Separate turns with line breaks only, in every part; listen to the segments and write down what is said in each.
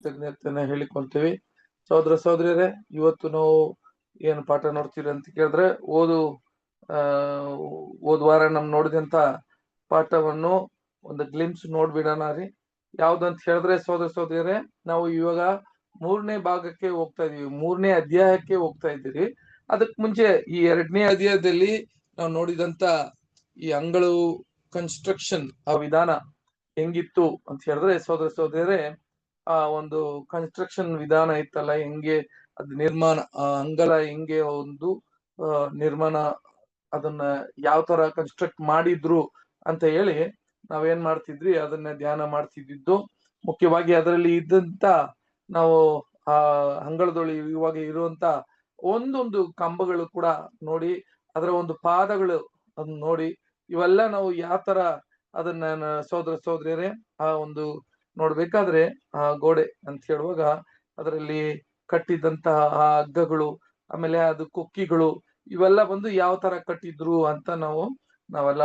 ಕೃತಜ್ಞತೆಯನ್ನ ಹೇಳಿಕೊಂತೀವಿ. ಸಹೋದರ ಸಹೋದರಿಯರೇ, ಇವತ್ತು ನಾವು ಏನು ಪಾಠ ನೋಡ್ತೀರಿ ಅಂತ ಕೇಳಿದ್ರೆ ಹೋದ ವಾರ ನಮ್ ನೋಡಿದಂತ ಪಾಠವನ್ನು ಒಂದು ಗ್ಲಿಮ್ಸ್ ನೋಡ್ಬಿಡೋಣ ರೀ. ಯಾವ್ದಂತ ಹೇಳಿದ್ರೆ ಸಹೋದರ ಸಹೋದರಿಯರೇ, ನಾವು ಇವಾಗ 3ನೇ ಭಾಗಕ್ಕೆ ಹೋಗ್ತಾ ಇದೀವಿ, 3ನೇ ಅಧ್ಯಾಯಕ್ಕೆ ಹೋಗ್ತಾ ಇದ್ದೀರಿ. ಅದಕ್ ಮುಂಚೆ ಈ 2ನೇ ಅಧ್ಯಾಯದಲ್ಲಿ ನಾವು ನೋಡಿದಂತ ಈ ಅಂಗಳು ಕನ್ಸ್ಟ್ರಕ್ಷನ್ ಆ ವಿಧಾನ ಹೆಂಗಿತ್ತು ಅಂತ ಹೇಳಿದ್ರೆ ಸಹೋದರ ಸಹೋದರಿಯರೇ, ಆ ಒಂದು ಕನ್ಸ್ಟ್ರಕ್ಷನ್ ವಿಧಾನ ಇತ್ತಲ್ಲ, ಹೆಂಗೆ ಅದ್ ನಿರ್ಮಾಣ ಅಂಗಳ ಹೆಂಗೆ ಒಂದು ನಿರ್ಮಾಣ ಅದನ್ನ ಯಾವ ತರ ಕನ್ಸ್ಟ್ರಕ್ಟ್ ಮಾಡಿದ್ರು ಅಂತ ಹೇಳಿ ನಾವೇನ್ ಮಾಡ್ತಿದ್ವಿ, ಅದನ್ನ ಧ್ಯಾನ ಮಾಡ್ತಿದ್ದು. ಮುಖ್ಯವಾಗಿ ಅದರಲ್ಲಿ ಇದ್ದಂತ ನಾವು ಆ ಅಂಗಳದೊಳಿ ಇವಾಗ ಇರುವಂತ ಒಂದೊಂದು ಕಂಬಗಳು ಕೂಡ ನೋಡಿ, ಅದರ ಒಂದು ಪಾದಗಳು ಅದನ್ನ ನೋಡಿ, ಇವೆಲ್ಲ ನಾವು ಯಾವ ತರ ಅದನ್ನ ಸಹೋದರ ಸಹೋದರಿಯರೇ ಆ ಒಂದು ನೋಡ್ಬೇಕಾದ್ರೆ ಆ ಗೋಡೆ ಅಂತ ಹೇಳುವಾಗ ಅದರಲ್ಲಿ ಕಟ್ಟಿದಂತಹ ಆ ಹಗ್ಗಗಳು, ಆಮೇಲೆ ಅದು ಕೊಕ್ಕಿಗಳು, ಇವೆಲ್ಲ ಬಂದು ಯಾವ ತರ ಕಟ್ಟಿದ್ರು ಅಂತ ನಾವೆಲ್ಲ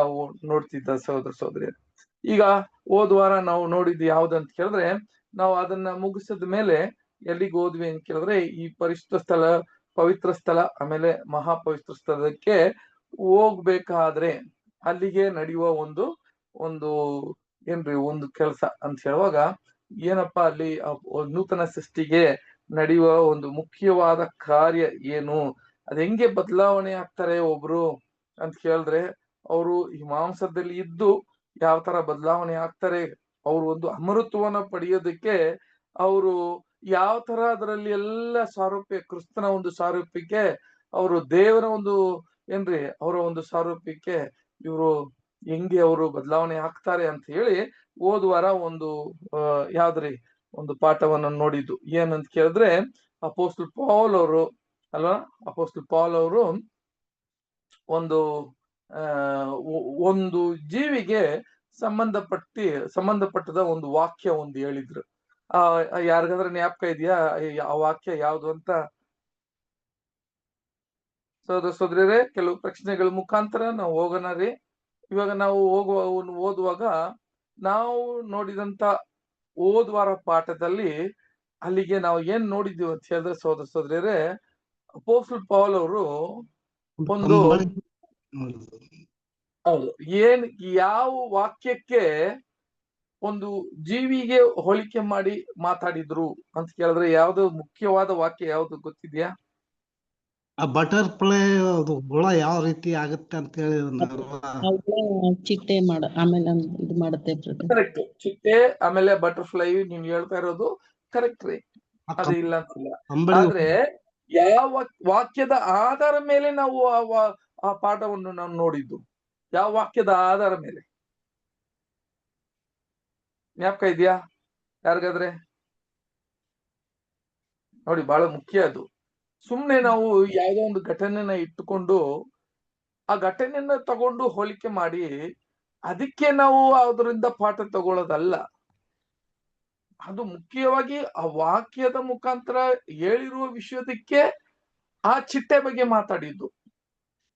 ನೋಡ್ತಿದ್ದ ಸಹೋದರ ಸಹೋದರಿಯರು. ಈಗ ಹೋದ ವಾರ ನಾವು ನೋಡಿದ್ದು ಯಾವ್ದಂತ ಕೇಳಿದ್ರೆ, ನಾವು ಅದನ್ನ ಮುಗಿಸಿದ ಮೇಲೆ ಎಲ್ಲಿಗೆ ಹೋದ್ವಿ ಅಂತ ಕೇಳಿದ್ರೆ, ಈ ಪರಿಶುದ್ಧ ಸ್ಥಳ, ಪವಿತ್ರ ಸ್ಥಳ, ಆಮೇಲೆ ಮಹಾಪವಿತ್ರ ಸ್ಥಳಕ್ಕೆ ಹೋಗ್ಬೇಕಾದ್ರೆ ಅಲ್ಲಿಗೆ ನಡೆಯುವ ಒಂದು ಏನ್ರಿ ಒಂದು ಕೆಲಸ ಅಂತ ಹೇಳುವಾಗ ಏನಪ್ಪಾ ಅಲ್ಲಿ ನೂತನ ಸೃಷ್ಟಿಗೆ ನಡೆಯುವ ಒಂದು ಮುಖ್ಯವಾದ ಕಾರ್ಯ ಏನು, ಅದ್ ಹೆಂಗೆ ಬದಲಾವಣೆ ಆಗ್ತಾರೆ ಒಬ್ರು ಅಂತ ಕೇಳಿದ್ರೆ, ಅವರು ಈ ಮಾಂಸದಲ್ಲಿ ಇದ್ದು ಯಾವ ತರ ಬದಲಾವಣೆ ಆಗ್ತಾರೆ, ಅವ್ರು ಒಂದು ಅಮೃತವನ್ನ ಪಡೆಯೋದಕ್ಕೆ ಅವರು ಯಾವ ತರ ಅದರಲ್ಲಿ ಎಲ್ಲ ಸಾರೂಪ್ಯ, ಕ್ರಿಸ್ತನ ಒಂದು ಸಾರೂಪ್ಯಕ್ಕೆ, ಅವರು ದೇವರ ಒಂದು ಏನ್ರಿ ಅವರ ಒಂದು ಸಾರೂಪ್ಯಕ್ಕೆ ಇವರು ಹೆಂಗೆ ಅವರು ಬದಲಾವಣೆ ಆಗ್ತಾರೆ ಅಂತ ಹೇಳಿ ಹೋದ ವಾರ ಯಾವ್ದ್ರಿ ಒಂದು ಪಾಠವನ್ನ ನೋಡಿದ್ದು. ಏನಂತ ಕೇಳಿದ್ರೆ, ಅಪೊಸ್ತಲ ಪೌಲ್ ಅವರು ಅಲ್ವಾ, ಅಪೊಸ್ತಲ ಪೌಲ್ ಅವರು ಒಂದು ಜೀವಿಗೆ ಸಂಬಂಧಪಟ್ಟದ ಒಂದು ವಾಕ್ಯ ಹೇಳಿದ್ರು. ಯಾರಿಗಾದ್ರೆ ಜ್ಞಾಪಕ ಇದೆಯಾ ಆ ವಾಕ್ಯ ಯಾವ್ದು ಅಂತ? ಸಹೋದರ ಸಹೋದರಿಯರೇ, ಕೆಲವು ಪ್ರಶ್ನೆಗಳ ಮುಖಾಂತರ ನಾವು ಹೋಗೋಣ ರೀ. ಇವಾಗ ನಾವು ಓದುವಾಗ ನಾವು ನೋಡಿದಂತ ಹೋದ ವಾರ ಪಾಠದಲ್ಲಿ ಅಲ್ಲಿಗೆ ನಾವು ಏನ್ ನೋಡಿದ್ದೀವಿ ಅಂತ ಹೇಳಿದ್ರೆ ಸಹೋದರ ಸಹೋದರಿಯರೇ, ಅಪೊಸ್ತಲ ಪೌಲ್ ಅವರು ಹೌದು ಯಾವ ವಾಕ್ಯಕ್ಕೆ ಒಂದು ಜೀವಿಗೆ ಹೋಲಿಕೆ ಮಾಡಿ ಮಾತಾಡಿದ್ರು ಅಂತ ಕೇಳಿದ್ರೆ ಯಾವ್ದು ಮುಖ್ಯವಾದ ವಾಕ್ಯ ಯಾವ್ದು ಗೊತ್ತಿದ್ಯಾ?
ಆ ಬಟರ್ಫ್ಲೈ ಹುಳ ಯಾವ ರೀತಿ ಆಗುತ್ತೆ ಅಂತ ಹೇಳಿ
ಚಿಟ್ಟೆ ಆಮೇಲೆ ಇದು ಮಾಡುತ್ತೆ.
ಕರೆಕ್ಟ್, ಚಿಟ್ಟೆ ಆಮೇಲೆ ಬಟರ್ಫ್ಲೈ ನೀವ್ ಹೇಳ್ತಾ ಇರೋದು ಕರೆಕ್ಟ್ ರೀ, ಅದು ಇಲ್ಲ ಅಂತಿಲ್ಲ. ಆದ್ರೆ ಯಾವ ವಾಕ್ಯದ ಆಧಾರ ಮೇಲೆ ನಾವು ಆ ಪಾಠವನ್ನು ನಾವು ನೋಡಿದ್ದು, ಯಾವ ವಾಕ್ಯದ ಆಧಾರ ಮೇಲೆ ಜ್ಞಾಪಕ ಇದೆಯಾ ಯಾರಿಗಾದ್ರೆ? ನೋಡಿ, ಬಹಳ ಮುಖ್ಯ ಅದು. ಸುಮ್ನೆ ನಾವು ಯಾವುದೋ ಒಂದು ಘಟನೆನ ಇಟ್ಟುಕೊಂಡು ಆ ಘಟನೆಯನ್ನ ತಗೊಂಡು ಹೋಲಿಕೆ ಮಾಡಿ ಅದಕ್ಕೆ ನಾವು ಅದರಿಂದ ಪಾಠ ತಗೊಳ್ಳೋದಲ್ಲ. ಅದು ಮುಖ್ಯವಾಗಿ ಆ ವಾಕ್ಯದ ಮುಖಾಂತರ ಹೇಳಿರುವ ವಿಷಯದಕ್ಕೆ ಆ ಚಿಟ್ಟೆ ಬಗ್ಗೆ ಮಾತಾಡಿದ್ದು.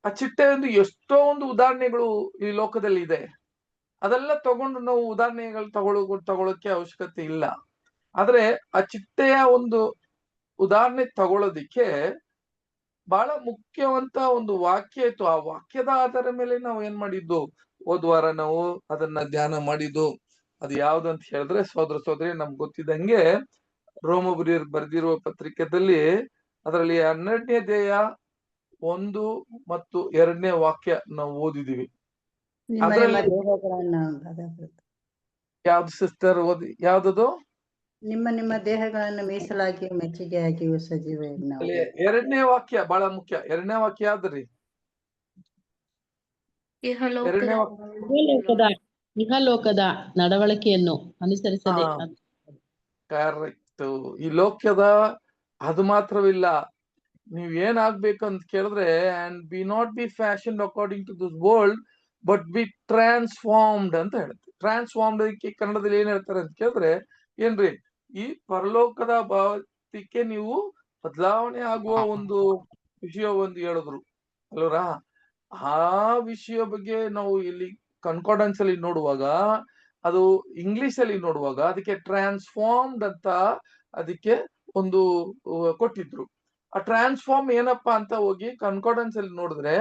ಆ ಚಿಟ್ಟೆ ಎಷ್ಟೋ ಒಂದು ಉದಾಹರಣೆಗಳು ಈ ಲೋಕದಲ್ಲಿ ಇದೆ, ಅದೆಲ್ಲ ತಗೊಂಡು ನಾವು ಉದಾಹರಣೆಗಳು ತಗೊಳ್ಳೋಕೆ ಅವಶ್ಯಕತೆ ಇಲ್ಲ. ಆದ್ರೆ ಆ ಚಿಟ್ಟೆಯ ಒಂದು ಉದಾಹರಣೆ ತಗೊಳ್ಳೋದಿಕ್ಕೆ ಬಹಳ ಮುಖ್ಯವಂತ ಒಂದು ವಾಕ್ಯ ಇತ್ತು. ಆ ವಾಕ್ಯದ ಆಧಾರ ಮೇಲೆ ನಾವು ಏನ್ ಮಾಡಿದ್ದು, ಹೋದ ವಾರ ನಾವು ಅದನ್ನ ಧ್ಯಾನ ಮಾಡಿದ್ದು. ಅದು ಯಾವ್ದಂತ ಹೇಳಿದ್ರೆ ಸಹೋದರ ಸಹೋದರಿ, ನಮ್ಗೆ ಗೊತ್ತಿದ್ದಂಗೆ ರೋಮಪುರಿಯರ್ ಬರೆದಿರುವ ಪತ್ರಿಕೆಯಲ್ಲಿ ಅದರಲ್ಲಿ 12ನೇ ಅಧ್ಯಾಯ 1 ಮತ್ತು 2ನೇ ವಾಕ್ಯ ನಾವು ಓದಿದೀವಿ. ಯಾವ್ದು ಸಿಸ್ಟರ್ ಯಾವ್ದದು?
ನಿಮ್ಮ ದೇಹಗಳನ್ನು ಮೀಸಲಾಗಿ ಮೆಚ್ಚುಗೆಯಾಗಿಯೂ ಸಜೀವ.
2ನೇ ವಾಕ್ಯ ಬಹಳ ಮುಖ್ಯ. 2ನೇ ವಾಕ್ಯ ಯಾವ್ದ್ರಿ?
ಇಹಲೋಕದ ನಡವಳಿಕೆಯನ್ನು ಅನುಸರಿಸದೆ.
ಕರೆಕ್ಟ್. ಈ ಲೋಕದ ಅದು ಮಾತ್ರವಿಲ್ಲ, ನೀವ್ ಏನಾಗ್ಬೇಕಂತ ಕೇಳಿದ್ರೆ, and be not be fashion according to this world but be transformed ಅಂತ ಹೇಳುತ್ತೆ. ಟ್ರಾನ್ಸ್ಫಾರ್ಮ್ಡ್ ಅದಕ್ಕೆ ಕನ್ನಡದಲ್ಲಿ ಏನ್ ಹೇಳ್ತಾರೆ ಅಂತ ಕೇಳಿದ್ರೆ ಏನ್ರಿ, ಈ ಪರಲೋಕದ ಭಾವಕ್ಕೆ ನೀವು ಬದಲಾವಣೆ ಆಗುವ ಒಂದು ವಿಷಯ ಹೇಳಿದ್ರು ಅಲ್ವರಾ. ಆ ವಿಷಯ ಬಗ್ಗೆ ನಾವು ಇಲ್ಲಿ ಕನ್ಕಾರ್ಡೆನ್ಸ್ ಅಲ್ಲಿ ನೋಡುವಾಗ, ಅದು ಇಂಗ್ಲಿಷ್ ಅಲ್ಲಿ ನೋಡುವಾಗ ಅದಕ್ಕೆ ಟ್ರಾನ್ಸ್ಫಾರ್ಮ್ಡ್ ಅಂತ ಅದಕ್ಕೆ ಒಂದು ಕೊಟ್ಟಿದ್ರು. ಆ ಟ್ರಾನ್ಸ್ಫಾರ್ಮ್ ಏನಪ್ಪಾ ಅಂತ ಹೋಗಿ ಕನ್ಕಾರ್ಡೆನ್ಸ್ ಅಲ್ಲಿ ನೋಡಿದ್ರೆ,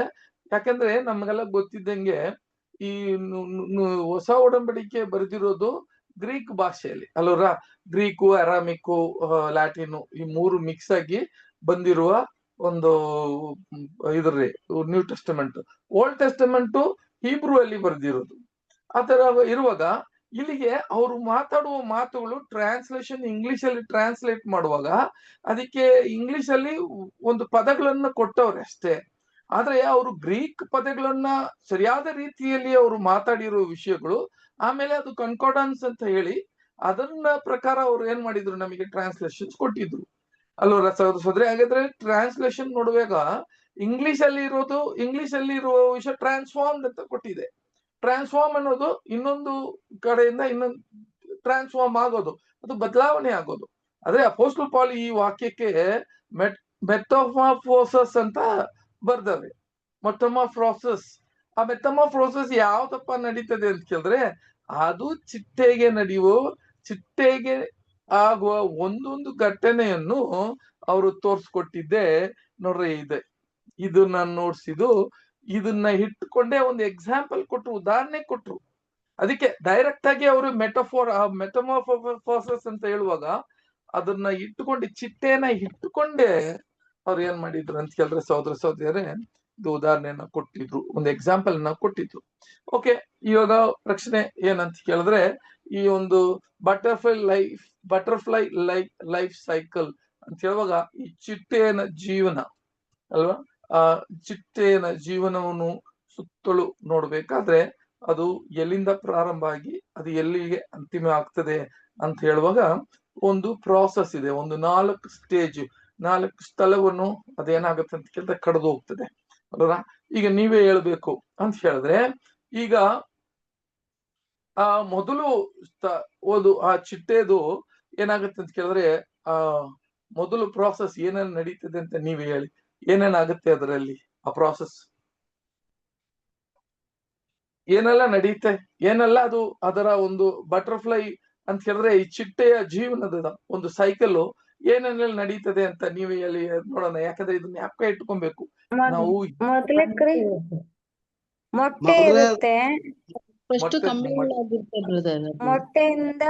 ಯಾಕಂದ್ರೆ ನಮ್ಗೆಲ್ಲ ಗೊತ್ತಿದ್ದಂಗೆ ಈ ಹೊಸ ಒಡಂಬಡಿಕೆ ಬರೆದಿರೋದು ಗ್ರೀಕ್ ಭಾಷೆಯಲ್ಲಿ ಅಲ್ವರ. ಗ್ರೀಕು, ಅರಾಮಿಕ್ಕು, ಲ್ಯಾಟಿನು ಈ ಮೂರು ಮಿಕ್ಸ್ ಆಗಿ ಬಂದಿರುವ ಒಂದು ಇದ್ರಿ new Testament. Old Testament Hebrew ಅಲ್ಲಿ ಬರೆದಿರೋದು. ಆತರ ಇರುವಾಗ ಇಲ್ಲಿಗೆ ಅವರು ಮಾತಾಡುವ ಮಾತುಗಳು ಟ್ರಾನ್ಸ್ಲೇಷನ್ ಇಂಗ್ಲಿಷ್ ಅಲ್ಲಿ ಟ್ರಾನ್ಸ್ಲೇಟ್ ಮಾಡುವಾಗ ಅದಕ್ಕೆ ಇಂಗ್ಲಿಷ್ ಅಲ್ಲಿ ಒಂದು ಪದಗಳನ್ನ ಕೊಟ್ಟವ್ರೆ ಅಷ್ಟೇ. ಆದ್ರೆ ಅವರು ಗ್ರೀಕ್ ಪದಗಳನ್ನ ಸರಿಯಾದ ರೀತಿಯಲ್ಲಿ ಅವರು ಮಾತಾಡಿರೋ ವಿಷಯಗಳು, ಆಮೇಲೆ ಅದು ಕನ್ಕಾರ್ಡೆನ್ಸ್ ಅಂತ ಹೇಳಿ ಅದನ್ನ ಪ್ರಕಾರ ಅವ್ರು ಏನ್ ಮಾಡಿದ್ರು, ನಮಗೆ ಟ್ರಾನ್ಸ್ಲೇಷನ್ಸ್ ಕೊಟ್ಟಿದ್ರು ಅಲ್ವರ ಸಹೋದರ. ಹಾಗಾದ್ರೆ ಟ್ರಾನ್ಸ್ಲೇಷನ್ ನೋಡುವಾಗ ಇಂಗ್ಲಿಷ್ ಅಲ್ಲಿ ಇರುವ ವಿಷಯ ಟ್ರಾನ್ಸ್ಫಾರ್ಮ್ಡ್ ಅಂತ ಕೊಟ್ಟಿದೆ. ಟ್ರಾನ್ಸ್ಫಾರ್ಮ್ ಅನ್ನೋದು ಇನ್ನೊಂದು ಕಡೆಯಿಂದ ಇನ್ನೊಂದು ಟ್ರಾನ್ಸ್ಫಾರ್ಮ್ ಆಗೋದು, ಅದು ಬದಲಾವಣೆ ಆಗೋದು. ಅದೇ ಅಪೊಸ್ತಲ ಪೌಲ್ ಈ ವಾಕ್ಯಕ್ಕೆ ಮೆಟಮಾರ್ಫೋಸಸ್ ಅಂತ ಬರ್ದವೆ. ಮೆಟಮಾರ್ಫೋಸಸ್. ಆ ಮೆಟಮಾರ್ಫೋಸಸ್ ಯಾವ್ದಪ್ಪ ನಡೀತದೆ ಅಂತ ಕೇಳಿದ್ರೆ, ಅದು ಚಿಟ್ಟೆಗೆ ಆಗುವ ಒಂದೊಂದು ಘಟನೆಯನ್ನು ಅವರು ತೋರ್ಸ್ಕೊಟ್ಟಿದ್ದೆ ನೋಡ್ರಿ. ಇದು ನಾನು ನೋಡ್ಸಿದ್ದು, ಇದನ್ನ ಇಟ್ಕೊಂಡೇ ಒಂದು ಎಕ್ಸಾಂಪಲ್ ಕೊಟ್ರು, ಉದಾಹರಣೆ ಕೊಟ್ರು. ಅದಕ್ಕೆ ಡೈರೆಕ್ಟ್ ಆಗಿ ಅವರು ಮೆಟಮಾರ್ಫೋಸಸ್ ಅಂತ ಹೇಳುವಾಗ ಅದನ್ನ ಇಟ್ಟುಕೊಂಡು, ಚಿಟ್ಟೆನ ಇಟ್ಟುಕೊಂಡೇ ಅವ್ರು ಏನ್ ಮಾಡಿದ್ರು ಅಂತ ಕೇಳಿದ್ರೆ ಸಹೋದರ ಸಹೋದರಿಯರೇ, ಇದು ಉದಾಹರಣೆಯನ್ನ ಕೊಟ್ಟಿದ್ರು, ಒಂದು ಎಕ್ಸಾಂಪಲ್ ನ ಕೊಟ್ಟಿದ್ರು. ಓಕೆ, ಇವಾಗ ಪ್ರಶ್ನೆ ಏನಂತ ಕೇಳಿದ್ರೆ, ಈ ಒಂದು ಬಟರ್ಫ್ಲೈ ಲೈಫ್ ಸೈಕಲ್ ಅಂತ ಹೇಳುವಾಗ ಈ ಚಿಟ್ಟೆನ ಜೀವನ ಅಲ್ವಾ, ಆ ಚಿಟ್ಟೆನ ಜೀವನವನ್ನು ಸುತ್ತಲೂ ನೋಡ್ಬೇಕಾದ್ರೆ ಅದು ಎಲ್ಲಿಂದ ಪ್ರಾರಂಭ ಆಗಿ ಅದು ಎಲ್ಲಿಗೆ ಅಂತಿಮ ಆಗ್ತದೆ ಅಂತ ಹೇಳುವಾಗ ಒಂದು ಪ್ರಾಸೆಸ್ ಇದೆ. ಒಂದು 4 ಸ್ಥಳವನ್ನು ಅದೇನಾಗುತ್ತೆ ಅಂತ ಕೇಳಿದ್ರೆ ಕಡ್ದು ಹೋಗ್ತದೆ ಅಲ್ವಾ. ಈಗ ನೀವೇ ಹೇಳ್ಬೇಕು ಅಂತ ಹೇಳಿದ್ರೆ, ಈಗ ಆ ಮೊದಲು ಆ ಚಿಟ್ಟೆದು ಏನಾಗುತ್ತೆ ಅಂತ ಕೇಳಿದ್ರೆ, ಆ ಮೊದಲು ಪ್ರಾಸೆಸ್ ಏನೇನು ನಡೀತದೆ ಅಂತ ನೀವೇ ಹೇಳಿ. ಏನೇನಾಗುತ್ತೆ ಅದರಲ್ಲಿ? ಆ ಪ್ರಾಸೆಸ್ ಏನೆಲ್ಲ ನಡೆಯುತ್ತೆ, ಏನೆಲ್ಲ ಅದು ಅದರ ಒಂದು ಬಟರ್ಫ್ಲೈ ಅಂತ ಹೇಳಿದ್ರೆ ಈ ಚಿಟ್ಟೆಯ ಜೀವನದ ಒಂದು ಸೈಕಲ್ ಏನೇನೆಲ್ಲ ನಡೀತದೆ ಅಂತ ನೀವೇ ಹೇಳಿ ನೋಡೋಣ. ಯಾಕಂದ್ರೆ ಇದನ್ನ ಜ್ಞಾಪಕ ಇಟ್ಕೊಬೇಕು ನಾವು.
ಮೊಟ್ಟೆ ಇರುತ್ತೆ.
ಫಸ್ಟ್ ಕಂಬಳಿ ಆಗಿರುತ್ತೆ ಬ್ರದರ್.
ಮೊಟ್ಟೆಯಿಂದ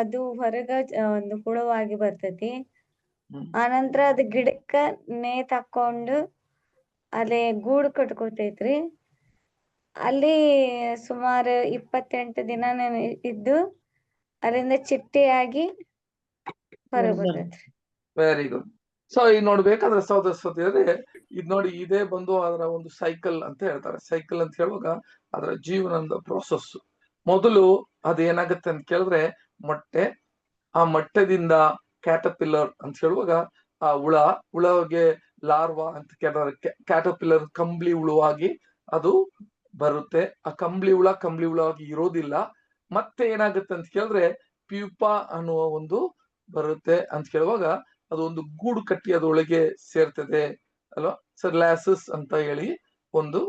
ಅದು ಹೊರಗ ಒಂದು ಹುಳವಾಗಿ ಬರ್ತೈತಿ. ಆನಂತರ ಅದು ಗಿಡಕ್ಕ ನೇತ್ ಹಾಕೊಂಡು ಅಲ್ಲೇ ಗೂಡು ಕಟ್ಕೋತೈತ್ರಿ. ಅಲ್ಲಿ ಸುಮಾರು 28 ದಿನ ಇದ್ದು ಅಲ್ಲಿಂದ ಚಿಟ್ಟೆಯಾಗಿ ಹೊರಗೆ ಬರ್ತೈತ್ರಿ.
Very good. ಸೊ ಈಗ ನೋಡ್ಬೇಕಾದ್ರೆ ಸಹೋದರ ಸಹೋದರಿಯರೇ, ಇದ್ ನೋಡಿ, ಇದೇ ಬಂದು ಅದರ ಒಂದು ಸೈಕಲ್ ಅಂತ ಹೇಳ್ತಾರೆ. ಸೈಕಲ್ ಅಂತ ಹೇಳುವಾಗ ಅದರ ಜೀವನದ ಪ್ರೋಸೆಸ್. ಮೊದಲು ಅದೇನಾಗುತ್ತೆ ಅಂತ ಕೇಳಿದ್ರೆ ಮೊಟ್ಟೆ, ಆ ಮೊಟ್ಟೆದಿಂದ ಕ್ಯಾಟಪಿಲ್ಲರ್ ಅಂತ ಹೇಳುವಾಗ ಆ ಹುಳಗೆ ಲಾರ್ವಾ ಅಂತ ಕೇಳಿದ್ರೆ ಕ್ಯಾಟಪಿಲ್ಲರ್ ಕಂಬಳಿ ಹುಳುವಾಗಿ ಅದು ಬರುತ್ತೆ. ಆ ಕಂಬಳಿ ಹುಳವಾಗಿ ಇರೋದಿಲ್ಲ. ಮತ್ತೆ ಏನಾಗುತ್ತೆ ಅಂತ ಕೇಳಿದ್ರೆ ಪ್ಯೂಪಾ ಅನ್ನುವ ಒಂದು ಬರುತ್ತೆ ಅಂತ ಕೇಳುವಾಗ ಅದು ಒಂದು ಗೂಡು ಕಟ್ಟಿ ಅದರೊಳಗೆ ಸೇರ್ತದೆ ಅಲ್ವಾ. ಸರ್ಲಾಸಸ್ ಅಂತ ಹೇಳಿ ಒಂದು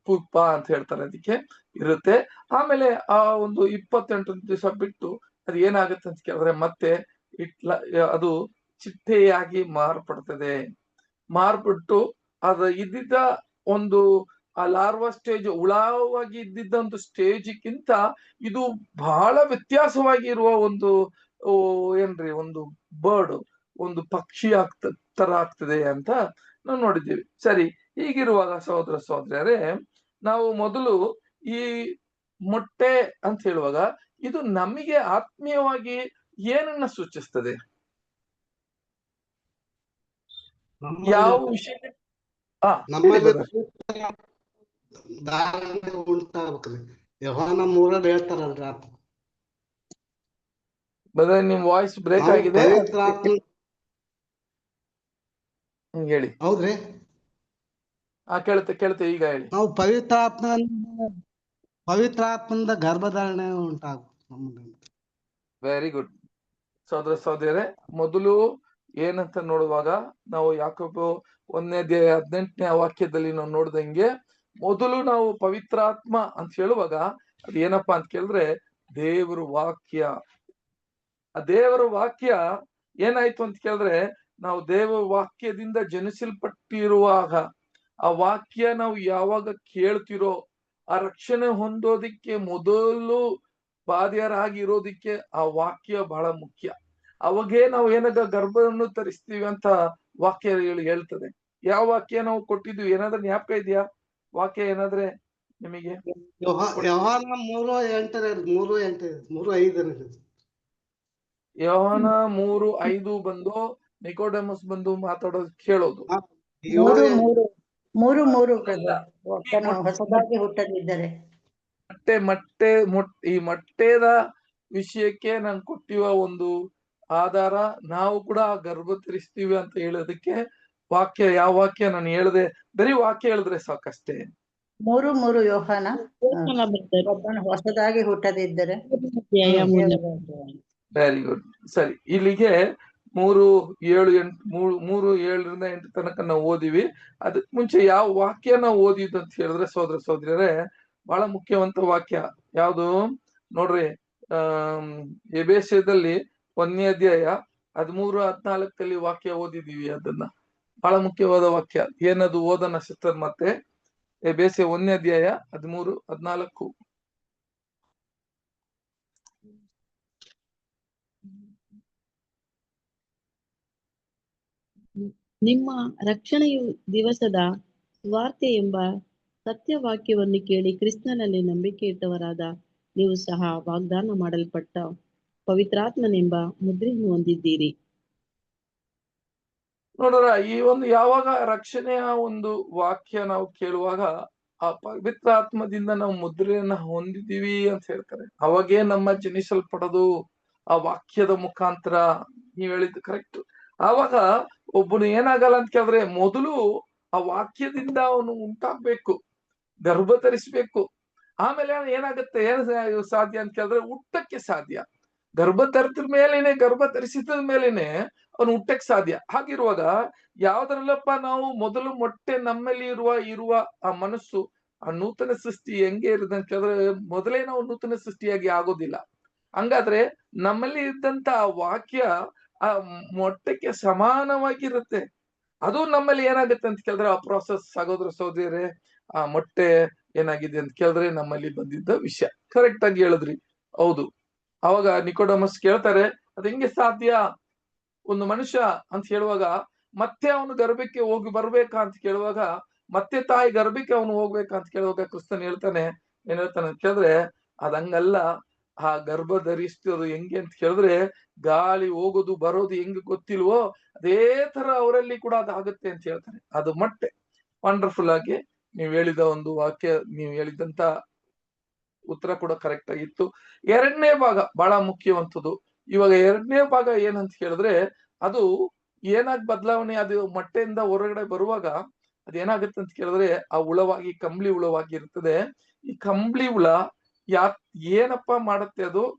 ಪ್ಯೂಪಾ ಅಂತ ಹೇಳ್ತಾರೆ, ಅದಕ್ಕೆ ಇರುತ್ತೆ. ಆಮೇಲೆ ಆ ಒಂದು 28 ದಿವಸ ಬಿಟ್ಟು ಅದು ಏನಾಗುತ್ತೆ ಅಂತ ಕೇಳಿದ್ರೆ ಮತ್ತೆ ಅದು ಚಿಟ್ಟೆಯಾಗಿ ಮಾರ್ಪಟ್ಟು ಅದು ಇದ್ದಿದ್ದ ಒಂದು ಆ ಲಾರ್ವಾ ಸ್ಟೇಜ್, ಹುಳವಾಗಿ ಇದ್ದಿದ್ದ ಒಂದು ಸ್ಟೇಜ್ಗಿಂತ ಇದು ಬಹಳ ವ್ಯತ್ಯಾಸವಾಗಿ ಇರುವ ಒಂದು ಒಂದು ಬರ್ಡ್, ಒಂದು ಪಕ್ಷಿ ತರ ಆಗ್ತದೆ ಅಂತ ನಾವು ನೋಡಿದ್ದೀವಿ. ಸರಿ, ಹೀಗಿರುವಾಗ ಸಹೋದರ ಸಹೋದರಿಯರೇ, ನಾವು ಮೊದಲು ಈ ಮೊಟ್ಟೆ ಅಂತ ಹೇಳುವಾಗ ಇದು ನಮಗೆ ಆತ್ಮೀಯವಾಗಿ ಏನನ್ನ ಸೂಚಿಸ್ತದೆ? ಯಾವ ವಿಷಯ?
ಉಂಟಾಗ್ಬೇಕ್ರಿ. ಯೋಹಾನ 3 ಹೇಳ್ತಾರಲ್ರಿ ಆತ.
ನಿಮ್ ವಾಯ್ಸ್ ಬ್ರೇಕ್ ಆಗಿದೆ, ಹೇಳಿ.
ಹೌದ್ರಿ,
ಕೇಳುತ್ತೆ ಈಗ ಹೇಳಿ.
ನಾವು ಪವಿತ್ರಾತ್ಮದ ಗರ್ಭಧಾರಣೆ ಉಂಟಾಗ್ಬೇಕು.
Very good. ಸಹೋದರ ಸಹೋದರಿಯರೇ, ಮೊದಲು ಏನಂತ ನೋಡುವಾಗ ನಾವು ಯಾಕೋಬ 1:18 ವಾಕ್ಯದಲ್ಲಿ ನಾವು ನೋಡ್ದಂಗೆ ಮೊದಲು ನಾವು ಪವಿತ್ರಾತ್ಮ ಅಂತ ಹೇಳುವಾಗ ಅದು ಏನಪ್ಪಾ ಅಂತ ಕೇಳಿದ್ರೆ ದೇವರ ವಾಕ್ಯ ಆ ದೇವರ ವಾಕ್ಯ ಏನಾಯ್ತು ಅಂತ ಕೇಳಿದ್ರೆ, ನಾವು ದೇವರ ವಾಕ್ಯದಿಂದ ಜನಿಸಲ್ಪಟ್ಟಿರುವಾಗ ಆ ವಾಕ್ಯ ನಾವು ಯಾವಾಗ ಕೇಳ್ತಿರೋ, ಆ ರಕ್ಷಣೆ ಹೊಂದೋದಿಕ್ಕೆ ಮೊದಲು ಬಾಧ್ಯರಾಗಿರೋದಿಕ್ಕೆ ಆ ವಾಕ್ಯ ಬಹಳ ಮುಖ್ಯ. ಅವಾಗೇ ನಾವು ಏನಾಗ ಗರ್ಭವನ್ನು ತರಿಸ್ತೀವಿ ಅಂತ ವಾಕ್ಯ ಹೇಳ್ತದೆ. ಯಾವ ವಾಕ್ಯ ನಾವು ಕೊಟ್ಟಿದ್ವಿ? ಏನಾದ್ರೂ ಜ್ಞಾಪಕ ಇದೆಯಾ ವಾಕ್ಯ ಏನಾದ್ರೆ ನಿಮಗೆ?
ಯೋಹಾನ 3:8
ಯೋಹಾನ 3:5 ಬಂದು ನಿಕೋಡೆಮಸ್ ಬಂದು ಮಾತಾಡೋದು ಕೇಳೋದು.
ಮೂರು ಬ್ರದರ್, ಹೊಸದಾಗಿ ಹುಟ್ಟದಿದ್ದರೆ
ಈ ಮೊಟ್ಟೆದ ವಿಷಯಕ್ಕೆ ನಾನು ಕೊಟ್ಟಿವ ಒಂದು ಆಧಾರ, ನಾವು ಕೂಡ ಗರ್ಭ ಧರಿಸ್ತೀವಿ ಅಂತ ಹೇಳೋದಕ್ಕೆ ವಾಕ್ಯ ಯಾವ ವಾಕ್ಯ ನಾನು ಹೇಳ್ದೆ? ಬರೀ ವಾಕ್ಯ ಹೇಳಿದ್ರೆ ಸಾಕಷ್ಟೇ.
3 ಯೋಹಾನ ಹೊಸದಾಗಿ ಹುಟ್ಟದಿದ್ದರೆ.
Very good. ಸರಿ, ಇಲ್ಲಿಗೆ 3:7-8 ತನಕ ನಾವು ಓದಿವಿ. ಅದಕ್ ಮುಂಚೆ ಯಾವ ವಾಕ್ಯ ನಾವು ಓದಿದ್ದು ಅಂತ ಹೇಳಿದ್ರೆ ಸೋದರ ಸೋದರಿಯರೇ, ಬಹಳ ಮುಖ್ಯವಂತ ವಾಕ್ಯ ಯಾವುದು ನೋಡ್ರಿ. ಎಬೇಸ್ಯದಲ್ಲಿ 1ನೇ ಅಧ್ಯಾಯ 13-14 ವಾಕ್ಯ ಓದಿದೀವಿ. ಅದನ್ನ ಬಹಳ ಮುಖ್ಯವಾದ ವಾಕ್ಯ. ಏನದು? ಓದನ ಸಿಸ್ಟರ್ ಮತ್ತೆ. ಎಬೇಸ್ಯ 1ನೇ ಅಧ್ಯಾಯ 13-14.
ನಿಮ್ಮ ರಕ್ಷಣೆಯು ದಿವಸದ ಸುವಾರ್ತೆ ಎಂಬ ಸತ್ಯವಾಕ್ಯವನ್ನು ಕೇಳಿ ಕ್ರಿಸ್ತನಲ್ಲಿ ನಂಬಿಕೆ ಇಟ್ಟವರಾದ ನೀವು ಸಹ ವಾಗ್ದಾನ ಮಾಡಲ್ಪಟ್ಟ ಪವಿತ್ರಾತ್ಮನೆಂಬ ಮುದ್ರೆಯನ್ನು ಹೊಂದಿದ್ದೀರಿ.
ನೋಡ್ರ, ಈ ಒಂದು ಯಾವಾಗ ರಕ್ಷಣೆಯ ಒಂದು ವಾಕ್ಯ ನಾವು ಕೇಳುವಾಗ ಆ ಪವಿತ್ರ ಆತ್ಮದಿಂದ ನಾವು ಮುದ್ರೆಯನ್ನ ಹೊಂದಿದ್ದೀವಿ ಅಂತ ಹೇಳ್ತಾರೆ. ಅವಾಗೇ ನಮ್ಮ ಜನಿಸಲ್ಪಡೋದು ಆ ವಾಕ್ಯದ ಮುಖಾಂತರ. ನೀವ್ ಹೇಳಿದ್ದು ಕರೆಕ್ಟ್. ಆವಾಗ ಒಬ್ಬನು ಏನಾಗಲ್ಲ ಅಂತ ಕೇಳಿದ್ರೆ, ಮೊದಲು ಆ ವಾಕ್ಯದಿಂದ ಅವನು ಉಂಟಾಗ್ಬೇಕು, ಗರ್ಭ ಧರಿಸ್ಬೇಕು. ಆಮೇಲೆ ಏನಾಗುತ್ತೆ, ಏನ್ ಸಾಧ್ಯ ಅಂತ ಕೇಳಿದ್ರೆ ಹುಟ್ಟಕ್ಕೆ ಸಾಧ್ಯ. ಗರ್ಭ ಧರಿಸಿದ ಮೇಲೇನೆ ಅವನು ಹುಟ್ಟಕ್ಕೆ ಸಾಧ್ಯ. ಹಾಗಿರುವಾಗ ಯಾವ್ದ್ರಲ್ಲಪ್ಪ ನಾವು ಮೊದಲು ಮೊಟ್ಟೆ ನಮ್ಮಲ್ಲಿ ಇರುವ ಆ ಮನಸ್ಸು, ಆ ನೂತನ ಸೃಷ್ಟಿ ಹೆಂಗೆ ಇರುತ್ತೆ ಅಂತ ಕೇಳಿದ್ರೆ, ಮೊದಲೇ ನಾವು ನೂತನ ಸೃಷ್ಟಿಯಾಗಿ ಆಗೋದಿಲ್ಲ. ಹಂಗಾದ್ರೆ ನಮ್ಮಲ್ಲಿ ಇದ್ದಂತ ಆ ವಾಕ್ಯ ಆ ಮೊಟ್ಟೆಗೆ ಸಮಾನವಾಗಿರುತ್ತೆ. ಅದು ನಮ್ಮಲ್ಲಿ ಏನಾಗುತ್ತೆ ಅಂತ ಕೇಳಿದ್ರೆ ಆ ಪ್ರಾಸೆಸ್, ಸಹೋದರ ಸಹೋದರಿಯರೇ, ಆ ಮೊಟ್ಟೆ ಏನಾಗಿದೆ ಅಂತ ಕೇಳಿದ್ರೆ ನಮ್ಮಲ್ಲಿ ಬಂದಿದ್ದ ವಿಷಯ. ಕರೆಕ್ಟ್ ಆಗಿ ಹೇಳಿದ್ರಿ. ಹೌದು. ಅವಾಗ ನಿಕೋಡೆಮಸ್ ಕೇಳ್ತಾರೆ, ಅದ್ ಹೆಂಗೆ ಸಾಧ್ಯ ಒಂದು ಮನುಷ್ಯ ಅಂತ ಹೇಳುವಾಗ, ಮತ್ತೆ ಅವನು ಗರ್ಭಕ್ಕೆ ಹೋಗಿ ಬರ್ಬೇಕಾ ಅಂತ ಕೇಳುವಾಗ, ಮತ್ತೆ ತಾಯಿ ಗರ್ಭಕ್ಕೆ ಅವನು ಹೋಗ್ಬೇಕಾ ಅಂತ ಕೇಳುವಾಗ ಕ್ರಿಸ್ತನ್ ಹೇಳ್ತಾನೆ, ಏನ್ ಹೇಳ್ತಾನೆ ಅಂತ ಕೇಳಿದ್ರೆ, ಅದಂಗಲ್ಲ. ಆ ಗರ್ಭ ಧರಿಸ್ತದು ಹೆಂಗೆ ಅಂತ ಕೇಳಿದ್ರೆ, ಗಾಳಿ ಹೋಗೋದು ಬರೋದು ಹೆಂಗೆ ಗೊತ್ತಿಲ್ವೋ ಅದೇ ತರ ಅವರಲ್ಲಿ ಕೂಡ ಅದಾಗುತ್ತೆ ಅಂತ ಹೇಳ್ತಾನೆ. ಅದು ಮೊಟ್ಟೆ. ವಂಡರ್ಫುಲ್ ಆಗಿ ನೀವು ಹೇಳಿದ ಒಂದು ವಾಕ್ಯ, ನೀವು ಹೇಳಿದಂತ ಉತ್ತರ ಕೂಡ ಕರೆಕ್ಟ್ ಆಗಿತ್ತು. 2ನೇ ಭಾಗ ಬಹಳ ಮುಖ್ಯವಂತದ್ದು. ಇವಾಗ 2ನೇ ಭಾಗ ಏನಂತ ಹೇಳಿದ್ರೆ, ಅದು ಏನಾಗಿ ಬದಲಾವಣೆ, ಅದು ಮೊಟ್ಟೆಯಿಂದ ಹೊರಗಡೆ ಬರುವಾಗ ಅದೇನಾಗುತ್ತೆ ಅಂತ ಕೇಳಿದ್ರೆ, ಆ ಹುಳವಾಗಿ, ಕಂಬಳಿ ಹುಳವಾಗಿ ಇರ್ತದೆ. ಈ ಕಂಬಳಿ ಹುಳ ಏನಪ್ಪ ಮಾಡುತ್ತೆ,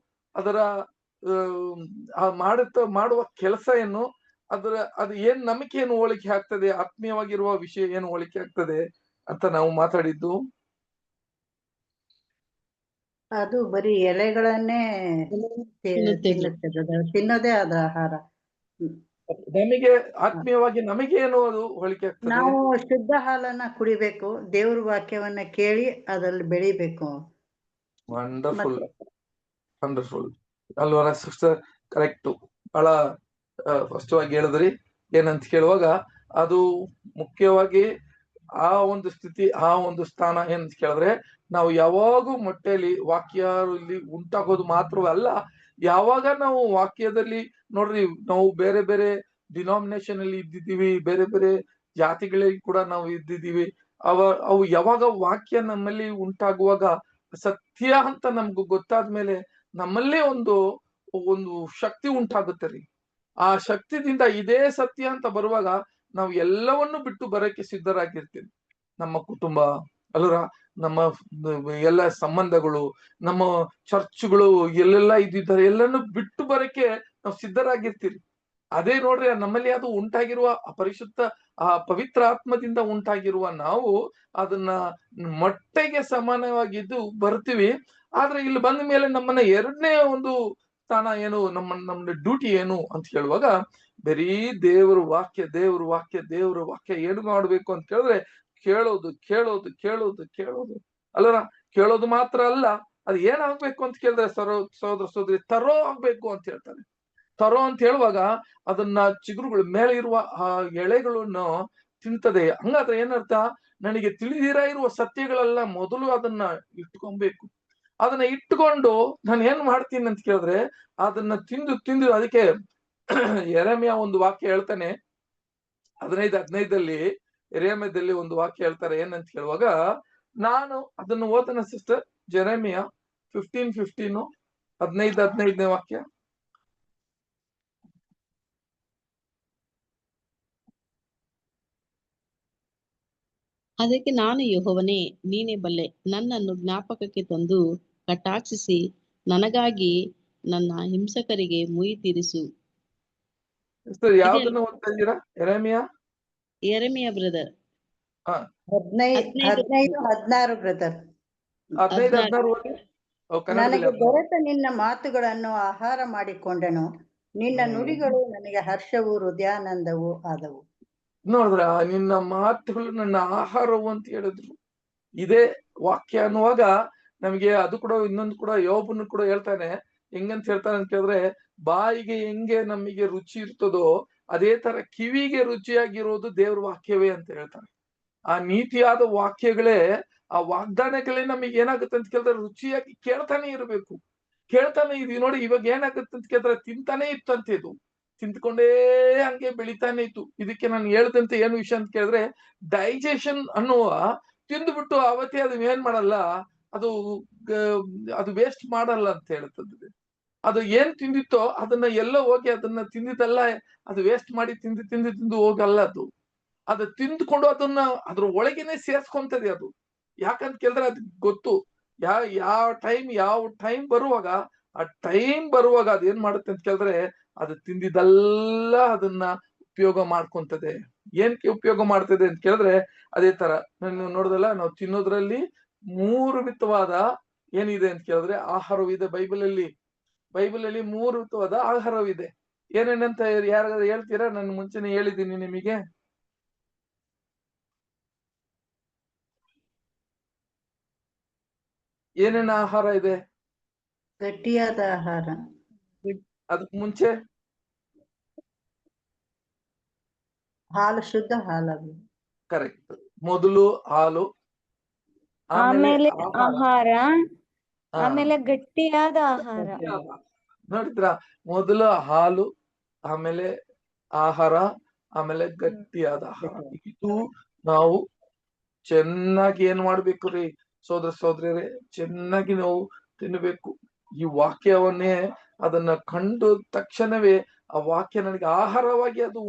ಅದರ ಮಾಡುವ ಕೆಲಸ ಏನು, ಅದು ಏನ್ ನಂಬಿಕೆ ಏನು ಹೋಲಿಕೆ ಆಗ್ತದೆ, ಆತ್ಮೀಯವಾಗಿರುವ ವಿಷಯ ಏನು ಹೋಲಿಕೆ ಆಗ್ತದೆ ಅಂತ ನಾವು ಮಾತಾಡಿದ್ದು.
ಅದು ಬರೀ ಎಲೆಗಳನ್ನೇ ತಿನ್ನೋದೇ ಅದ ಆಹಾರ.
ನಮಗೆ ಆತ್ಮೀಯವಾಗಿ ನಮಗೆ ಏನು ಅದು ಹೋಲಿಕೆ ಆಗ್ತದೆ?
ನಾವು ಶುದ್ಧ ಹಾಲನ್ನ ಕುಡಿಬೇಕು, ದೇವ್ರ ವಾಕ್ಯವನ್ನ ಕೇಳಿ ಅದ್ರಲ್ಲಿ ಬೆಳಿಬೇಕು.
ವಂಡರ್ಫುಲ್, ವಂಡರ್ಫುಲ್ ಅಲ್ವರ ಸಿಸ್ಟರ್? ಕರೆಕ್ಟ್. ಬಹಳ ಸ್ಪಷ್ಟವಾಗಿ ಹೇಳಿದ್ರಿ. ಏನಂತ ಕೇಳುವಾಗ ಅದು ಮುಖ್ಯವಾಗಿ ಆ ಒಂದು ಸ್ಥಿತಿ, ಆ ಒಂದು ಸ್ಥಾನ ಏನಂತ ಕೇಳಿದ್ರೆ, ನಾವು ಯಾವಾಗೂ ಮೊಟ್ಟೆಯಲ್ಲಿ ವಾಕ್ಯಲ್ಲಿ ಉಂಟಾಗೋದು ಮಾತ್ರವಲ್ಲ, ಯಾವಾಗ ನಾವು ವಾಕ್ಯದಲ್ಲಿ ನೋಡ್ರಿ, ನಾವು ಬೇರೆ ಬೇರೆ ಡಿನಾಮಿನೇಷನ್ ಅಲ್ಲಿ ಇದ್ದಿದ್ದೀವಿ, ಬೇರೆ ಬೇರೆ ಜಾತಿಗಳಲ್ಲಿ ಕೂಡ ನಾವು ಇದ್ದಿದ್ದೀವಿ. ಅವು ಯಾವಾಗ ವಾಕ್ಯ ನಮ್ಮಲ್ಲಿ ಉಂಟಾಗುವಾಗ, ಸತ್ಯ ಅಂತ ನಮ್ಗೆ ಗೊತ್ತಾದ್ಮೇಲೆ ನಮ್ಮಲ್ಲೇ ಒಂದು ಶಕ್ತಿ ಉಂಟಾಗುತ್ತೆ ರೀ. ಆ ಶಕ್ತಿದಿಂದ ಇದೇ ಸತ್ಯ ಅಂತ ಬರುವಾಗ ನಾವು ಎಲ್ಲವನ್ನು ಬಿಟ್ಟು ಬರೋಕೆ ಸಿದ್ಧರಾಗಿರ್ತೀವಿ. ನಮ್ಮ ಕುಟುಂಬ ಅಲ್ಲರ, ನಮ್ಮ ಎಲ್ಲ ಸಂಬಂಧಗಳು, ನಮ್ಮ ಚರ್ಚ್ಗಳು ಎಲ್ಲೆಲ್ಲ ಇದ್ದಿದ್ದಾರೆ, ಎಲ್ಲಾನು ಬಿಟ್ಟು ಬರೋಕೆ ನಾವು ಸಿದ್ಧರಾಗಿರ್ತೀವಿ. ಅದೇ ನೋಡ್ರಿ, ನಮ್ಮಲ್ಲಿ ಅದು ಉಂಟಾಗಿರುವ ಪರಿಶುದ್ಧ ಆ ಪವಿತ್ರ ಆತ್ಮದಿಂದ ಉಂಟಾಗಿರುವ ನಾವು ಅದನ್ನ ಮೊಟ್ಟೆಗೆ ಸಮಾನವಾಗಿದ್ದು ಬರ್ತೀವಿ. ಆದ್ರೆ ಇಲ್ಲಿ ಬಂದ ಮೇಲೆ ನಮ್ಮನ್ನ 2ನೇ ಒಂದು ಸ್ಥಾನ ಏನು, ನಮ್ಮ ಡ್ಯೂಟಿ ಏನು ಅಂತ ಹೇಳುವಾಗ ಬರೀ ದೇವ್ರ ವಾಕ್ಯ ಏನು ಮಾಡ್ಬೇಕು ಅಂತ ಕೇಳಿದ್ರೆ ಕೇಳೋದು ಅಲ್ಲರ. ಕೇಳೋದು ಮಾತ್ರ ಅಲ್ಲ, ಅದು ಏನಾಗ್ಬೇಕು ಅಂತ ಕೇಳಿದ್ರೆ ಸಹೋದರ ಸಹೋದರಿ ತರೋ ಆಗ್ಬೇಕು ಅಂತ ಹೇಳ್ತಾರೆ. ತರೋ ಅಂತ ಹೇಳುವಾಗ ಅದನ್ನ ಚಿಗುರುಗಳು ಮೇಲೆ ಇರುವ ಆ ಎಳೆಗಳನ್ನು ತಿಂತದೆ. ಹಂಗಾದ್ರೆ ಏನರ್ಥ, ನನಗೆ ತಿಳಿದಿರ ಇರುವ ಸತ್ಯಗಳೆಲ್ಲ ಮೊದಲು ಅದನ್ನ ಇಟ್ಕೊಬೇಕು. ಅದನ್ನ ಇಟ್ಟುಕೊಂಡು ನಾನು ಏನ್ ಮಾಡ್ತೀನಿ ಅಂತ ಕೇಳಿದ್ರೆ ಅದನ್ನ ತಿಂದು ಅದಕ್ಕೆ ಯೆರೆಮೀಯ ಒಂದು ವಾಕ್ಯ ಹೇಳ್ತಾನೆ, 15:15 ಯೆರೆಮೀಯದಲ್ಲಿ ಒಂದು ವಾಕ್ಯ ಹೇಳ್ತಾರೆ. ಏನಂತ ಕೇಳುವಾಗ, ನಾನು ಅದನ್ನು ಓದನ ಸಿಸ್ಟರ್, ಯೆರೆಮೀಯ 15:15 15 ವಾಕ್ಯ.
ಅದಕ್ಕೆ ನಾನು, ಯೆಹೋವನೇ ನೀನೇ ಬಲ್ಲೆ, ನನ್ನನ್ನು ಜ್ಞಾಪಕಕ್ಕೆ ತಂದು ಕಟಾಕ್ಷಿಸಿ ನನಗಾಗಿ ನನ್ನ ಹಿಂಸಕರಿಗೆ ಮುಯಿ ತೀರಿಸು.
ಯಾವ್ದನ್ನ ಓದ್ತಾ ಇದ್ದೀರಾ?
ಯೆರೆಮೀಯ ಬ್ರದರ್.
15-16 ಬ್ರದರ್.
15-16
ನನಗೆ ದೊರೆತ ನಿನ್ನ ಮಾತುಗಳನ್ನು ಆಹಾರ ಮಾಡಿಕೊಂಡನು, ನಿನ್ನ ನುಡಿಗಳು ನನಗೆ ಹರ್ಷವೂ ಹೃದಯಾನಂದವೂ ಆದವು.
ನೋಡಿದ್ರ, ನಿನ್ನ ಮಾತುಗಳು ನನ್ನ ಆಹಾರವು ಅಂತ ಹೇಳಿದ್ರು. ಇದೇ ವಾಕ್ಯ ಅನ್ನುವಾಗ ನಮಗೆ ಅದು ಕೂಡ ಇನ್ನೊಂದು ಕೂಡ ಯೋಬನು ಕೂಡ ಹೇಳ್ತಾನೆ. ಹೆಂಗಂತ ಹೇಳ್ತಾನೆ ಅಂತ ಕೇಳಿದ್ರೆ, ಬಾಯಿಗೆ ಹೆಂಗೆ ನಮಗೆ ರುಚಿ ಇರ್ತದೋ ಅದೇ ತರ ಕಿವಿಗೆ ರುಚಿಯಾಗಿರೋದು ದೇವ್ರ ವಾಕ್ಯವೇ ಅಂತ ಹೇಳ್ತಾನೆ. ಆ ನೀತಿಯಾದ ವಾಕ್ಯಗಳೇ, ಆ ವಾಗ್ದಾನಗಳೇ ನಮಗೆ ಏನಾಗುತ್ತೆ ಅಂತ ಕೇಳಿದ್ರೆ ರುಚಿಯಾಗಿ ಕೇಳ್ತಾನೆ ಇರಬೇಕು. ನೋಡಿ ಇವಾಗ ಏನಾಗುತ್ತೆ ಅಂತ ಕೇಳಿದ್ರೆ ತಿಂತಾನೆ ಇತ್ತಂತೆ, ಇದು ತಿಂತ್ಕೊಂಡೇ ಹಂಗೆ ಬೆಳಿತಾನೆ ಇತ್ತು. ಇದಕ್ಕೆ ನಾನು ಹೇಳ್ದಂತೆ ಏನು ವಿಷಯ ಅಂತ ಕೇಳಿದ್ರೆ, ಡೈಜೆಷನ್ ಅನ್ನುವ ತಿಂದ್ಬಿಟ್ಟು ಅವತ್ತೇ ಅದು ಏನ್ ಮಾಡಲ್ಲ, ಅದು ವೇಸ್ಟ್ ಮಾಡಲ್ಲ ಅಂತ ಹೇಳ್ತದೆ. ಅದು ಏನ್ ತಿಂದಿತ್ತೋ ಅದನ್ನ ಎಲ್ಲ ಹೋಗಿ ಅದನ್ನ ತಿಂದಿದ್ದಲ್ಲ, ಅದು ವೇಸ್ಟ್ ಮಾಡಿ ತಿಂದು ಹೋಗಲ್ಲ. ಅದು ತಿಂದ್ಕೊಂಡು ಅದನ್ನ ಅದ್ರ ಒಳಗೇನೆ ಸೇರ್ಸ್ಕೊಂತದೆ ಅದು. ಯಾಕಂತ ಕೇಳಿದ್ರೆ ಅದ್ ಗೊತ್ತು, ಯಾವ ಟೈಮ್ ಬರುವಾಗ, ಆ ಟೈಮ್ ಬರುವಾಗ ಅದ್ ಏನ್ ಮಾಡುತ್ತೆ ಅಂತ ಕೇಳಿದ್ರೆ ಅದು ತಿಂದಿದ್ದಲ್ಲ ಅದನ್ನ ಉಪಯೋಗ ಮಾಡ್ಕೊಂತದೆ. ಏನಕ್ಕೆ ಉಪಯೋಗ ಮಾಡ್ತದೆ ಅಂತ ಕೇಳಿದ್ರೆ ಅದೇ ತರ ನಾನು ನೋಡ್ದಲ್ಲ, ನಾವು ತಿನ್ನೋದ್ರಲ್ಲಿ 3 ವಿಧವಾದ ಏನಿದೆ ಅಂತ ಕೇಳಿದ್ರೆ ಆಹಾರವಿದೆ. ಬೈಬಲಲ್ಲಿ 3 ವಿಧವಾದ ಆಹಾರವಿದೆ. ಏನೇನಂತ ಯಾರಾದ್ರೂ ಹೇಳ್ತೀರಾ? ನಾನು ಮುಂಚೆನೆ ಹೇಳಿದ್ದೀನಿ ನಿಮಗೆ. ಏನೇನ ಆಹಾರ ಇದೆ?
ಗಟ್ಟಿಯಾದ ಆಹಾರ.
ಅದಕ್ ಮುಂಚೆ
ಹಾಲು, ಶುದ್ಧ ಹಾಲು.
ಕರೆಕ್ಟ್. ಮೊದಲು ಹಾಲು,
ಆಮೇಲೆ ಆಹಾರ, ಆಮೇಲೆ ಗಟ್ಟಿಯಾದ ಆಹಾರ.
ನೋಡಿದ್ರ, ಮೊದಲು ಹಾಲು, ಆಮೇಲೆ ಆಹಾರ, ಆಮೇಲೆ ಗಟ್ಟಿಯಾದ ಆಹಾರ. ಇದು ನಾವು ಚೆನ್ನಾಗಿ ಏನ್ ಮಾಡ್ಬೇಕು ರೀ ಸೋದರ ಸೋದರಿಯರೇ, ಚೆನ್ನಾಗಿ ನಾವು ತಿನ್ನಬೇಕು ಈ ವಾಕ್ಯವನ್ನೇ. ಅದನ್ನ ಕಂಡು ತಕ್ಷಣವೇ ಆ ವಾಕ್ಯ ನನಗೆ ಆಹಾರವಾಗಿ ಅದು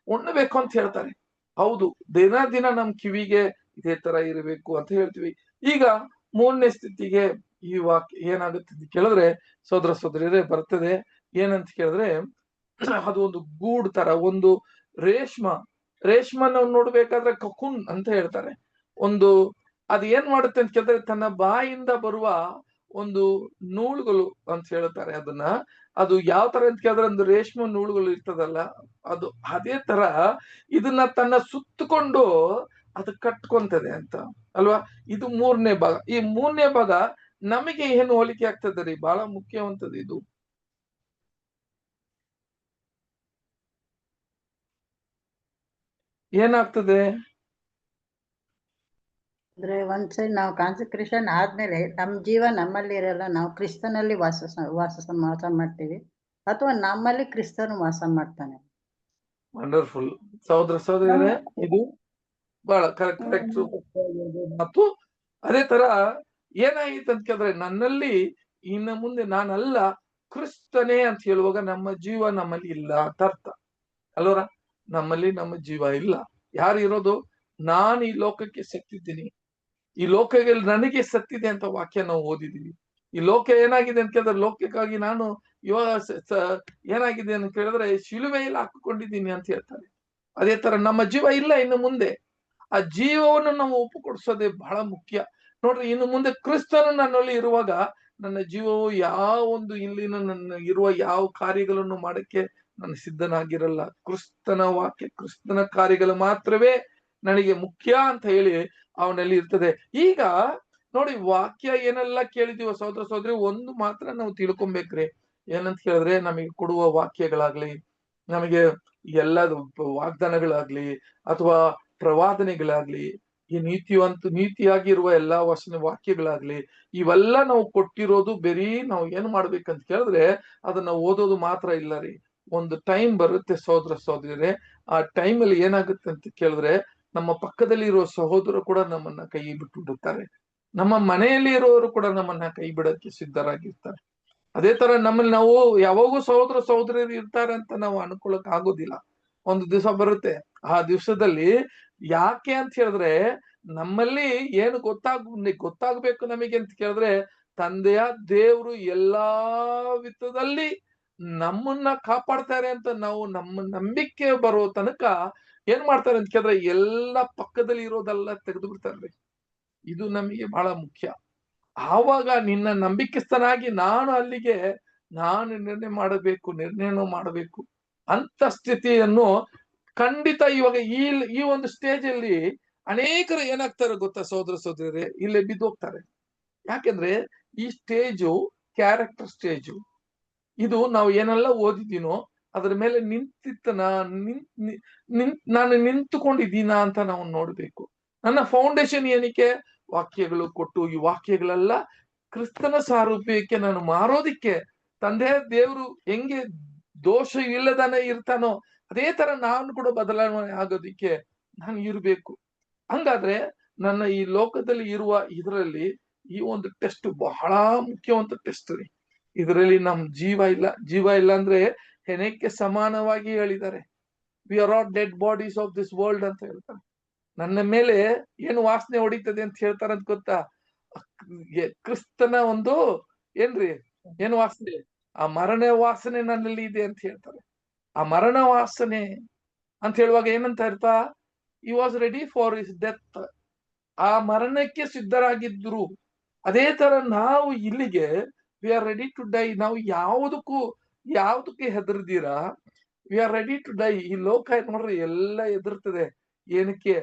ಉಣ್ಣಬೇಕು ಅಂತ ಹೇಳ್ತಾರೆ. ಹೌದು, ದಿನ ನಮ್ ಕಿವಿಗೆ ಇದೇ ತರ ಇರಬೇಕು ಅಂತ ಹೇಳ್ತೀವಿ. ಈಗ 3ನೇ ಸ್ಥಿತಿಗೆ ಈ ವಾಕ್ಯ ಏನಾಗುತ್ತೆ ಅಂತ ಕೇಳಿದ್ರೆ ಸೋದರ ಸೋದರಿಯರೇ ಬರ್ತದೆ. ಏನಂತ ಕೇಳಿದ್ರೆ, ಅದು ಒಂದು ಗೂಡ್ ತರ, ಒಂದು ರೇಷ್ಮ ನಾವು ನೋಡ್ಬೇಕಾದ್ರೆ ಕಕುನ್ ಅಂತ ಹೇಳ್ತಾರೆ. ಅದು ಏನ್ ಮಾಡುತ್ತೆ ಅಂತ ಕೇಳಿದ್ರೆ ತನ್ನ ಬಾಯಿಂದ ಬರುವ ಒಂದು ನೂಲುಗಳು ಅಂತ ಹೇಳ್ತಾರೆ ಅದನ್ನ. ಅದು ಯಾವ ತರ ಅಂತ ಕೇಳಿದ್ರೆ ಒಂದು ರೇಷ್ಮೆ ನೂಲುಗಳು ಇರ್ತದಲ್ಲ, ಅದು ಅದೇ ತರ ಇದನ್ನ ತನ್ನ ಸುತ್ತಕೊಂಡು ಅದು ಕಟ್ಕೊಂತದೆ ಅಂತ ಅಲ್ವಾ. ಇದು 3ನೇ ಭಾಗ. ಈ 3ನೇ ಭಾಗ ನಮಗೆ ಏನು ಹೋಲಿಕೆ ಆಗ್ತದೆ ರೀ? ಬಹಳ ಮುಖ್ಯವಂತದ್ದು ಇದು. ಏನಾಗ್ತದೆ
ಅಂದ್ರೆ ಒಂದ್ ಸೈಡ್ ನಾವು ಕಾನ್ಸಂಟ್ರೇಷನ್ ಆದ್ಮೇಲೆ ನಮ್ ಜೀವ ನಮ್ಮಲ್ಲಿ ಇರಲ್ಲ, ನಾವು ಕ್ರಿಸ್ತನಲ್ಲಿ ವಾಸ ಮಾಡ್ತೀವಿ, ಅಥವಾ ನಮ್ಮಲ್ಲಿ ಕ್ರಿಸ್ತನು ವಾಸ ಮಾಡ್ತಾನೆ.
ವಂಡರ್ಫುಲ್ ಸಹೋದರ ಸಹೋದರಿಯರೇ, ಇದು ಬಹಳ ಕರೆಕ್ಟ್ ಮತ್ತು ಅದೇ ತರ ಏನಾಗಿತ್ತು ಅಂತ ಕೇಳಿದ್ರೆ, ನನ್ನಲ್ಲಿ ಇನ್ನು ಮುಂದೆ ನಾನಲ್ಲ ಕ್ರಿಸ್ತನೇ ಅಂತ ಹೇಳುವಾಗ ನಮ್ಮ ಜೀವ ನಮ್ಮಲ್ಲಿ ಇಲ್ಲ ಅಂತ ಅರ್ಥ ಅಲ್ವರ. ನಮ್ಮ ಜೀವ ಇಲ್ಲ. ಯಾರು ಇರೋದು? ನಾನು ಈ ಲೋಕಕ್ಕೆ ಸತ್ತಿದ್ದೀನಿ, ಈ ಲೋಕದಲ್ಲಿ ನನಗೆ ಸತ್ತಿದೆ ಅಂತ ವಾಕ್ಯ ನಾವು ಓದಿದೀವಿ. ಈ ಲೋಕ ಏನಾಗಿದೆ ಅಂತ ಕೇಳಿದ್ರೆ, ಲೋಕಕ್ಕಾಗಿ ನಾನು ಇವಾಗ ಏನಾಗಿದೆ ಅಂತ ಕೇಳಿದ್ರೆ ಶಿಲುಬೆಯಲ್ಲಿ ಹಾಕಿಕೊಂಡಿದ್ದೀನಿ ಅಂತ ಹೇಳ್ತಾರೆ. ಅದೇ ತರ ನಮ್ಮ ಜೀವ ಇಲ್ಲ ಇನ್ನು ಮುಂದೆ. ಆ ಜೀವವನ್ನು ನಾವು ಒಪ್ಪುಕೊಡಿಸೋದೇ ಬಹಳ ಮುಖ್ಯ ನೋಡ್ರಿ. ಇನ್ನು ಮುಂದೆ ಕ್ರಿಸ್ತನು ನನ್ನಲ್ಲಿ ಇರುವಾಗ ನನ್ನ ಜೀವವು ಯಾವ ಒಂದು ಇಲ್ಲಿನ ನನ್ನ ಇರುವ ಯಾವ ಕಾರ್ಯಗಳನ್ನು ಮಾಡಕ್ಕೆ ನಾನು ಸಿದ್ಧನಾಗಿರಲ್ಲ. ಕ್ರಿಸ್ತನ ವಾಕ್ಯ, ಕ್ರಿಸ್ತನ ಕಾರ್ಯಗಳು ಮಾತ್ರವೇ ನನಗೆ ಮುಖ್ಯ ಅಂತ ಹೇಳಿ ಅವನಲ್ಲಿ ಇರ್ತದೆ. ಈಗ ನೋಡಿ, ವಾಕ್ಯ ಏನೆಲ್ಲ ಕೇಳಿದೀವ ಸಹೋದರ ಸಹೋದರಿ, ಒಂದು ಮಾತ್ರ ನಾವು ತಿಳ್ಕೊಬೇಕ್ರಿ. ಏನಂತ ಹೇಳಿದ್ರೆ, ನಮಗೆ ಕೊಡುವ ವಾಕ್ಯಗಳಾಗ್ಲಿ, ನಮಗೆ ಎಲ್ಲದು ವಾಗ್ದಾನಗಳಾಗ್ಲಿ, ಅಥವಾ ಪ್ರವಾದನೆಗಳಾಗ್ಲಿ, ಈ ನೀತಿಯಾಗಿರುವ ಎಲ್ಲಾ ವಾಕ್ಯಗಳಾಗ್ಲಿ, ಇವೆಲ್ಲ ನಾವು ಕೊಟ್ಟಿರೋದು ಬರೀ ನಾವು ಏನ್ ಮಾಡ್ಬೇಕಂತ ಕೇಳಿದ್ರೆ ಅದನ್ನ ಓದೋದು ಮಾತ್ರ ಇಲ್ಲ ರೀ. ಒಂದು ಟೈಮ್ ಬರುತ್ತೆ ಸಹೋದರ ಸಹೋದರಿಯರೇ, ಆ ಟೈಮಲ್ಲಿ ಏನಾಗುತ್ತೆ ಅಂತ ಕೇಳಿದ್ರೆ, ನಮ್ಮ ಪಕ್ಕದಲ್ಲಿ ಇರುವ ಸಹೋದರ ಕೂಡ ನಮ್ಮನ್ನ ಕೈ ಬಿಟ್ಟು ಬಿಡುತ್ತಾರೆ. ನಮ್ಮ ಮನೆಯಲ್ಲಿ ಇರೋರು ಕೂಡ ನಮ್ಮನ್ನ ಕೈ ಬಿಡಕ್ಕೆ ಸಿದ್ಧರಾಗಿರ್ತಾರೆ. ಅದೇ ತರ ನಮ್ಮಲ್ಲಿ ನಾವು ಯಾವಾಗೂ ಸಹೋದರ ಸಹೋದರಿಯರು ಇರ್ತಾರೆ ಅಂತ ನಾವು ಅನ್ಕೊಳಕ್ ಆಗೋದಿಲ್ಲ. ಒಂದು ದಿವಸ ಬರುತ್ತೆ, ಆ ದಿವಸದಲ್ಲಿ ಯಾಕೆ ಅಂತ ಹೇಳಿದ್ರೆ, ನಮ್ಮಲ್ಲಿ ಏನು ಗೊತ್ತಾಗ್ಬೇಕು ನಮಗೆ ಅಂತ ಕೇಳಿದ್ರೆ, ತಂದೆಯ ದೇವ್ರು ಎಲ್ಲಾ ವಿಧದಲ್ಲಿ ನಮ್ಮನ್ನ ಕಾಪಾಡ್ತಾರೆ ಅಂತ ನಾವು ನಮ್ಮ ನಂಬಿಕೆ ಬರೋ ತನಕ ಏನ್ ಮಾಡ್ತಾರೆ ಅಂತ ಕೇಳಿದ್ರೆ, ಎಲ್ಲ ಪಕ್ಕದಲ್ಲಿ ಇರೋದೆಲ್ಲ ತೆಗೆದು ಬಿಡ್ತಾರೆ. ಇದು ನಮಗೆ ಬಹಳ ಮುಖ್ಯ. ಆವಾಗ ನಿನ್ನ ನಂಬಿಕೆಸ್ಥನಾಗಿ ನಾನು ನಿರ್ಣಯ ಮಾಡಬೇಕು ಅಂತ ಸ್ಥಿತಿಯನ್ನು ಖಂಡಿತ ಇವಾಗ ಈ ಒಂದು ಸ್ಟೇಜ್ ಅಲ್ಲಿ ಅನೇಕರು ಏನಾಗ್ತಾರೆ ಗೊತ್ತಾ ಸಹೋದರ ಸಹೋದರರೇ, ಇಲ್ಲೇ ಬಿದ್ದೋಗ್ತಾರೆ. ಯಾಕೆಂದ್ರೆ ಈ ಸ್ಟೇಜು ಕ್ಯಾರೆಕ್ಟರ್ ಸ್ಟೇಜು. ಇದು ನಾವು ಏನೆಲ್ಲ ಓದಿದ್ದೀನೋ ಅದ್ರ ಮೇಲೆ ನಾನು ನಿಂತುಕೊಂಡಿದ್ದೀನಾ ಅಂತ ನಾವು ನೋಡ್ಬೇಕು. ನನ್ನ ಫೌಂಡೇಶನ್ ಏನಕ್ಕೆ? ವಾಕ್ಯಗಳು ಕೊಟ್ಟು, ಈ ವಾಕ್ಯಗಳೆಲ್ಲ ಕ್ರಿಸ್ತನ ಸಾರೂಪ್ಯಕ್ಕೆ ನಾನು ಮಾರೋದಿಕ್ಕೆ, ತಂದೆ ದೇವರು ಹೆಂಗೆ ದೋಷ ಇಲ್ಲದನೆ ಇರ್ತಾನೋ ಅದೇ ತರ ನಾನು ಕೂಡ ಬದಲಾವಣೆ ಆಗೋದಿಕ್ಕೆ ನಾನು ಇರ್ಬೇಕು. ಹಂಗಾದ್ರೆ ನನ್ನ ಈ ಲೋಕದಲ್ಲಿ ಇರುವ ಇದರಲ್ಲಿ ಈ ಒಂದು ಟೆಸ್ಟ್ ಬಹಳ ಮುಖ್ಯವಂತ ಟೆಸ್ಟ್ ರೀ. ಇದರಲ್ಲಿ ನಮ್ ಜೀವ ಇಲ್ಲ ಅಂದ್ರೆ ಹೆಣಕ್ಕೆ ಸಮಾನವಾಗಿ ಹೇಳಿದ್ದಾರೆ. We are all dead bodies of this world ಅಂತ ಹೇಳ್ತಾರೆ. ನನ್ನ ಮೇಲೆ ಏನು ವಾಸನೆ ಹೊಡಿತದೆ ಅಂತ ಹೇಳ್ತಾರೆ ಅಂತ ಗೊತ್ತಾ? ಕ್ರಿಸ್ತನ ಒಂದು ಏನು ವಾಸನೆ? ಆ ಮರಣ ವಾಸನೆ ನನ್ನಲ್ಲಿ ಇದೆ ಅಂತ ಹೇಳ್ತಾರೆ. ಆ ಮರಣ ವಾಸನೆ ಅಂತ ಹೇಳುವಾಗ ಏನಂತ ಅರ್ಥ? He was ready for his death. ಆ ಮರಣಕ್ಕೆ ಸಿದ್ಧರಾಗಿದ್ರು. ಅದೇ ತರ ನಾವು ಇಲ್ಲಿಗೆ we are ready to die. ನಾವು ಯಾವುದಕ್ಕೆ ಹೆದರ್ದೀರಾ? We are ready to die. ಈ ಲೋಕ ನೋಡ್ರಿ ಎಲ್ಲ ಹೆದರ್ತದೆ. ಏನಕ್ಕೆ?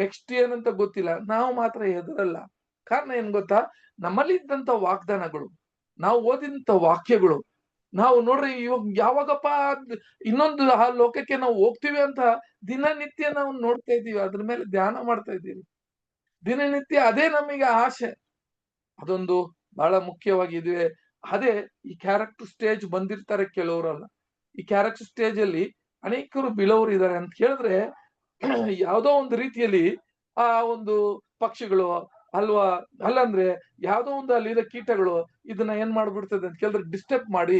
ನೆಕ್ಸ್ಟ್ ಏನಂತ ಗೊತ್ತಿಲ್ಲ. ನಾವು ಮಾತ್ರ ಹೆದರಲ್ಲ. ಕಾರಣ ಏನ್ ಗೊತ್ತಾ? ನಮ್ಮಲ್ಲಿ ಇದ್ದಂತ ವಾಗ್ದಾನಗಳು, ನಾವು ಓದಿದಂತ ವಾಕ್ಯಗಳು, ನಾವು ನೋಡ್ರಿ ಇವಾಗ ಯಾವಾಗಪ್ಪ ಇನ್ನೊಂದು ಆ ಲೋಕಕ್ಕೆ ನಾವು ಹೋಗ್ತೀವಿ ಅಂತ ದಿನನಿತ್ಯ ನಾವು ನೋಡ್ತಾ ಇದ್ದೀವಿ, ಅದ್ರ ಮೇಲೆ ಧ್ಯಾನ ಮಾಡ್ತಾ ಇದ್ದೀವಿ ದಿನನಿತ್ಯ. ಅದೇ ನಮಗೆ ಆಸೆ. ಅದೊಂದು ಬಹಳ ಮುಖ್ಯವಾಗಿದೆ. ಅದೇ ಈ ಕ್ಯಾರೆಕ್ಟರ್ ಸ್ಟೇಜ್ ಬಂದಿರ್ತಾರೆ ಕೆಲವರಲ್ಲ. ಈ ಕ್ಯಾರೆಕ್ಟರ್ ಸ್ಟೇಜ್ ಅಲ್ಲಿ ಅನೇಕರು ಬೀಳೋರು ಇದ್ದಾರೆ ಅಂತ ಹೇಳಿದ್ರೆ, ಯಾವ್ದೋ ಒಂದು ರೀತಿಯಲ್ಲಿ ಆ ಒಂದು ಪಕ್ಷಿಗಳು ಅಲ್ಲಂದ್ರೆ ಯಾವ್ದೋ ಒಂದು ಅಲ್ಲಿರೋ ಕೀಟಗಳು ಇದನ್ನ ಏನ್ ಮಾಡ್ಬಿಡ್ತದೆ ಅಂತ ಕೇಳಿದ್ರೆ ಡಿಸ್ಟರ್ಬ್ ಮಾಡಿ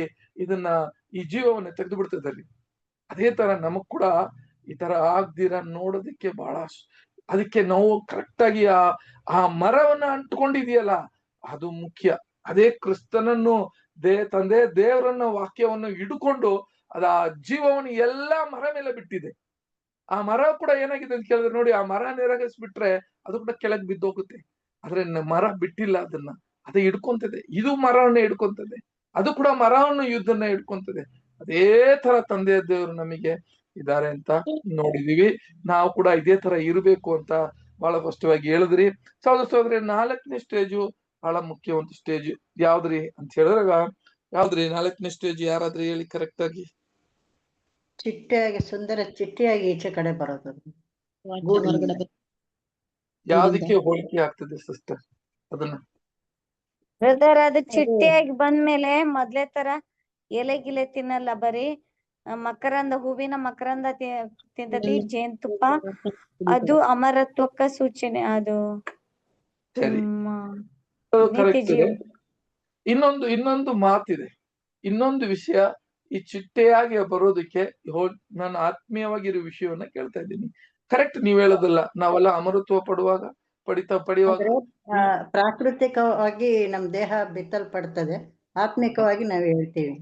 ಈ ಜೀವವನ್ನ ತೆಗೆದು ಬಿಡ್ತದೆ ಅಲ್ಲಿ. ಅದೇ ತರ ನಮಗ್ ಕೂಡ ಈ ತರ ಆಗ್ದಿರ ನೋಡೋದಿಕ್ಕೆ ಬಹಳ, ಅದಕ್ಕೆ ನಾವು ಕರೆಕ್ಟ್ ಆಗಿ ಆ ಮರವನ್ನ ಅಂಟ್ಕೊಂಡಿದೆಯಲ್ಲ ಅದು ಮುಖ್ಯ. ಅದೇ ಕ್ರಿಸ್ತನನ್ನು ತಂದೆ ದೇವರನ್ನ ವಾಕ್ಯವನ್ನು ಹಿಡ್ಕೊಂಡು ಅದ ಆ ಜೀವವನ್ನು ಎಲ್ಲಾ ಮರ ಮೇಲೆ ಬಿಟ್ಟಿದೆ. ಆ ಮರ ಕೂಡ ಏನಾಗಿದೆ ಅಂತ ಕೇಳಿದ್ರೆ ನೋಡಿ, ಆ ಮರ ನೆರಗಿಸ್ಬಿಟ್ರೆ ಅದು ಕೂಡ ಕೆಳಗೆ ಬಿದ್ದೋಗುತ್ತೆ. ಆದ್ರೆ ಮರ ಬಿಟ್ಟಿಲ್ಲ, ಅದು ಹಿಡ್ಕೊಂತದೆ. ಇದು ಮರವನ್ನ ಹಿಡ್ಕೊಂತದೆ, ಅದು ಕೂಡ ಮರವನ್ನು ಯುದ್ಧನ ಹಿಡ್ಕೊಂತದೆ. ಅದೇ ತರ ತಂದೆ ದೇವರು ನಮಗೆ ಇದ್ದಾರೆ ಅಂತ ನೋಡಿದೀವಿ. ನಾವು ಕೂಡ ಇದೇ ತರ ಇರ್ಬೇಕು ಅಂತ ಬಹಳ ಸ್ಪಷ್ಟವಾಗಿ ಹೇಳಿದ್ರಿ. ಸಹೋದರ 4ನೇ ಸ್ಟೇಜು ಬಹಳ ಮುಖ್ಯವಂತ ಸ್ಟೇಜ್ ಯಾವ್ದ್ರಿ ಅಂತ ಹೇಳಿದಾಗ, ಯಾವ್ದ್ರಿ 4ನೇ ಸ್ಟೇಜ್? ಯಾರಾದ್ರೂ ಹೇಳಿ ಕರೆಕ್ಟ್ ಆಗಿ.
ಚಿಟ್ಟೆಯಾಗಿ, ಸುಂದರ ಚಿಟ್ಟೆಯಾಗಿ ಈಚೆ ಕಡೆ ಬರೋದು.
ಯಾವ್ದಕ್ಕೆ ಹೋಲಿಕೆ ಆಗ್ತದೆ ಸಿಸ್ಟರ್ ಅದನ್ನ?
ಬ್ರದರ್, ಅದು ಚಿಟ್ಟೆಯಾಗಿ ಬಂದ್ಮೇಲೆ ಮೊದ್ಲೇ ತರ ಎಲೆ ಗಿಲೆ ತಿನ್ನಲ್ಲ, ಬರೀ ಮಕರಂದ, ಹೂವಿನ ಮಕರಂದ ತಿಂತತಿ, ಜೇನುತುಪ್ಪ. ಅದು ಅಮರತ್ವಕ್ಕ ಸೂಚನೆ. ಅದು
ಇನ್ನೊಂದು ಮಾತಿದೆ, ಇನ್ನೊಂದು ವಿಷಯ. ಈ ಚಿಟ್ಟೆಯಾಗಿ ಬರೋದಕ್ಕೆ ನಾನು ಆತ್ಮೀಯವಾಗಿರೋ ವಿಷಯವನ್ನ ಕೇಳ್ತಾ ಇದ್ದೀನಿ. ಕರೆಕ್ಟ್ ನೀವ್ ಹೇಳೋದಲ್ಲ, ನಾವೆಲ್ಲ ಅಮರತ್ವ ಪಡೆಯುವಾಗ
ಪ್ರಾಕೃತಿಕವಾಗಿ ನಮ್ ದೇಹ ಬಿತ್ತಲ್ಪಡ್ತದೆ, ಆತ್ಮಿಕವಾಗಿ ನಾವ್ ಹೇಳ್ತೀವಿ.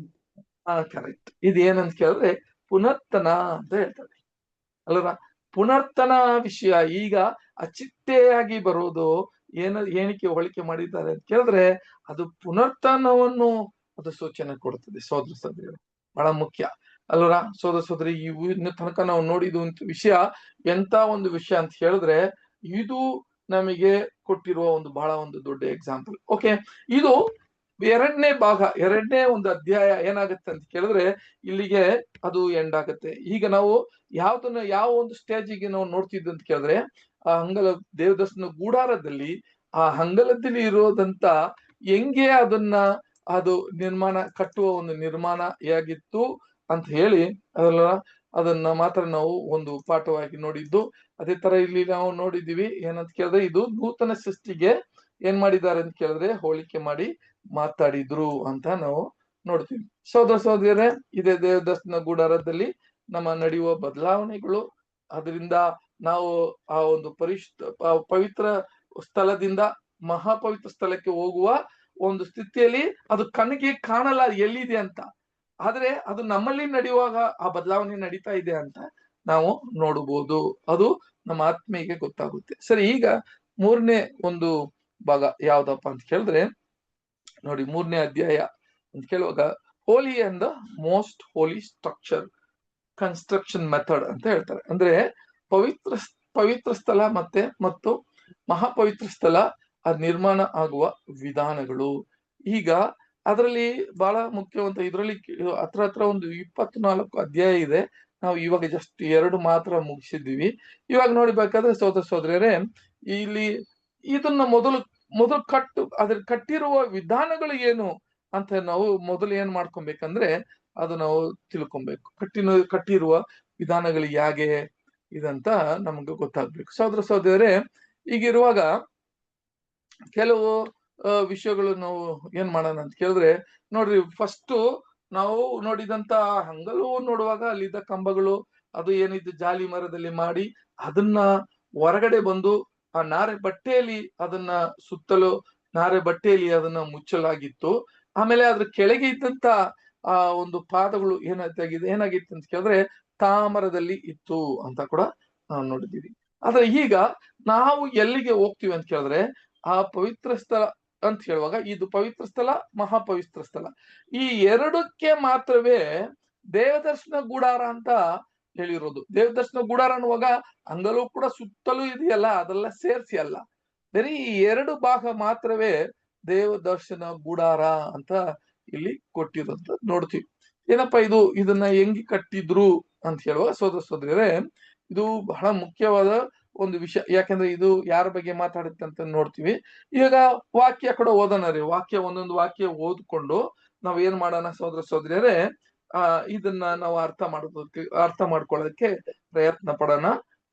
ಕರೆಕ್ಟ್. ಇದೇನಂತ ಕೇಳಿದ್ರೆ ಪುನರ್ತನ ಅಂತ ಹೇಳ್ತಾರೆ ಅಲ್ವಾ? ಪುನರ್ತನ ವಿಷಯ. ಈಗ ಆ ಚಿಟ್ಟೆಯಾಗಿ ಬರೋದು ಏನಕ್ಕೆ ಹೋಲಿಕೆ ಮಾಡಿದ್ದಾರೆ ಅಂತ ಕೇಳಿದ್ರೆ ಅದು ಪುನರುತ್ಥಾನವನ್ನು ಅದು ಸೂಚನೆ ಕೊಡುತ್ತದೆ. ಸೋದರ ಸೋದರಿ ಬಹಳ ಮುಖ್ಯ ಅಲ್ವರ ಸೋದರ ಸೋದರಿ. ಇನ್ನು ತನಕ ನಾವು ನೋಡಿದ ವಿಷಯ ಎಂತ ಒಂದು ವಿಷಯ ಅಂತ ಹೇಳಿದ್ರೆ ಇದು ನಮಗೆ ಕೊಟ್ಟಿರುವ ಒಂದು ಬಹಳ ಒಂದು ದೊಡ್ಡ ಎಕ್ಸಾಂಪಲ್. ಓಕೆ, ಇದು ಎರಡನೇ ಭಾಗ, ಎರಡನೇ ಒಂದು ಅಧ್ಯಾಯ ಏನಾಗುತ್ತೆ ಅಂತ ಕೇಳಿದ್ರೆ ಇಲ್ಲಿಗೆ ಅದು ಎಂಡ್ ಆಗುತ್ತೆ. ಈಗ ನಾವು ಯಾವ ಒಂದು ಸ್ಟೇಜಿಗೆ ನಾವು ನೋಡ್ತಿದ್ವಿ ಅಂತ ಕೇಳಿದ್ರೆ ಆ ದೇವದರ್ಶನ ಗುಡಾರದಲ್ಲಿ ಆ ಹಂಗಲದಲ್ಲಿ ಇರೋದಂತ ಹೆಂಗೆ ಅದು ಕಟ್ಟುವ ಒಂದು ನಿರ್ಮಾಣ ಹೇಗಿತ್ತು ಅಂತ ಹೇಳಿ ಅದನ್ನ ಮಾತ್ರ ನಾವು ಒಂದು ಪಾಠವಾಗಿ ನೋಡಿದ್ದು. ಅದೇ ತರ ಇಲ್ಲಿ ನಾವು ನೋಡಿದೀವಿ ಏನಂತ ಕೇಳಿದ್ರೆ ಇದು ನೂತನ ಸೃಷ್ಟಿಗೆ ಏನ್ ಮಾಡಿದ್ದಾರೆ ಅಂತ ಕೇಳಿದ್ರೆ ಹೋಲಿಕೆ ಮಾಡಿ ಮಾತಾಡಿದ್ರು ಅಂತ ನಾವು ನೋಡ್ತೀವಿ. ಸೋದರ ಸೋದರಿಯರೇ, ಇದೇ ದೇವದರ್ಶನ ಗುಡಾರದಲ್ಲಿ ನಮ್ಮ ನಡೆಯುವ ಬದಲಾವಣೆಗಳು, ಅದರಿಂದ ನಾವು ಆ ಒಂದು ಪವಿತ್ರ ಸ್ಥಳದಿಂದ ಮಹಾಪವಿತ್ರ ಸ್ಥಳಕ್ಕೆ ಹೋಗುವ ಒಂದು ಸ್ಥಿತಿಯಲ್ಲಿ ಅದು ಕಣ್ಣಿಗೆ ಕಾಣಲ್ಲ ಎಲ್ಲಿದೆ ಅಂತ, ಆದ್ರೆ ಅದು ನಮ್ಮಲ್ಲಿ ನಡೆಯುವಾಗ ಆ ಬದಲಾವಣೆ ನಡೀತಾ ಇದೆ ಅಂತ ನಾವು ನೋಡಬಹುದು. ಅದು ನಮ್ಮ ಆತ್ಮೆಗೆ ಗೊತ್ತಾಗುತ್ತೆ. ಸರಿ, ಈಗ ಮೂರನೇ ಒಂದು ಭಾಗ ಯಾವ್ದಪ್ಪ ಅಂತ ಕೇಳಿದ್ರೆ ನೋಡಿ, ಮೂರನೇ ಅಧ್ಯಾಯ ಅಂತ ಕೇಳುವಾಗ holy and the most holy structure construction method ಅಂತ ಹೇಳ್ತಾರೆ. ಅಂದ್ರೆ ಪವಿತ್ರ ಸ್ಥಳ ಮತ್ತು ಮಹಾಪವಿತ್ರ ಸ್ಥಳ ಅದ್ ನಿರ್ಮಾಣ ಆಗುವ ವಿಧಾನಗಳು. ಈಗ ಅದರಲ್ಲಿ ಬಹಳ ಮುಖ್ಯವಂತ ಇದರಲ್ಲಿ ಹತ್ರ ಒಂದು 24 ಅಧ್ಯಾಯ ಇದೆ. ನಾವು ಇವಾಗ ಜಸ್ಟ್ 2 ಮಾತ್ರ ಮುಗಿಸಿದ್ದೀವಿ. ಇವಾಗ ನೋಡ್ಬೇಕಾದ್ರೆ ಸೋದರ ಸೋದರಿಯರೇ, ಇಲ್ಲಿ ಇದನ್ನ ಮೊದಲು ಅದ್ರ ಕಟ್ಟಿರುವ ವಿಧಾನಗಳು ಏನು ಅಂತ ನಾವು ಮೊದಲು ಏನ್ ಮಾಡ್ಕೊಬೇಕಂದ್ರೆ ಅದು ನಾವು ತಿಳ್ಕೊಬೇಕು. ಕಟ್ಟಿರುವ ವಿಧಾನಗಳು ಹೇಗೆ ಇದಂತ ನಮ್ಗೆ ಗೊತ್ತಾಗ್ಬೇಕು. ಸೋದರ ಸೋದರಿಯರೇ, ಈಗಿರುವಾಗ ಕೆಲವು ವಿಷಯಗಳು ನಾವು ಏನ್ ಮಾಡೋಣ ಅಂತ ಕೇಳಿದ್ರೆ ನೋಡ್ರಿ, ಫಸ್ಟ್ ನಾವು ನೋಡಿದಂತ ಹಂಗಲು ನೋಡುವಾಗ ಅಲ್ಲಿದ್ದ ಕಂಬಗಳು ಅದು ಏನಿದ್ದು ಜಾಲಿ ಮರದಲ್ಲಿ ಮಾಡಿ ಅದನ್ನ ಹೊರಗಡೆ ಬಂದು ಆ ನಾರೆ ಬಟ್ಟೆಯಲ್ಲಿ ಅದನ್ನ ಸುತ್ತಲೂ ನಾರೆ ಬಟ್ಟೆಯಲ್ಲಿ ಅದನ್ನ ಮುಚ್ಚಲಾಗಿತ್ತು. ಆಮೇಲೆ ಅದ್ರ ಕೆಳಗೆ ಇದ್ದಂತ ಆ ಒಂದು ಪಾದಗಳು ಏನಾಗಿತ್ತು ಅಂತ ಕೇಳಿದ್ರೆ ತಾಮ್ರದಲ್ಲಿ ಇತ್ತು ಅಂತ ಕೂಡ ನಾವು ನೋಡಿದೀವಿ. ಆದ್ರೆ ಈಗ ನಾವು ಎಲ್ಲಿಗೆ ಹೋಗ್ತೀವಿ ಅಂತ ಕೇಳಿದ್ರೆ ಆ ಪವಿತ್ರ ಸ್ಥಳ ಅಂತ ಹೇಳುವಾಗ ಇದು ಪವಿತ್ರ ಸ್ಥಳ, ಮಹಾಪವಿತ್ರ ಸ್ಥಳ, ಈ ಎರಡಕ್ಕೆ ಮಾತ್ರವೇ ದೇವದರ್ಶನ ಗುಡಾರ ಅಂತ ಹೇಳಿರೋದು. ದೇವದರ್ಶನ ಗುಡಾರ ಅನ್ನುವಾಗ ಹಂಗಲೂ ಕೂಡ ಸುತ್ತಲೂ ಇದೆಯಲ್ಲ, ಅದೆಲ್ಲ ಸೇರ್ಸಿ ಅಲ್ಲ, ಬರೀ ಈ 2 ಭಾಗ ಮಾತ್ರವೇ ದೇವದರ್ಶನ ಗುಡಾರ ಅಂತ ಇಲ್ಲಿ ಕೊಟ್ಟಿರೋದು ನೋಡ್ತೀವಿ. ಏನಪ್ಪಾ ಇದನ್ನ ಹೆಂಗೆ ಕಟ್ಟಿದ್ರು ಅಂತ ಹೇಳುವ ಸೋದರ ಸೋದರಿಯರೇ, ಇದು ಬಹಳ ಮುಖ್ಯವಾದ ಒಂದು ವಿಷಯ. ಯಾಕಂದ್ರೆ ಇದು ಯಾರ ಬಗ್ಗೆ ಮಾತಾಡುತ್ತೆ ಅಂತ ನೋಡ್ತೀವಿ. ಈಗ ವಾಕ್ಯ ಕೂಡ ಓದೋಣ ರೀ. ಒಂದೊಂದು ವಾಕ್ಯ ಓದ್ಕೊಂಡು ನಾವ್ ಏನ್ ಮಾಡೋಣ ಸೋದರ ಸೋದರಿಯರೇ, ಇದನ್ನ ನಾವು ಅರ್ಥ ಮಾಡ್ಕೊಳ್ಳೋದಕ್ಕೆ ಪ್ರಯತ್ನ ಪಡೋಣ.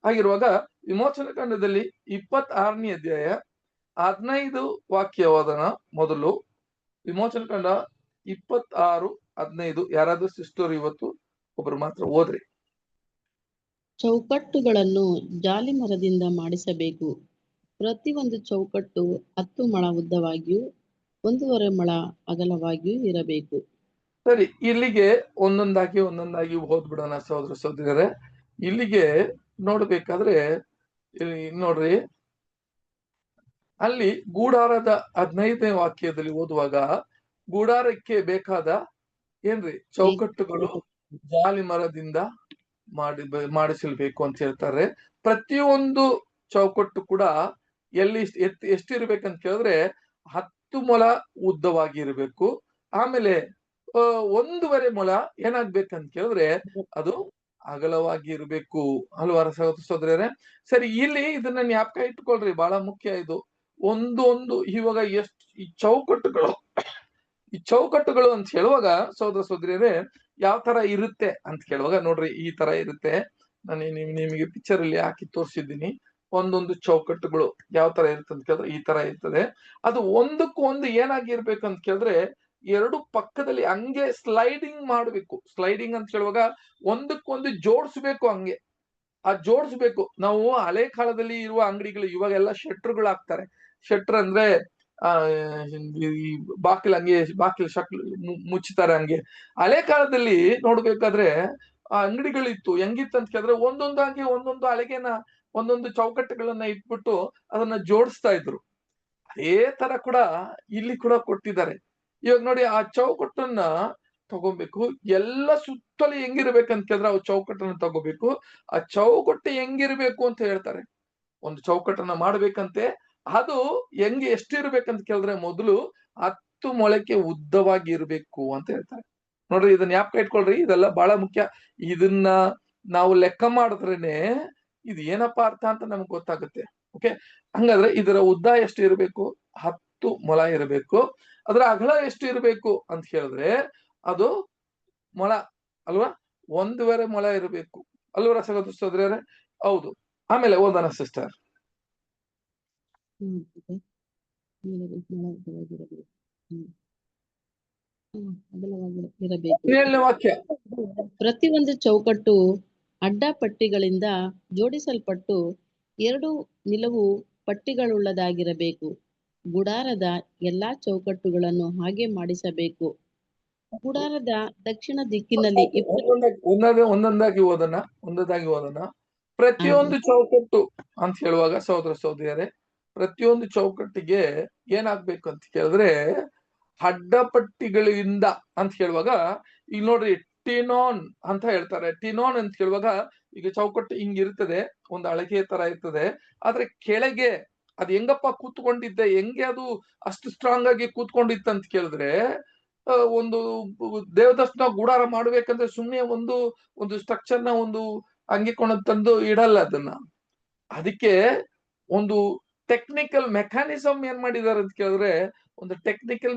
ಆಗಿರುವಾಗ ವಿಮೋಚನ ಕಾಂಡದಲ್ಲಿ 26ನೇ ಅಧ್ಯಾಯ 15 ವಾಕ್ಯ ಓದೋಣ. ಮೊದಲು ವಿಮೋಚನ ಕಾಂಡ 26:15. ಯಾರಾದ್ರೂ ಸಿಸ್ಟರ್ ಇವತ್ತು ಒಬ್ರು ಮಾತ್ರ ಓದ್ರಿ.
ಚೌಕಟ್ಟುಗಳನ್ನು ಜಾಲಿ ಮರದಿಂದ ಮಾಡಿಸಬೇಕು. ಪ್ರತಿಯೊಂದು ಚೌಕಟ್ಟು 10 ಮೊಳ ಉದ್ದವಾಗಿಯೂ 1.5 ಮೊಳ ಅಗಲವಾಗಿಯೂ ಇರಬೇಕು.
ಸರಿ, ಇಲ್ಲಿಗೆ ಒಂದೊಂದಾಗಿ ಓದ್ಬಿಡೋಣ ಸಹೋದರ ಸಹೋದರಿಯರೇ. ಇಲ್ಲಿಗೆ ನೋಡ್ಬೇಕಾದ್ರೆ ನೋಡ್ರಿ, ಅಲ್ಲಿ ಗೂಡಾರದ 15ನೇ ವಾಕ್ಯದಲ್ಲಿ ಓದುವಾಗ ಗೂಡಾರಕ್ಕೆ ಬೇಕಾದ ಚೌಕಟ್ಟುಗಳು ಜಾಲಿ ಮರದಿಂದ ಮಾಡಿಸಲ್ಬೇಕು ಅಂತ ಹೇಳ್ತಾರೆ. ಪ್ರತಿಯೊಂದು ಚೌಕಟ್ಟು ಕೂಡ ಎಷ್ಟಿರ್ಬೇಕಂತ ಕೇಳಿದ್ರೆ 10 ಮೊಳ ಉದ್ದವಾಗಿ ಇರಬೇಕು. ಆಮೇಲೆ 1.5 ಮೊಳ ಏನಾಗ್ಬೇಕಂತ ಕೇಳಿದ್ರೆ ಅದು ಅಗಲವಾಗಿ ಇರಬೇಕು ಅಲ್ವಾ ಸಹೋದರರೇ. ಸರಿ, ಇಲ್ಲಿ ಇದನ್ನ ಜ್ಞಾಪಕ ಇಟ್ಕೊಳ್ರಿ, ಬಹಳ ಮುಖ್ಯ ಇದು. ಇವಾಗ ಈ ಚೌಕಟ್ಟುಗಳು ಅಂತ ಹೇಳುವಾಗ ಸಹೋದರ ಸಹೋದರಿಯರೇ ಯಾವ ತರ ಇರುತ್ತೆ ಅಂತ ಕೇಳುವಾಗ ನೋಡ್ರಿ, ಈ ತರ ಇರುತ್ತೆ. ನಾನು ನಿಮಗೆ ಪಿಕ್ಚರ್ ಅಲ್ಲಿ ಹಾಕಿ ತೋರಿಸಿದ್ದೀನಿ. ಒಂದೊಂದು ಚೌಕಟ್ಟುಗಳು ಯಾವ ತರ ಇರುತ್ತೆ ಅಂತ ಕೇಳಿದ್ರೆ ಈ ತರ ಇರ್ತದೆ. ಅದು ಒಂದಕ್ಕೊಂದು ಏನಾಗಿರ್ಬೇಕಂತ ಕೇಳಿದ್ರೆ 2 ಪಕ್ಕದಲ್ಲಿ ಹಂಗೆ ಸ್ಲೈಡಿಂಗ್ ಮಾಡ್ಬೇಕು. ಸ್ಲೈಡಿಂಗ್ ಅಂತ ಹೇಳುವಾಗ ಒಂದಕ್ಕೊಂದು ಜೋಡಿಸ್ಬೇಕು. ಹಂಗೆ ಜೋಡಿಸ್ಬೇಕು. ನಾವು ಹಳೆ ಕಾಲದಲ್ಲಿ ಇರುವ ಅಂಗಡಿಗಳು ಇವಾಗೆಲ್ಲ ಶಟ್ರುಗಳು ಹಾಕ್ತಾರೆ. ಶಟ್ರ್ ಅಂದ್ರೆ ಬಾಕಿಲ್ ಶಟ್ಲ್ ಮುಚ್ಚುತ್ತಾರೆ. ಹಂಗೆ ಹಳೆ ಕಾಲದಲ್ಲಿ ನೋಡ್ಬೇಕಾದ್ರೆ ಆ ಅಂಗಡಿಗಳಿತ್ತು. ಹೆಂಗಿತ್ತು ಅಂತ ಕೇಳಿದ್ರೆ ಒಂದೊಂದು ಹಳೆಗೆನ ಒಂದೊಂದು ಚೌಕಟ್ಟುಗಳನ್ನ ಇಟ್ಬಿಟ್ಟು ಅದನ್ನ ಜೋಡಿಸ್ತಾ ಇದ್ರು. ಅದೇ ತರ ಕೂಡ ಇಲ್ಲಿ ಕೂಡ ಕೊಟ್ಟಿದ್ದಾರೆ. ಇವಾಗ ನೋಡಿ ಆ ಚೌಕಟ್ಟನ್ನ ತಗೋಬೇಕು. ಎಲ್ಲ ಸುತ್ತಲೂ ಹೆಂಗಿರ್ಬೇಕಂತ ಕೇಳಿದ್ರೆ ಆ ಚೌಕಟ್ಟನ್ನ ತಗೋಬೇಕು. ಆ ಚೌಕಟ್ಟು ಹೆಂಗಿರ್ಬೇಕು ಅಂತ ಹೇಳ್ತಾರೆ. ಒಂದು ಚೌಕಟ್ಟನ್ನ ಮಾಡ್ಬೇಕಂತೆ, ಅದು ಹೆಂಗೆ ಎಷ್ಟಿರ್ಬೇಕಂತ ಕೇಳಿದ್ರೆ ಮೊದಲು 10 ಮೊಳಕ್ಕೆ ಉದ್ದವಾಗಿ ಇರ್ಬೇಕು ಅಂತ ಹೇಳ್ತಾರೆ. ನೋಡ್ರಿ, ಇದನ್ನ ಜ್ಞಾಪಕ ಇಟ್ಕೊಳ್ರಿ, ಇದೆಲ್ಲ ಬಹಳ ಮುಖ್ಯ. ಇದನ್ನ ನಾವು ಲೆಕ್ಕ ಮಾಡಿದ್ರೇನೆ ಇದು ಏನಪ್ಪಾ ಅರ್ಥ ಅಂತ ನಮ್ಗೆ ಗೊತ್ತಾಗುತ್ತೆ. ಓಕೆ, ಹಂಗಾದ್ರೆ ಇದರ ಉದ್ದ ಎಷ್ಟು ಇರಬೇಕು? 10 ಮೊಳ ಇರಬೇಕು. ಅದರ ಅಗಲ ಎಷ್ಟು ಇರಬೇಕು ಅಂತ ಹೇಳಿದ್ರೆ ಅದು ಮೊಳ ಅಲ್ವಾ, 1.5 ಮೊಳ ಇರಬೇಕು ಅಲ್ವರ ಸಹೋದರರೇ? ಹೌದು. ಆಮೇಲೆ ಓದೋಣ ಸಿಸ್ಟರ್.
ಇರಬೇಕು.
17ನೇ ವಾಕ್ಯ.
ಪ್ರತಿಯೊಂದು ಚೌಕಟ್ಟು ಅಡ್ಡಪಟ್ಟಿಗಳಿಂದ ಜೋಡಿಸಲ್ಪಟ್ಟು 2 ನಿಲುವು ಪಟ್ಟಿಗಳುಳ್ಳದಾಗಿರಬೇಕು. ಗುಡಾರದ ಎಲ್ಲಾ ಚೌಕಟ್ಟುಗಳನ್ನು ಹಾಗೆ ಮಾಡಿಸಬೇಕು. ಗುಡಾರದ ದಕ್ಷಿಣ ದಿಕ್ಕಿನಲ್ಲಿ
ಒಂದೊಂದಾಗಿ ಓದೋಣ. ಪ್ರತಿಯೊಂದು ಚೌಕಟ್ಟು ಅಂತ ಹೇಳುವಾಗ ಸಹೋದರ ಸಹೋದರಿಯರೇ, ಪ್ರತಿಯೊಂದು ಚೌಕಟ್ಟಿಗೆ ಏನಾಗ್ಬೇಕು ಅಂತ ಕೇಳಿದ್ರೆ ಅಡ್ಡಪಟ್ಟಿಗಳಿಂದ ಅಂತ ಹೇಳುವಾಗ ಈಗ ನೋಡ್ರಿ ಟಿನೋನ್ ಅಂತ ಹೇಳ್ತಾರೆ. ಟಿನೋನ್ ಅಂತ ಹೇಳುವಾಗ ಈಗ ಚೌಕಟ್ಟು ಹಿಂಗಿರ್ತದೆ, ಒಂದು ಅಳಗೆ ತರ ಇರ್ತದೆ. ಆದ್ರೆ ಕೆಳಗೆ ಅದ್ ಹೆಂಗಪ್ಪ ಕೂತ್ಕೊಂಡಿದ್ದೆ, ಹೆಂಗೆ ಅದು ಅಷ್ಟು ಸ್ಟ್ರಾಂಗ್ ಆಗಿ ಕೂತ್ಕೊಂಡಿತ್ತು ಅಂತ ಕೇಳಿದ್ರೆ ಒಂದು ದೇವದರ್ಶನ ಗುಡಾರ ಮಾಡ್ಬೇಕಂದ್ರೆ ಸುಮ್ನೆ ಒಂದು ಸ್ಟ್ರಕ್ಚರ್ನ ಒಂದು ಅಂಗಿಕೊಂಡು ತಂದು ಇಡಲ್ಲ ಅದನ್ನ. ಅದಕ್ಕೆ ಒಂದು ಟೆಕ್ನಿಕಲ್ ಮೆಕ್ಯಾನಿಸಮ್ ಏನ್ ಮಾಡಿದ್ದಾರೆ ಅಂತ ಕೇಳಿದ್ರೆ ಒಂದು ಟೆಕ್ನಿಕಲ್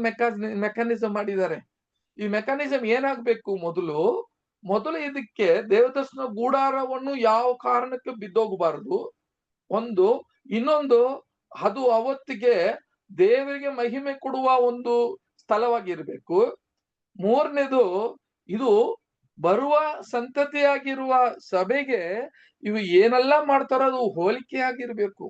ಮೆಕ್ಯಾನಿಸಮ್ ಮಾಡಿದ್ದಾರೆ. ಈ ಮೆಕ್ಯಾನಿಸಮ್ ಏನಾಗ್ಬೇಕು, ಮೊದಲು ಇದಕ್ಕೆ ದೇವದರ್ಶನ ಗೂಡಾರವನ್ನು ಯಾವ ಕಾರಣಕ್ಕೆ ಬಿದ್ದೋಗಬಾರದು. ಇನ್ನೊಂದು ಅದು ಅವತ್ತಿಗೆ ದೇವರಿಗೆ ಮಹಿಮೆ ಕೊಡುವ ಒಂದು ಸ್ಥಳವಾಗಿರ್ಬೇಕು. ಮೂರನೇದು, ಇದು ಬರುವ ಸಂತತಿಯಾಗಿರುವ ಸಭೆಗೆ ಇವು ಏನೆಲ್ಲ ಮಾಡ್ತಾರೋ ಅದು ಹೋಲಿಕೆಯಾಗಿರ್ಬೇಕು,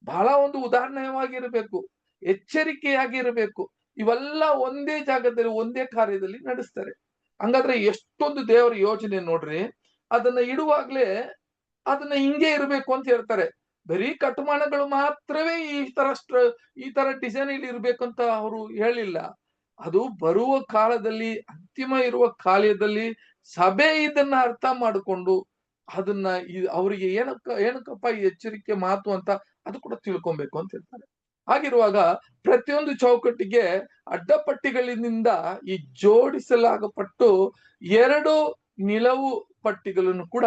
ಬಹಳ ಒಂದು ಉದಾಹರಣೆಯಾಗಿರ್ಬೇಕು, ಎಚ್ಚರಿಕೆಯಾಗಿರ್ಬೇಕು. ಇವೆಲ್ಲ ಒಂದೇ ಜಾಗದಲ್ಲಿ ಒಂದೇ ಕಾರ್ಯದಲ್ಲಿ ನಡೆಸ್ತಾರೆ. ಹಂಗಾದ್ರೆ ಎಷ್ಟೊಂದು ದೇವರ ಯೋಜನೆ ನೋಡ್ರಿ. ಅದನ್ನ ಇಡುವಾಗ್ಲೇ ಅದನ್ನ ಹಿಂಗೆ ಇರ್ಬೇಕು ಅಂತ ಹೇಳ್ತಾರೆ. ಬರೀ ಕಟ್ಟಮಾನಗಳು ಮಾತ್ರವೇ ಈ ತರ ಡಿಸೈನ್ ಇಲ್ಲಿ ಇರ್ಬೇಕು ಅಂತ ಅವರು ಹೇಳಿಲ್ಲ. ಅದು ಬರುವ ಕಾಲದಲ್ಲಿ, ಅಂತಿಮ ಇರುವ ಕಾಲದಲ್ಲಿ ಸಭೆ ಇದನ್ನ ಅರ್ಥ ಮಾಡಿಕೊಂಡು ಅದನ್ನ ಅವರಿಗೆ ಏನಕ್ಕಪ್ಪ ಈ ಎಚ್ಚರಿಕೆ ಮಾತು ಅಂತ ಅದು ಕೂಡ ತಿಳ್ಕೊಬೇಕು ಅಂತ ಹೇಳ್ತಾರೆ. ಹಾಗಿರುವಾಗ ಪ್ರತಿಯೊಂದು ಚೌಕಟ್ಟಿಗೆ ಅಡ್ಡಪಟ್ಟಿಗಳಿಂದ ಈ ಜೋಡಿಸಲಾಗಪಟ್ಟು 2 ನಿಲುವು ಪಟ್ಟಿಗಳನ್ನು ಕೂಡ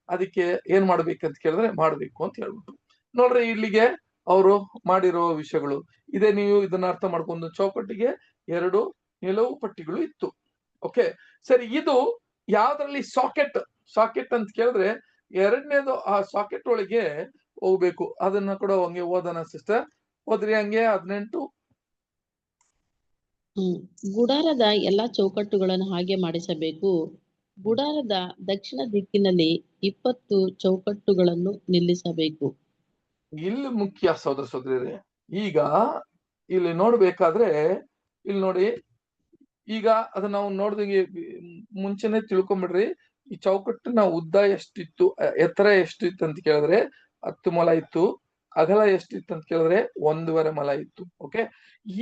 ಅದಕ್ಕೆ ಏನ್ ಮಾಡ್ಬೇಕಂತ ಕೇಳಿದ್ರೆ ಮಾಡ್ಬೇಕು ಅಂತ ಹೇಳ್ಬಿಟ್ಟು ನೋಡ್ರಿ. ಇಲ್ಲಿಗೆ ಅವರು ಮಾಡಿರೋ ವಿಷಯಗಳು ಇದೆ. ನೀವು ಇದನ್ನ ಅರ್ಥ ಮಾಡ್ಕೊಂಡು ಚೌಕಟ್ಟಿಗೆ 2 ನಿಲುವು ಪಟ್ಟಿಗಳು ಇತ್ತು. ಓಕೆ, ಸರಿ. ಇದು ಯಾವ್ದ್ರಲ್ಲಿ ಸಾಕೆಟ್ ಅಂತ ಕೇಳಿದ್ರೆ ಎರಡನೇದು ಆ ಸಾಕೆಟ್ ಒಳಗೆ ಹೋಗ್ಬೇಕು. ಅದನ್ನ ಕೂಡ ಹಂಗೆ ಓದೋಣ ಸಿಸ್ಟರ್. ಓದ್ರಿ ಹಂಗೆ 18.
ಗುಡಾರದ ಎಲ್ಲಾ ಚೌಕಟ್ಟುಗಳನ್ನು ಹಾಗೆ ಮಾಡಿಸಬೇಕು. ಗುಡಾರದ ದಕ್ಷಿಣ ದಿಕ್ಕಿನಲ್ಲಿ 20 ಚೌಕಟ್ಟುಗಳನ್ನು ನಿಲ್ಲಿಸಬೇಕು.
ಇಲ್ಲಿ ಮುಖ್ಯ ಸಹೋದರ ಸಹೋದರಿಯರೇ. ಈಗ ಇಲ್ಲಿ ನೋಡ್ಬೇಕಾದ್ರೆ ಇಲ್ಲಿ ನೋಡಿ, ಈಗ ಅದನ್ನ ನಾವು ನೋಡಿದಂಗೆ ಮುಂಚೆನೆ ತಿಳ್ಕೊಂಬಿಡ್ರಿ. ಈ ಚೌಕಟ್ಟಿನ ಉದ್ದ ಎಷ್ಟಿತ್ತು, ಎತ್ತರ ಎಷ್ಟಿತ್ತು ಅಂತ ಕೇಳಿದ್ರೆ 10 ಮೊಳ ಇತ್ತು. ಅಗಲ ಎಷ್ಟಿತ್ತು ಅಂತ ಕೇಳಿದ್ರೆ 1.5 ಮೊಳ ಇತ್ತು. ಓಕೆ,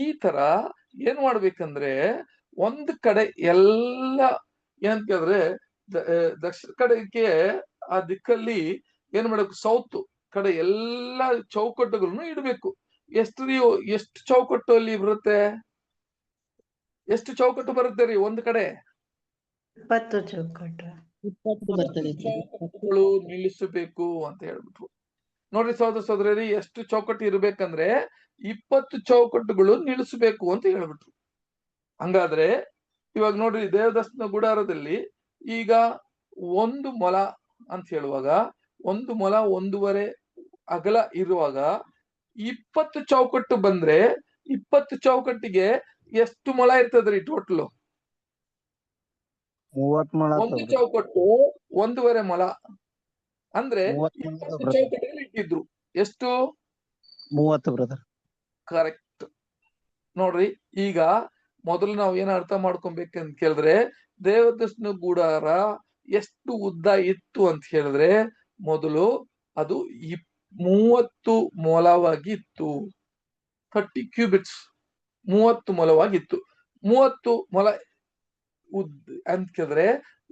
ಈ ತರ ಏನ್ ಮಾಡ್ಬೇಕಂದ್ರೆ ಒಂದ್ ಕಡೆ ಎಲ್ಲ ಏನಂತ ಕೇಳಿದ್ರೆ ದಕ್ಷಿಣ ಕಡೆಗೆ ಆ ದಿಕ್ಕಲ್ಲಿ ಏನ್ ಮಾಡ್ಬೇಕು, ಸೌತ್ ಕಡೆ ಎಲ್ಲಾ ಚೌಕಟ್ಟುಗಳನ್ನು ಇಡ್ಬೇಕು. ಎಷ್ಟು ಚೌಕಟ್ಟು ಅಲ್ಲಿ ಬರುತ್ತೆ? ಎಷ್ಟು ಚೌಕಟ್ಟು ಬರುತ್ತೆ ರೀ ಒಂದ್ ಕಡೆ?
20 ಚೌಕಟ್ಟು.
20 ಬರ್ತದೆ.
ಚೌಕಟ್ಟುಗಳು ನಿಲ್ಲಿಸಬೇಕು ಅಂತ ಹೇಳ್ಬಿಟ್ರು. ನೋಡ್ರಿ ಸಹೋದರ ಸಹೋದರಿ, ಎಷ್ಟು ಚೌಕಟ್ಟು ಇರ್ಬೇಕಂದ್ರೆ 20 ಚೌಕಟ್ಟುಗಳು ನಿಲ್ಲಿಸಬೇಕು ಅಂತ ಹೇಳ್ಬಿಟ್ರು. ಹಂಗಾದ್ರೆ ಇವಾಗ ನೋಡ್ರಿ, ದೇವದರ್ಶನ ಗುಡಾರದಲ್ಲಿ ಈಗ 1 ಮೊಳ ಅಂತ ಹೇಳುವಾಗ 1 ಮೊಳ 1.5 ಅಗಲ ಇರುವಾಗ 20 ಚೌಕಟ್ಟು ಬಂದ್ರೆ 20 ಚೌಕಟ್ಟಿಗೆ ಎಷ್ಟು ಮೊಳ ಇರ್ತದ್ರಿ ಟೋಟಲ್?
30 ಮೊಳ.
ಒಂದು ಚೌಕಟ್ಟು 1.5 ಮೊಳ ಅಂದ್ರೆ 20 ಚೌಕಟ್ಟುಗಳು ಇಟ್ಟಿದ್ರು. ಎಷ್ಟು?
30 ಬ್ರದರ್.
ಕರೆಕ್ಟ್. ನೋಡ್ರಿ, ಈಗ ಮೊದಲು ನಾವು ಏನ್ ಅರ್ಥ ಮಾಡ್ಕೊಬೇಕಂತ ಕೇಳಿದ್ರೆ ದೇವದರ್ಶನ ಗುಡಾರ ಎಷ್ಟು ಉದ್ದ ಇತ್ತು ಅಂತ ಹೇಳಿದ್ರೆ ಮೊದಲು ಅದು 30 ಮೊಳವಾಗಿ ಇತ್ತು. 30 ಕ್ಯೂಬಿಟ್ಸ್, 30 ಮೊಲವಾಗಿತ್ತು. 30 ಮೊಲ ಅಂತಿದ್ರೆ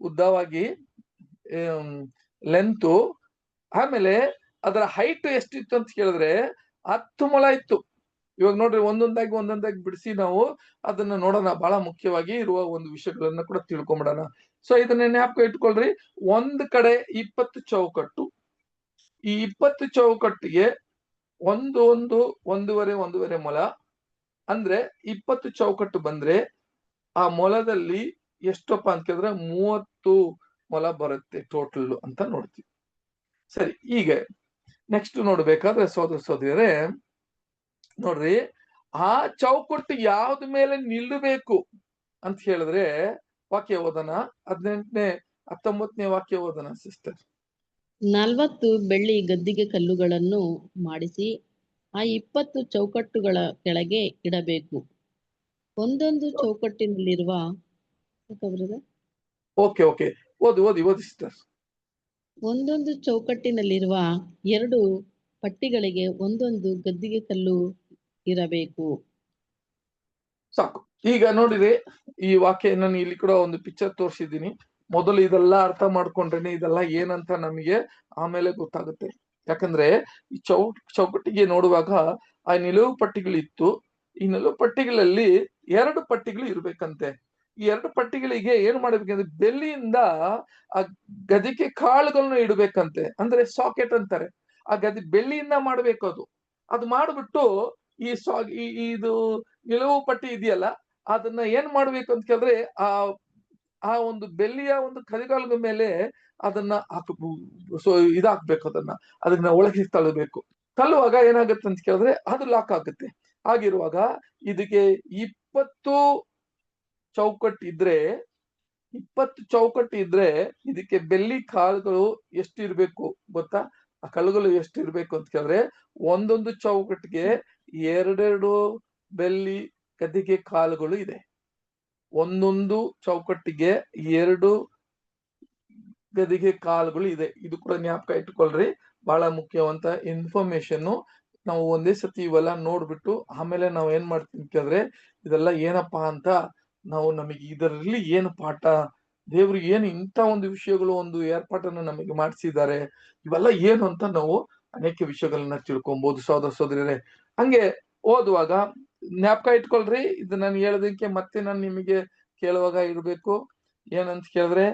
ಉದ್ದವಾಗಿ ಲೆಂತು. ಆಮೇಲೆ ಅದರ ಹೈಟ್ ಎಷ್ಟಿತ್ತು ಅಂತ ಕೇಳಿದ್ರೆ 10 ಮೊಲ ಇತ್ತು. ಇವಾಗ ನೋಡ್ರಿ, ಒಂದೊಂದಾಗಿ ಬಿಡಿಸಿ ನಾವು ಅದನ್ನ ನೋಡೋಣ. ಬಹಳ ಮುಖ್ಯವಾಗಿ ಇರುವ ಒಂದು ವಿಷಯಗಳನ್ನ ಕೂಡ ತಿಳ್ಕೊಂಬಿಡೋಣ. ಸೊ ಇದನ್ನ ಜ್ಞಾಪಕ ಇಟ್ಕೊಳ್ರಿ. ಒಂದ್ ಕಡೆ 20 ಚೌಕಟ್ಟು, ಈ 20 ಚೌಕಟ್ಟಿಗೆ ಒಂದೂವರೆ ಮೊಲ ಅಂದ್ರೆ 20 ಚೌಕಟ್ಟು ಬಂದ್ರೆ ಆ ಮೊಲದಲ್ಲಿ ಎಷ್ಟಪ್ಪ ಅಂತ ಕೇಳಿದ್ರೆ 30 ಮೊಲ ಬರುತ್ತೆ ಟೋಟಲ್ ಅಂತ ನೋಡ್ತೀವಿ. ಸರಿ, ಈಗ ನೆಕ್ಸ್ಟ್ ನೋಡ್ಬೇಕಾದ್ರೆ ಸೋದರರೇ ನೋಡ್ರಿ, ಆ ಚೌಕಟ್ಟು ಯಾವ್ದ ಮೇಲೆ ನಿಲ್ಲಬೇಕು ಅಂತ ಹೇಳಿದ್ರೆ ವಾಕ್ಯ ಓದನ 19ನೇ ವಾಕ್ಯ ಓದನ ಸಿಸ್ಟರ್.
40 ಬೆಳ್ಳಿ ಗದ್ದಿಗೆ ಕಲ್ಲುಗಳನ್ನು ಮಾಡಿಸಿ ಆ 20 ಚೌಕಟ್ಟುಗಳ ಕೆಳಗೆ ಇಡಬೇಕು. ಒಂದೊಂದು ಚೌಕಟ್ಟಿನಲ್ಲಿರುವ
ಓಕೆ ಓದಿ ಸಿಸ್ಟರ್.
ಒಂದೊಂದು ಚೌಕಟ್ಟಿನಲ್ಲಿರುವ 2 ಪಟ್ಟಿಗಳಿಗೆ ಒಂದೊಂದು ಗದ್ದಿಗೆ ಕಲ್ಲು ಇರಬೇಕು.
ಸಾಕು. ಈಗ ನೋಡಿರಿ, ಈ ವಾಕ್ಯ ನಾನು ಇಲ್ಲಿ ಕೂಡ ಒಂದು ಪಿಕ್ಚರ್ ತೋರಿಸಿದ್ದೀನಿ. ಮೊದಲು ಇದೆಲ್ಲ ಅರ್ಥ ಮಾಡ್ಕೊಂಡ್ರೇನೆ ಇದೆಲ್ಲ ಏನಂತ ನಮಗೆ ಆಮೇಲೆ ಗೊತ್ತಾಗುತ್ತೆ. ಯಾಕಂದ್ರೆ ಈ ಚೌಕಟ್ಟಿಗೆ ನೋಡುವಾಗ ಆ ನಿಲುವು ಪಟ್ಟಿಗಳಿತ್ತು. ಈ ನಿಲುವು ಪಟ್ಟಿಗಳಲ್ಲಿ 2 ಪಟ್ಟಿಗಳು ಇರ್ಬೇಕಂತೆ. ಈ 2 ಪಟ್ಟಿಗಳಿಗೆ ಏನ್ ಮಾಡ್ಬೇಕಂದ್ರೆ ಬೆಳ್ಳಿಯಿಂದ ಆ ಗದಿಗೆ ಕಾಳುಗಳನ್ನ ಇಡಬೇಕಂತೆ. ಅಂದ್ರೆ ಸಾಕೆಟ್ ಅಂತಾರೆ. ಆ ಬೆಳ್ಳಿಯಿಂದ ಮಾಡ್ಬೇಕು. ಅದು ಮಾಡ್ಬಿಟ್ಟು ಇದು ನಿಲುವು ಪಟ್ಟಿ ಇದೆಯಲ್ಲ, ಅದನ್ನ ಏನ್ ಮಾಡ್ಬೇಕು ಅಂತ ಕೇಳಿದ್ರೆ ಆ ಒಂದು ಬೆಳ್ಳಿಯ ಒಂದು ಕದಿಗಾಲದ ಮೇಲೆ ಅದನ್ನ ಇದಾಕ್ಬೇಕು. ಅದನ್ನ ಒಳಗೆ ತಳ್ಳುವಾಗ ಏನಾಗುತ್ತೆ ಅಂತ ಕೇಳಿದ್ರೆ ಅದು ಲಾಕ್ ಆಗುತ್ತೆ. ಹಾಗಿರುವಾಗ ಇದಕ್ಕೆ 20 ಚೌಕಟ್ಟು ಇದ್ರೆ ಇದಕ್ಕೆ ಬೆಳ್ಳಿ ಕಾಳುಗಳು ಎಷ್ಟಿರ್ಬೇಕು ಗೊತ್ತಾ? ಆ ಕಲ್ಲುಗಳು ಎಷ್ಟಿರ್ಬೇಕು ಅಂತ ಕೇಳಿದ್ರೆ ಒಂದೊಂದು ಚೌಕಟ್ಟಿಗೆ 2 ಬೆಳ್ಳಿ ಗದ್ದಿಗೆ ಕಾಳುಗಳು ಇದೆ. ಒಂದೊಂದು ಚೌಕಟ್ಟಿಗೆ 2 ಗದಿಗೆ ಕಾಳುಗಳು ಇದೆ. ಇದು ಕೂಡ ಜ್ಞಾಪಕ ಇಟ್ಕೊಳ್ರಿ, ಬಹಳ ಮುಖ್ಯವಂತ ಇನ್ಫಾರ್ಮೇಶನ್. ನಾವು ಒಂದೇ ಸತಿ ಇವೆಲ್ಲ ನೋಡ್ಬಿಟ್ಟು ಆಮೇಲೆ ನಾವು ಏನ್ ಮಾಡ್ತೀವಿ ಕೇಳಿದ್ರೆ ಇದೆಲ್ಲ ಏನಪ್ಪಾ ಅಂತ ನಮಗೆ ಇದರಲ್ಲಿ ಏನು ಪಾಠ, ದೇವ್ರು ಏನು ಇಂಥ ಒಂದು ವಿಷಯಗಳು ಒಂದು ಏರ್ಪಾಟನ್ನು ನಮಗೆ ಮಾಡಿಸಿದ್ದಾರೆ, ಇವೆಲ್ಲ ಏನು ಅಂತ ನಾವು ಅನೇಕ ವಿಷಯಗಳನ್ನ ತಿಳ್ಕೊಬಹುದು ಸೋದರರೇ. ಹಂಗೆ ಓದುವಾಗ ಜ್ಞಾಪಕ ಇಟ್ಕೊಳ್ರಿ. ಇದು ನಾನು ಹೇಳೋದಕ್ಕೆ ಮತ್ತೆ ನಾನು ನಿಮಗೆ ಕೇಳುವಾಗ ಇರ್ಬೇಕು. ಏನಂತ ಕೇಳಿದ್ರೆ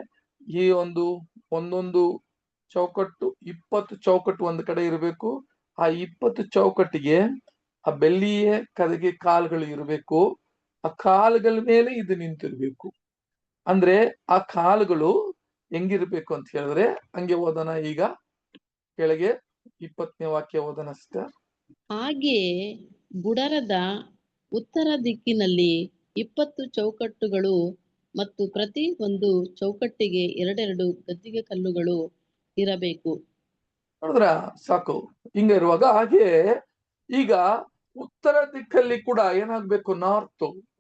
ಈ ಒಂದೊಂದು ಚೌಕಟ್ಟು 20 ಚೌಕಟ್ಟು ಒಂದ್ ಕಡೆ ಇರಬೇಕು. ಆ 20 ಚೌಕಟ್ಟಿಗೆ ಆ ಬೆಳ್ಳಿಯ ಕದಗೆ ಕಾಲುಗಳು ಇರಬೇಕು. ಆ ಕಾಲುಗಳ ಮೇಲೆ ಇದು ನಿಂತಿರ್ಬೇಕು. ಅಂದ್ರೆ ಆ ಕಾಲುಗಳು ಹೆಂಗಿರ್ಬೇಕು ಅಂತ ಹೇಳಿದ್ರೆ ಹಂಗೆ ಓದೋಣ. ಈಗ ಕೆಳಗೆ 20ನೇ ವಾಕ್ಯ ಓದೋಣ ಸಿಸ್ಟರ್.
ಹಾಗೆಯೇ ಗುಡಾರದ ಉತ್ತರ ದಿಕ್ಕಿನಲ್ಲಿ 20 ಚೌಕಟ್ಟುಗಳು ಮತ್ತು ಪ್ರತಿ ಒಂದು ಚೌಕಟ್ಟಿಗೆ 2 ಗದ್ದಿಗೆ ಕಲ್ಲುಗಳು ಇರಬೇಕು.
ನೋಡಿದ್ರ ಸಾಕು. ಹಿಂಗ ಇರುವಾಗ ಹಾಗೆ ಈಗ ಉತ್ತರ ದಿಕ್ಕಲ್ಲಿ ಕೂಡ ಏನಾಗ್ಬೇಕು,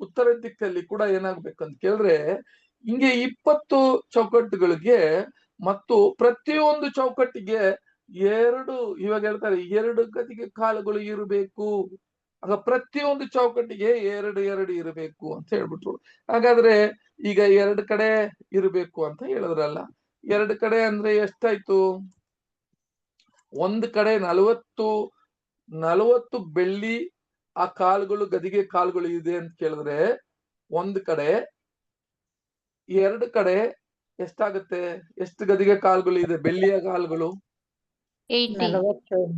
ಉತ್ತರ ದಿಕ್ಕಲ್ಲಿ ಕೂಡ ಏನಾಗ್ಬೇಕು ಅಂತ ಕೇಳಿದ್ರೆ ಹಿಂಗೆ 20 ಚೌಕಟ್ಟುಗಳಿಗೆ ಮತ್ತು ಪ್ರತಿಯೊಂದು ಚೌಕಟ್ಟಿಗೆ 2 ಇವಾಗ ಹೇಳ್ತಾರೆ 2 ಗದ್ದಿಗೆ ಕಾಲುಗಳು ಇರಬೇಕು. ಆಗ ಪ್ರತಿಯೊಂದು ಚೌಕಟ್ಟಿಗೆ 2 ಇರಬೇಕು ಅಂತ ಹೇಳ್ಬಿಟ್ರು. ಹಾಗಾದ್ರೆ ಈಗ 2 ಕಡೆ ಇರಬೇಕು ಅಂತ ಹೇಳಿದ್ರಲ್ಲ, 2 ಕಡೆ ಅಂದ್ರೆ ಎಷ್ಟಾಯ್ತು? ಒಂದ್ ಕಡೆ 40 ಬೆಳ್ಳಿ ಆ ಕಾಲುಗಳು ಗದಿಗೆ ಕಾಲುಗಳು ಇದೆ ಅಂತ ಕೇಳಿದ್ರೆ ಒಂದ್ ಕಡೆ 2 ಕಡೆ ಎಷ್ಟಾಗುತ್ತೆ? ಎಷ್ಟು ಗದಿಗೆ ಕಾಲುಗಳು ಇದೆ ಬೆಳ್ಳಿಯ ಕಾಲುಗಳು?
40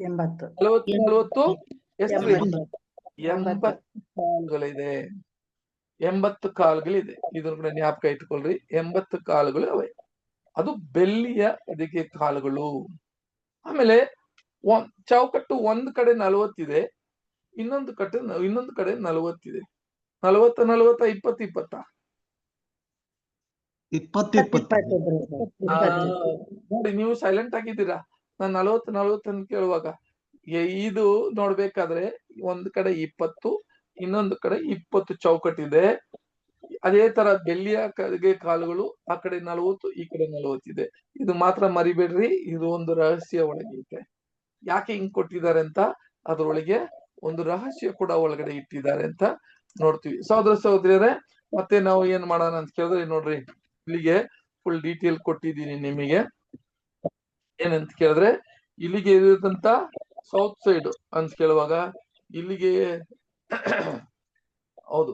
80
ಎಷ್ಟು? 80 ಕಾಲುಗಳಿದೆ. 80 ಕಾಲುಗಳಿದೆ. ಇದನ್ನ ಕೂಡ ಜ್ಞಾಪಕ ಇಟ್ಕೊಳ್ರಿ. 80 ಕಾಲುಗಳು ಅವೆ. ಅದು ಬೆಳ್ಳಿಯ ಅದಕ್ಕೆ ಕಾಲುಗಳು. ಆಮೇಲೆ ಚೌಕಟ್ಟು ಒಂದ್ ಕಡೆ 40 ಇದೆ, ಇನ್ನೊಂದು ಕಡೆ 40 ಇದೆ. 40 20 20 ನೋಡಿ, ನೀವು ಸೈಲೆಂಟ್ ಆಗಿದ್ದೀರಾ. ನಾನು 40 ಅಂತ ಕೇಳುವಾಗ ಇದು ನೋಡ್ಬೇಕಾದ್ರೆ ಒಂದ್ ಕಡೆ 20, ಇನ್ನೊಂದು ಕಡೆ 20 ಚೌಕಟ್ಟಿದೆ. ಅದೇ ತರ ಬೆಳ್ಳಿಯ ಕಡೆಗೆ ಕಾಲುಗಳು ಆ ಕಡೆ 40, ಈ ಕಡೆ 40 ಇದೆ. ಇದು ಮಾತ್ರ ಮರಿಬೇಡ್ರಿ, ಇದು ಒಂದು ರಹಸ್ಯ ಒಳಗೈತೆ. ಯಾಕೆ ಹಿಂಗ್ ಕೊಟ್ಟಿದ್ದಾರೆ ಅಂತ ಅದರೊಳಗೆ ಒಂದು ರಹಸ್ಯ ಕೂಡ ಒಳಗಡೆ ಇಟ್ಟಿದ್ದಾರೆ ಅಂತ ನೋಡ್ತೀವಿ. ಸಹೋದರ ಸಹೋದರಿಯರೇ, ಮತ್ತೆ ನಾವು ಏನ್ ಮಾಡೋಣ ಅಂತ ಕೇಳಿದ್ರೆ ನೋಡ್ರಿ, ಇಲ್ಲಿಗೆ ಫುಲ್ ಡೀಟೇಲ್ ಕೊಟ್ಟಿದ್ದೀನಿ ನಿಮಗೆ. ಏನಂತ ಕೇಳಿದ್ರೆ ಇಲ್ಲಿಗೆ ಇರುತ್ತಂತ ಸೌತ್ ಸೈಡ್ ಅಂತ ಕೇಳುವಾಗ ಇಲ್ಲಿಗೆ ಹೌದು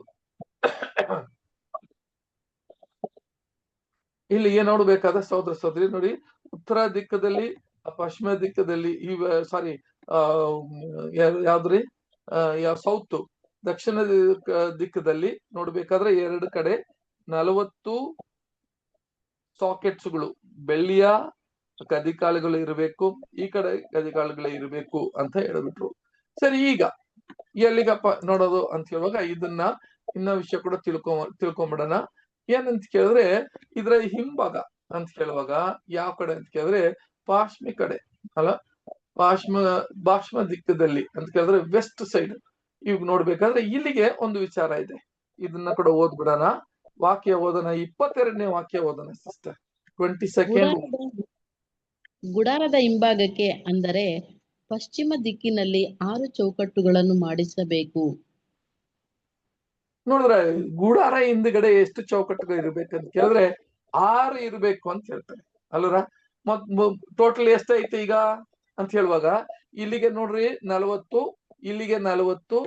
ಇಲ್ಲಿಗೆ ನೋಡ್ಬೇಕಾದ ಸಹೋದರ ಸಹೋದರಿ ನೋಡಿ, ಉತ್ತರ ದಿಕ್ಕದಲ್ಲಿ ಪಶ್ಚಿಮ ದಿಕ್ಕದಲ್ಲಿ ಸಾರಿ ಯಾವ್ದ್ರಿ ಯಾವ ಸೌತ್ ದಕ್ಷಿಣ ದಿಕ್ಕದಲ್ಲಿ ನೋಡ್ಬೇಕಾದ್ರೆ ಎರಡು ಕಡೆ 40 ಸಾಕೆಟ್ಸ್ಗಳು ಬೆಳ್ಳಿಯ ಕದಿಕಾಳುಗಳು ಇರಬೇಕು, ಈ ಕಡೆ ಕದಿಕಾಳುಗಳು ಇರಬೇಕು ಅಂತ ಹೇಳ್ಬಿಟ್ರು. ಸರಿ, ಈಗ ಎಲ್ಲಿಗಪ್ಪ ನೋಡೋದು ಅಂತ ಹೇಳುವಾಗ ಇದನ್ನ ಇನ್ನ ವಿಷಯ ಕೂಡ ತಿಳ್ಕೊಂಬಿಡೋಣ. ಏನಂತ ಕೇಳಿದ್ರೆ ಇದ್ರ ಹಿಂಭಾಗ ಅಂತ ಕೇಳುವಾಗ ಯಾವ ಕಡೆ ಅಂತ ಕೇಳಿದ್ರೆ ಪಾಶ್ಮಿ ಕಡೆ ಅಲ್ಲ, ಪಾಶ್ಮ ದಿಕ್ಕದಲ್ಲಿ ಅಂತ ಕೇಳಿದ್ರೆ ವೆಸ್ಟ್ ಸೈಡ್. ಇವಾಗ ನೋಡ್ಬೇಕಾದ್ರೆ ಇಲ್ಲಿಗೆ ಒಂದು ವಿಚಾರ ಇದೆ, ಇದನ್ನ ಕೂಡ ಓದ್ಬಿಡೋಣ. ವಾಕ್ಯ ಓದೋಣ, 22ನೇ ವಾಕ್ಯ ಓದೋಣ ಸಿಸ್ಟರ್. 22nd.
ಗುಡಾರದ ಹಿಂಭಾಗಕ್ಕೆ ಅಂದರೆ ಪಶ್ಚಿಮ ದಿಕ್ಕಿನಲ್ಲಿ 6 ಚೌಕಟ್ಟುಗಳನ್ನು ಮಾಡಿಸಬೇಕು.
ನೋಡಿದ್ರೆ ಗುಡಾರ ಹಿಂದ್ಗಡೆ ಎಷ್ಟು ಚೌಕಟ್ಟುಗಳು ಇರ್ಬೇಕಂತ ಕೇಳಿದ್ರೆ 6 ಇರ್ಬೇಕು ಅಂತ ಹೇಳ್ತಾರೆ ಅಲ್ವರ. ಮತ್ ಟೋಟಲ್ ಎಷ್ಟೈತೆ ಈಗ ಅಂತ ಹೇಳುವಾಗ ಇಲ್ಲಿಗೆ ನೋಡ್ರಿ 40, ಇಲ್ಲಿಗೆ 40,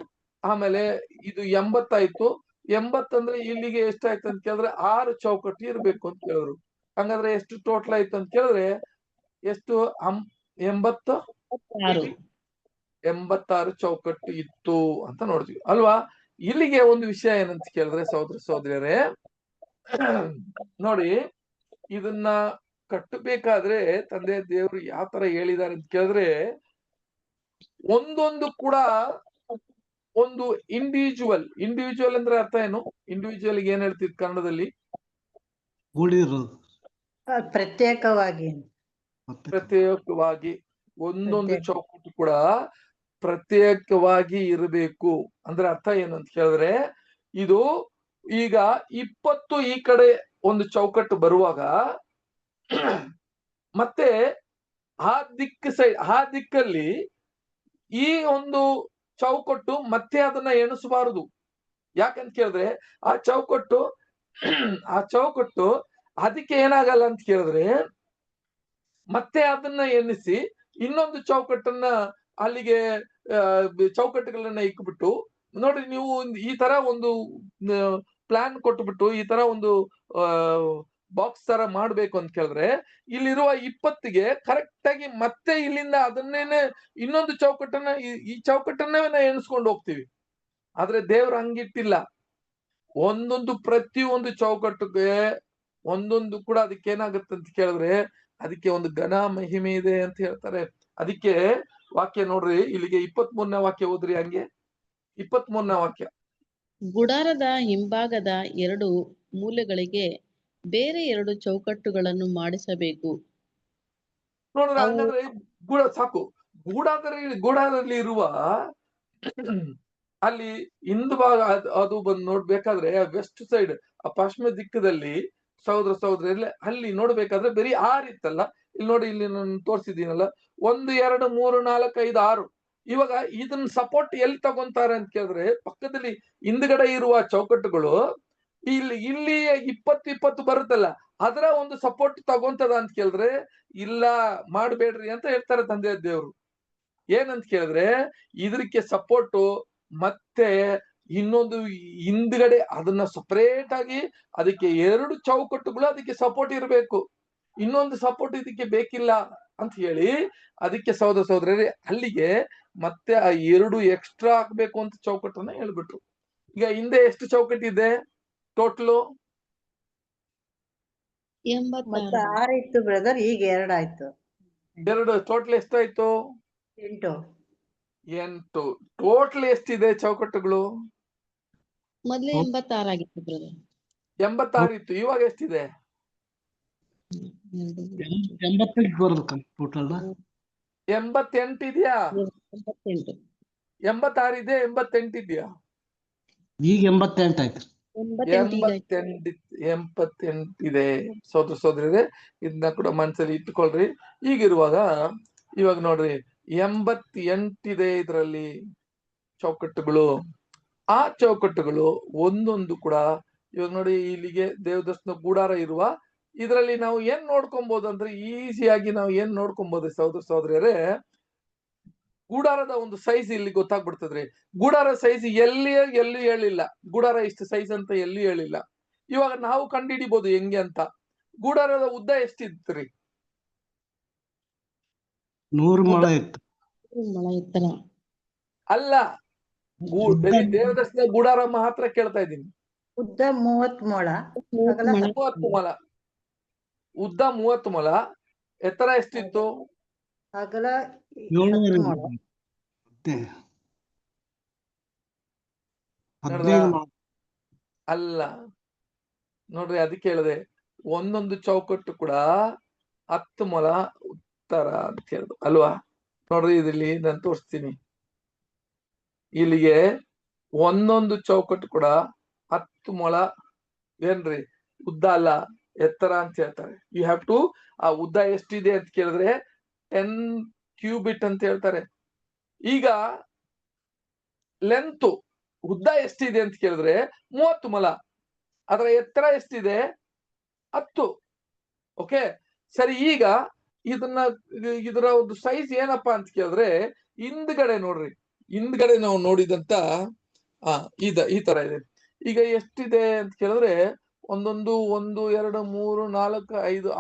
ಆಮೇಲೆ ಇದು 80 ಆಯ್ತು. 80 ಅಂದ್ರೆ ಇಲ್ಲಿಗೆ ಎಷ್ಟಾಯ್ತು ಅಂತ ಕೇಳಿದ್ರೆ 6 ಚೌಕಟ್ಟು ಇರ್ಬೇಕು ಅಂತ ಕೇಳಿದ್ರು. ಹಂಗಾದ್ರೆ ಎಷ್ಟು ಟೋಟಲ್ ಆಯ್ತು ಅಂತ ಕೇಳಿದ್ರೆ ಎಷ್ಟು 86 ಚೌಕಟ್ಟು ಇತ್ತು ಅಂತ ನೋಡ್ತೀವಿ ಅಲ್ವಾ. ಇಲ್ಲಿಗೆ ಒಂದು ವಿಷಯ ಏನಂತ ಕೇಳಿದ್ರೆ ಸಹೋದರ ಸಹೋದರಿಯರೇ ನೋಡಿ, ಇದನ್ನ ಕಟ್ಟಬೇಕಾದ್ರೆ ತಂದೆ ದೇವರು ಯಾವ ತರ ಹೇಳಿದ್ದಾರೆ ಅಂತ ಕೇಳಿದ್ರೆ ಒಂದೊಂದು ಕೂಡ ಒಂದು ಇಂಡಿವಿಜುವಲ್ ಅಂದ್ರೆ ಅರ್ಥ ಏನು? ಇಂಡಿವಿಜುವಲ್ ಏನ್ ಹೇಳ್ತಿದ್ ಕನ್ನಡದಲ್ಲಿ? ಪ್ರತ್ಯೇಕವಾಗಿ ಒಂದೊಂದು ಚೌಕಟ್ಟು ಕೂಡ ಪ್ರತ್ಯೇಕವಾಗಿ ಇರಬೇಕು. ಅಂದ್ರೆ ಅರ್ಥ ಏನು ಅಂತ ಕೇಳಿದ್ರೆ ಇದು ಈಗ 20 ಈ ಕಡೆ ಒಂದು ಚೌಕಟ್ಟು ಬರುವಾಗ ಮತ್ತೆ ಆ ದಿಕ್ಕಲ್ಲಿ ಈ ಒಂದು ಚೌಕಟ್ಟು ಮತ್ತೆ ಅದನ್ನ ಎಣಿಸಬಾರದು. ಯಾಕಂತ ಕೇಳಿದ್ರೆ ಆ ಚೌಕಟ್ಟು ಅದಕ್ಕೆ ಏನಾಗಲ್ಲ ಅಂತ ಕೇಳಿದ್ರೆ ಮತ್ತೆ ಅದನ್ನ ಎಣಿಸಿ ಇನ್ನೊಂದು ಚೌಕಟ್ಟನ್ನ ಅಲ್ಲಿಗೆ ಚೌಕಟ್ಟುಗಳನ್ನ ಇಕ್ಬಿಟ್ಟು ನೋಡ್ರಿ, ನೀವು ಈ ತರ ಒಂದು ಪ್ಲಾನ್ ಕೊಟ್ಬಿಟ್ಟು ಈ ತರ ಒಂದು ಬಾಕ್ಸ್ ತರ ಮಾಡ್ಬೇಕು ಅಂತ ಕೇಳಿದ್ರೆ ಇಲ್ಲಿರುವ 20ಗೆ ಕರೆಕ್ಟ್ ಆಗಿ ಮತ್ತೆ ಇಲ್ಲಿಂದ ಅದನ್ನೇನೆ ಇನ್ನೊಂದು ಚೌಕಟ್ಟನ್ನ ಈ ಚೌಕಟ್ಟನ್ನೇ ಎಣಿಸ್ಕೊಂಡು ಹೋಗ್ತೀವಿ. ಆದ್ರೆ ದೇವ್ರು ಹಂಗಿಟ್ಟಿಲ್ಲ. ಪ್ರತಿಯೊಂದು ಚೌಕಟ್ಟಿಗೆ ಒಂದೊಂದು ಕೂಡ ಅದಕ್ಕೆ ಏನಾಗುತ್ತೆ ಅಂತ ಕೇಳಿದ್ರೆ ಅದಕ್ಕೆ ಒಂದು ಘನ ಮಹಿಮೆ ಇದೆ ಅಂತ ಹೇಳ್ತಾರೆ. ಅದಕ್ಕೆ ವಾಕ್ಯ ನೋಡ್ರಿ, ಇಲ್ಲಿಗೆ 23ನೇ ವಾಕ್ಯ ಓದ್ರಿ. ಹಂಗೆ 23ನೇ ವಾಕ್ಯ. ಗುಡಾರದ
ಹಿಂಭಾಗದ 2 ಮೂಲೆಗಳಿಗೆ ಬೇರೆ 2 ಚೌಕಟ್ಟುಗಳನ್ನು ಮಾಡಿಸಬೇಕು.
ನೋಡ್ರಿ, ಹಂಗಂದ್ರೆ ಸಾಕು. ಗೂಡಾದಲ್ಲಿ ಇರುವ ಅಲ್ಲಿ ಹಿಂದ್ ಭಾಗ ಅದು ಬಂದು ನೋಡ್ಬೇಕಾದ್ರೆ ವೆಸ್ಟ್ ಸೈಡ್ ಆ ಪಶ್ಚಿಮ ದಿಕ್ಕದಲ್ಲಿ ಸಹೋದರ ಸಹೋದರಿ ಅಲ್ಲಿ ನೋಡ್ಬೇಕಾದ್ರೆ ಬರೀ 6 ಇತ್ತಲ್ಲ. ಇಲ್ಲಿ ನೋಡಿ, ಇಲ್ಲಿ ನಾನು ತೋರಿಸಿದ್ದೀನಲ್ಲ, 1 2 3 4 5 6. ಇವಾಗ ಇದನ್ನ ಸಪೋರ್ಟ್ ಎಲ್ಲಿ ತಗೊಂತಾರೆ ಅಂತ ಕೇಳಿದ್ರೆ ಪಕ್ಕದಲ್ಲಿ ಹಿಂದ್ಗಡೆ ಇರುವ ಚೌಕಟ್ಟುಗಳು ಇಲ್ಲಿ 20 ಬರುತ್ತಲ್ಲ, ಅದರ ಒಂದು ಸಪೋರ್ಟ್ ತಗೊಂತದ ಅಂತ ಕೇಳಿದ್ರೆ ಇಲ್ಲ, ಮಾಡ್ಬೇಡ್ರಿ ಅಂತ ಹೇಳ್ತಾರೆ ತಂದೆ ದೇವ್ರು. ಏನಂತ ಕೇಳಿದ್ರೆ ಇದಕ್ಕೆ ಸಪೋರ್ಟು ಮತ್ತೆ ಇನ್ನೊಂದು ಹಿಂದ್ಗಡೆ ಅದನ್ನ ಸಪರೇಟ್ ಆಗಿ ಅದಕ್ಕೆ 2 ಚೌಕಟ್ಟುಗಳು ಅದಕ್ಕೆ ಸಪೋರ್ಟ್ ಇರಬೇಕು, ಇನ್ನೊಂದು ಸಪೋರ್ಟ್ ಇದಕ್ಕೆ ಬೇಕಿಲ್ಲ ಅಂತ ಹೇಳಿ ಅದಕ್ಕೆ ಸಹೋದರ ಸಹೋದರರೇ ಅಲ್ಲಿಗೆ ಮತ್ತೆ ಆ 2 ಎಕ್ಸ್ಟ್ರಾ ಹಾಕ್ಬೇಕು ಅಂತ ಚೌಕಟ್ಟನ್ನ ಹೇಳ್ಬಿಟ್ರು. ಈಗ ಹಿಂದೆ ಎಷ್ಟು ಚೌಕಟ್ಟಿದೆ ಟೋಟಲು?
6 ಇತ್ತು ಬ್ರದರ್, ಈಗ 2 ಆಯ್ತು.
2 ಟೋಟಲ್ ಎಷ್ಟಾಯ್ತು? 8. ಟೋಟಲ್ ಎಷ್ಟಿದೆ ಚೌಕಟ್ಟುಗಳು?
ಮೊದಲೇ 86 ಆಗಿತ್ತು ಬ್ರದರ್.
86 ಇತ್ತು, ಇವಾಗ ಎಷ್ಟಿದೆ? 88 ಇದೆಯಾ? 86 ಇದೆ, 88 ಇದೆಯಾ?
ಈಗ 88 ಆಯ್ತು.
88 ಇದೆ. ಸಹೋದರ ಸಹೋದರಿಯರೇ, ಇದನ್ನ ಕೂಡ ಮನಸ್ಸಲ್ಲಿ ಇಟ್ಟುಕೊಳ್ರಿ. ಇವಾಗ ನೋಡ್ರಿ, 88 ಇದೆ ಇದರಲ್ಲಿ ಚೌಕಟ್ಟುಗಳು. ಆ ಚೌಕಟ್ಟುಗಳು ಒಂದೊಂದು ಕೂಡ ಇವಾಗ ನೋಡಿ ಇಲ್ಲಿಗೆ ದೇವದರ್ಶನ ಗೂಡಾರ ಇರುವ ಇದರಲ್ಲಿ ನಾವು ಏನ್ ನೋಡ್ಕೊಬಹುದು ಅಂದ್ರೆ ಈಸಿಯಾಗಿ ನಾವು ಏನ್ ನೋಡ್ಕೊಬಹುದು ಸಹೋದರ ಸಹೋದರಿಯರೇ, ಗೂಡಾರದ ಒಂದು ಸೈಜ್ ಇಲ್ಲಿ ಗೊತ್ತಾಗ್ಬಿಡ್ತದ್ರಿ. ಗೂಡಾರ ಸೈಜ್ ಎಲ್ಲಿ ಹೇಳಿಲ್ಲ, ಗೂಡಾರ ಇಷ್ಟು ಸೈಜ್ ಅಂತ ಎಲ್ಲಿ ಹೇಳಿಲ್ಲ. ಇವಾಗ ನಾವು ಕಂಡುಹಿಡಿಬಹುದು ಹೆಂಗೆ ಅಂತ. ಗೂಡಾರದ ಉದ್ದ ಎಷ್ಟಿತ್ರಿ?
100 ಮೊಳ ಇತ್ತು.
ಮೊಳ ಎತ್ತರ.
ಅಲ್ಲ, ದೇವದರ್ಶನ ಗೂಡಾರ ಮಾತ್ರ ಕೇಳ್ತಾ ಇದ್ದೀನಿ.
ಉದ್ದ 30 ಮೊಳ, ಅಗಲ
30 ಮೊಳ. ಉದ್ದ 30 ಮೊಳ, ಎತ್ತರ ಎಷ್ಟಿತ್ತು?
ಅಗಲ
7
ಮೊಳ.
ಮತ್ತೆ
ನೋಡ್ರಾ?
15 ಮೊಳ.
ಅಲ್ಲ ನೋಡ್ರಿ, ಅದಕ್ಕೆ ಹೇಳಿದೆ ಒಂದೊಂದು ಚೌಕಟ್ಟು ಕೂಡ 10 ಮೊಳ ಉತ್ತರ ಅಂತ ಹೇಳಿದ್ರು ಅಲ್ವಾ? ನೋಡ್ರಿ ಇದಿಲ್ಲಿ ನಾನು ತೋರಿಸ್ತೀನಿ. ಇಲ್ಲಿಗೆ ಒಂದೊಂದು ಚೌಕಟ್ಟು ಕೂಡ 10 ಮೊಳ ಏನ್ರಿ ಉದ್ದ ಅಲ್ಲ, ಎತ್ತರ ಅಂತ ಹೇಳ್ತಾರೆ. ಯು ಹ್ಯಾವ್ ಟು, ಆ ಉದ್ದ ಎಷ್ಟಿದೆ ಅಂತ ಕೇಳಿದ್ರೆ 10 ಕ್ಯೂಬಿಟ್ ಅಂತ ಹೇಳ್ತಾರೆ. ಈಗ ಲೆಂತ್ ಉದ್ದ ಎಷ್ಟಿದೆ ಅಂತ ಕೇಳಿದ್ರೆ 30 ಮೊಳ, ಅದರ ಎತ್ತರ ಎಷ್ಟಿದೆ? 10. ಓಕೆ ಸರಿ. ಈಗ ಇದರ ಒಂದು ಸೈಜ್ ಏನಪ್ಪಾ ಅಂತ ಕೇಳಿದ್ರೆ ಹಿಂದ್ಗಡೆ ನೋಡ್ರಿ, ಹಿಂದ್ಗಡೆ ನಾವು ನೋಡಿದಂತ ಈ ತರ ಇದೆ. ಈಗ ಎಷ್ಟಿದೆ ಅಂತ ಕೇಳಿದ್ರೆ 1 2 3 4 5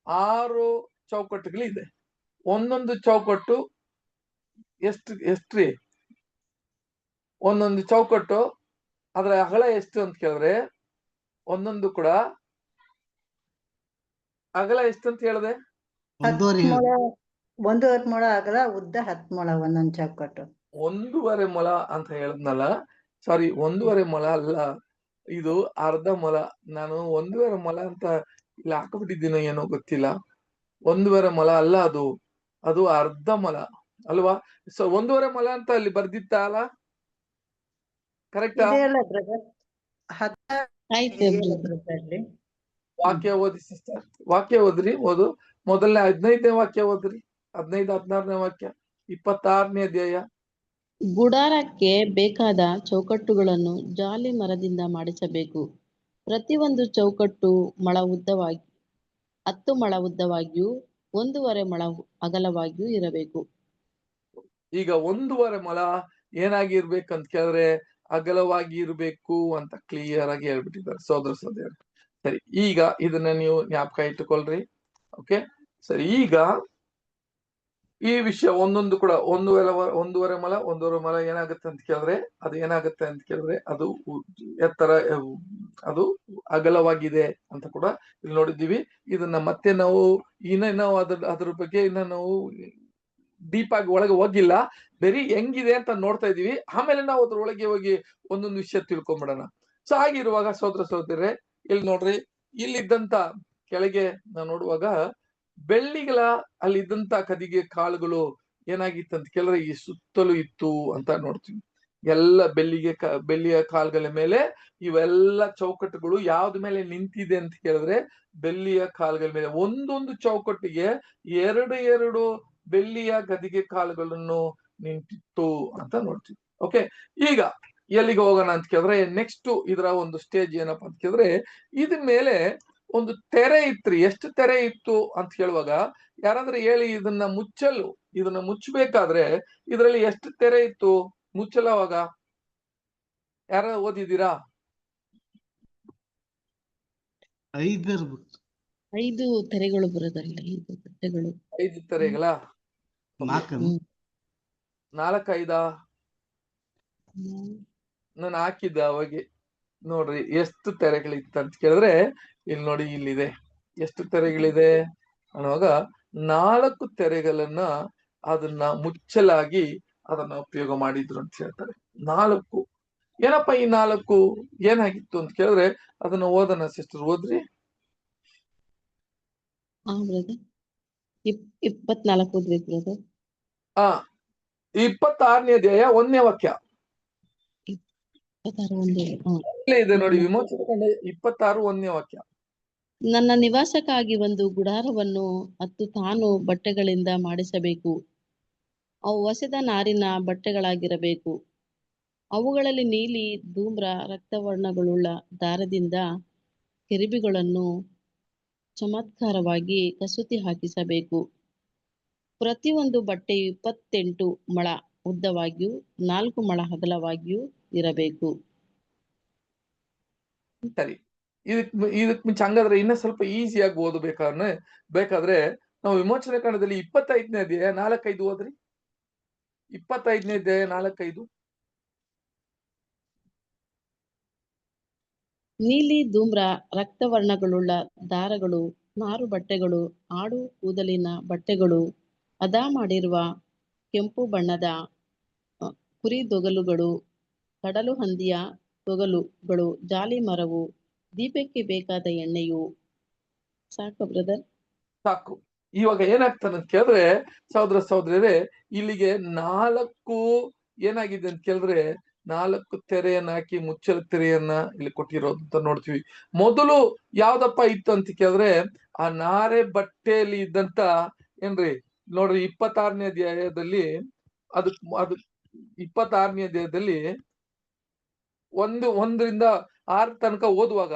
6 ಚೌಕಟ್ಟುಗಳಿದೆ. ಒಂದೊಂದು ಚೌಕಟ್ಟು ಎಷ್ಟ್ರಿ? ಒಂದೊಂದು ಚೌಕಟ್ಟು ಅದರ ಅಗಲ ಎಷ್ಟು ಅಂತ ಕೇಳಿದ್ರೆ ಒಂದೊಂದು ಕೂಡ ಅಗಲ ಎಷ್ಟು ಅಂತ ಹೇಳಿದೆ?
1.5 ಮೊಳ ಅಗಲ, ಉದ್ದ 10 ಮೊಳ ಒಂದೊಂದು ಚೌಕಟ್ಟು.
1.5 ಮೊಳ ಅಂತ ಹೇಳಿದ್ನಲ್ಲ, ಸಾರಿ 1.5 ಮೊಳ ಅಲ್ಲ, ಇದು ಅರ್ಧ ಮೊಳ. ನಾನು 1.5 ಮೊಳ ಅಂತ ಇಲ್ಲಿ ಹಾಕಬಿಟ್ಟಿದ್ದೀನೋ ಏನೋ ಗೊತ್ತಿಲ್ಲ. 1.5 ಮೊಳ ಅಲ್ಲ, ಅದು ಅರ್ಧ ಮೊಳ ಅಲ್ವಾ? ಸೊ 1.5 ಮೊಳ ಅಂತ ಅಲ್ಲಿ ಬರ್ದಿತ್ತ ಅಲ್ಲ? ಕರೆಕ್ಟಾ?
ಇದೆಯಲ್ಲ ಬ್ರದರ್,
ಆಯ್ತು
ವಾಕ್ಯ ಓದಿ ಸಿಸ್ಟರ್, ವಾಕ್ಯ ಓದ್ರಿ. ಮೊದಲನೇ 15ನೇ ವಾಕ್ಯ ಓದ್ರಿ. 15 16ನೇ ವಾಕ್ಯ, 26ನೇ ಅಧ್ಯಾಯ.
ಗುಡಾರಕ್ಕೆ ಬೇಕಾದ ಚೌಕಟ್ಟುಗಳನ್ನು ಜಾಲಿ ಮರದಿಂದ ಮಾಡಿಸಬೇಕು. ಪ್ರತಿಯೊಂದು ಚೌಕಟ್ಟು ಮೊಳ ಉದ್ದವಾಗಿ 10 ಮೊಳ ಉದ್ದವಾಗಿಯೂ 1.5 ಮೊಳ ಅಗಲವಾಗಿಯೂ ಇರಬೇಕು.
ಈಗ 1.5 ಮೊಳ ಏನಾಗಿರ್ಬೇಕಂತ ಕೇಳಿದ್ರೆ ಅಗಲವಾಗಿ ಇರ್ಬೇಕು ಅಂತ ಕ್ಲಿಯರ್ ಆಗಿ ಹೇಳ್ಬಿಟ್ಟಿದ್ದಾರೆ ಸೋದರ ಸೋದರಿ. ಸರಿ, ಈಗ ಇದನ್ನ ನೀವು ಜ್ಞಾಪಕ ಇಟ್ಟುಕೊಳ್ರಿ. ಓಕೆ ಸರಿ. ಈಗ ಈ ವಿಷಯ ಒಂದೊಂದು ಕೂಡ 1.5 ಮೊಳ ಏನಾಗುತ್ತೆ ಅಂತ ಕೇಳಿದ್ರೆ ಅದು ಎತ್ತರ, ಅದು ಅಗಲವಾಗಿದೆ ಅಂತ ಕೂಡ ಇಲ್ಲಿ ನೋಡಿದ್ದೀವಿ. ಇದನ್ನ ಮತ್ತೆ ನಾವು ನಾವು ಅದ್ರ ಬಗ್ಗೆ ನಾವು ಡೀಪ್ ಆಗಿ ಒಳಗೆ ಹೋಗಿಲ್ಲ, ಬರೀ ಹೆಂಗಿದೆ ಅಂತ ನೋಡ್ತಾ ಇದೀವಿ. ಆಮೇಲೆ ನಾವು ಅದ್ರ ಒಳಗೆ ಹೋಗಿ ಒಂದೊಂದು ವಿಷಯ ತಿಳ್ಕೊಂಬಿಡೋಣ. ಸೊ ಹಾಗಿರುವಾಗ ಸೋದರ ಸೋದರರೇ, ಇಲ್ಲಿ ನೋಡ್ರಿ, ಇಲ್ಲಿದ್ದಂತ ಕೆಳಗೆ ನಾವು ನೋಡುವಾಗ ಬೆಳ್ಳಿಗಳ ಅಲ್ಲಿದ್ದಂತ ಕದಿಗೆ ಕಾಳುಗಳು ಏನಾಗಿತ್ತು ಅಂತ ಕೇಳಿದ್ರೆ ಈ ಸುತ್ತಲೂ ಇತ್ತು ಅಂತ ನೋಡ್ತೀವಿ. ಎಲ್ಲ ಬೆಳ್ಳಿಯ ಕಾಳುಗಳ ಮೇಲೆ ಇವೆಲ್ಲ ಚೌಕಟ್ಟುಗಳು ಯಾವ್ದ ಮೇಲೆ ನಿಂತಿದೆ ಅಂತ ಕೇಳಿದ್ರೆ ಬೆಳ್ಳಿಯ ಕಾಳುಗಳ ಮೇಲೆ. ಒಂದೊಂದು ಚೌಕಟ್ಟಿಗೆ 2 ಬೆಳ್ಳಿಯ ಗದಿಗೆ ಕಾಳುಗಳನ್ನು ನಿಂತಿತ್ತು ಅಂತ ನೋಡ್ತೀವಿ. ಓಕೆ, ಈಗ ಎಲ್ಲಿಗೆ ಹೋಗೋಣ ಅಂತ ಕೇಳಿದ್ರೆ ನೆಕ್ಸ್ಟ್ ಇದರ ಒಂದು ಸ್ಟೇಜ್ ಏನಪ್ಪಾ ಅಂತ ಕೇಳಿದ್ರೆ ಇದ್ರ ಮೇಲೆ ಒಂದು ತೆರೆ ಇತ್ರಿ. ಎಷ್ಟು ತೆರೆ ಇತ್ತು ಅಂತ ಹೇಳುವಾಗ ಯಾರಾದ್ರೂ ಹೇಳಿ, ಇದನ್ನ ಮುಚ್ಚಬೇಕಾದ್ರೆ ಇದರಲ್ಲಿ ಎಷ್ಟು ತೆರೆ ಇತ್ತು ಮುಚ್ಚಲವಾಗ? ಯಾರ ಓದಿದ್ದೀರಾ?
5 ತೆರೆಗಳು ಬರೋದಲ್ಲ, 5 ಕಟ್ಟೆಗಳು.
5 ತೆರೆಗಳ? 4 5 ನಾನು ಹಾಕಿದ್ದೆ ಅವಾಗೆ. ನೋಡ್ರಿ ಎಷ್ಟು ತೆರೆಗಳಿತ್ತು ಅಂತ ಕೇಳಿದ್ರೆ ಇಲ್ಲಿ ನೋಡಿ, ಇಲ್ಲಿದೆ ಎಷ್ಟು ತೆರೆಗಳಿದೆ ಅನ್ನುವಾಗ 4 ತೆರೆಗಳನ್ನ ಅದನ್ನ ಮುಚ್ಚಲಾಗಿ ಅದನ್ನ ಉಪಯೋಗ ಮಾಡಿದ್ರು ಅಂತ ಹೇಳ್ತಾರೆ. 4 ಏನಪ್ಪ ಈ 4 ಏನಾಗಿತ್ತು ಅಂತ ಕೇಳಿದ್ರೆ ಅದನ್ನ ಓದೋಣ ಸಿಸ್ಟರ್, ಓದ್ರಿ.
24 ಓದ್ಬೇಕು ಬ್ರದರ್.
26ನೇ ಅಧ್ಯಾಯ 1ನೇ ವಾಕ್ಯ
26
ಇದೆ ನೋಡಿ, ವಿಮೋಚನ 26 1ನೇ ವಾಕ್ಯ.
ನನ್ನ ನಿವಾಸಕ್ಕಾಗಿ ಒಂದು ಗುಡಾರವನ್ನು 10 ತಾನು ಬಟ್ಟೆಗಳಿಂದ ಮಾಡಿಸಬೇಕು. ಅವು ಹೊಸೆದ ನಾರಿನ ಬಟ್ಟೆಗಳಾಗಿರಬೇಕು. ಅವುಗಳಲ್ಲಿ ನೀಲಿ, ಧೂಮ್ರ, ರಕ್ತವರ್ಣಗಳುಳ್ಳ ದಾರದಿಂದ ಕೆರೂಬಿಗಳನ್ನು ಚಮತ್ಕಾರವಾಗಿ ಕಸೂತಿ ಹಾಕಿಸಬೇಕು. ಪ್ರತಿಯೊಂದು ಬಟ್ಟೆಯು 28 ಮೊಳ ಉದ್ದವಾಗಿಯೂ 4 ಮೊಳ ಅಗಲವಾಗಿಯೂ ಇರಬೇಕು.
ಸರಿ, ಇದಕ್ ಮುಂಚೆ ಹಂಗಾದ್ರೆ ಇನ್ನ ಸ್ವಲ್ಪ ಈಸಿಯಾಗಿ ಬೇಕಾದ್ರೆ ನಾವು ವಿಮೋಚನೆ ಕಾಂಡದಲ್ಲಿ 25ನೇ ಅಧ್ಯಾಯ 4-5 ಓದ್ರಿ. 25ನೇ ಅಧ್ಯಾಯ 4-5.
ನೀಲಿ, ಧೂಮ್ರ, ರಕ್ತವರ್ಣಗಳುಳ್ಳ ದಾರಗಳು, ನಾರು ಬಟ್ಟೆಗಳು, ಆಡು ಕೂದಲಿನ ಬಟ್ಟೆಗಳು, ಹದ ಮಾಡಿರುವ ಕೆಂಪು ಬಣ್ಣದ ಕುರಿದೊಗಲುಗಳು, ಕಡಲು ಹಂದಿಯ ತೊಗಲುಗಳು, ಜಾಲಿ ಮರವು, ದೀಪಕ್ಕೆ ಬೇಕಾದ ಎಣ್ಣೆಯು. ಸಾಕು ಬ್ರದರ್?
ಸಾಕು. ಇವಾಗ ಏನಾಗ್ತಾನೆ ಅಂತ ಕೇಳಿದ್ರೆ ಸಹೋದರ ಸಹೋದರಿಯರೇ, ಇಲ್ಲಿಗೆ 4 ಏನಾಗಿದೆ ಅಂತ ಕೇಳಿದ್ರೆ 4 ತೆರೆಯನ್ನ ಹಾಕಿ ಮುಚ್ಚಲ ತೆರೆಯನ್ನ ಇಲ್ಲಿ ಕೊಟ್ಟಿರೋದು ಅಂತ ನೋಡ್ತೀವಿ. ಮೊದಲು ಯಾವ್ದಪ್ಪ ಇತ್ತು ಅಂತ ಕೇಳಿದ್ರೆ ಆ ನಾರೆ ಬಟ್ಟೆಯಲ್ಲಿ ಇದ್ದಂತ ಏನ್ರಿ ನೋಡ್ರಿ 26ನೇ ಅಧ್ಯಾಯದಲ್ಲಿ ಅದು 26ನೇ ಅಧ್ಯಾಯದಲ್ಲಿ 1ರಿಂದ 6 ತನಕ ಓದುವಾಗ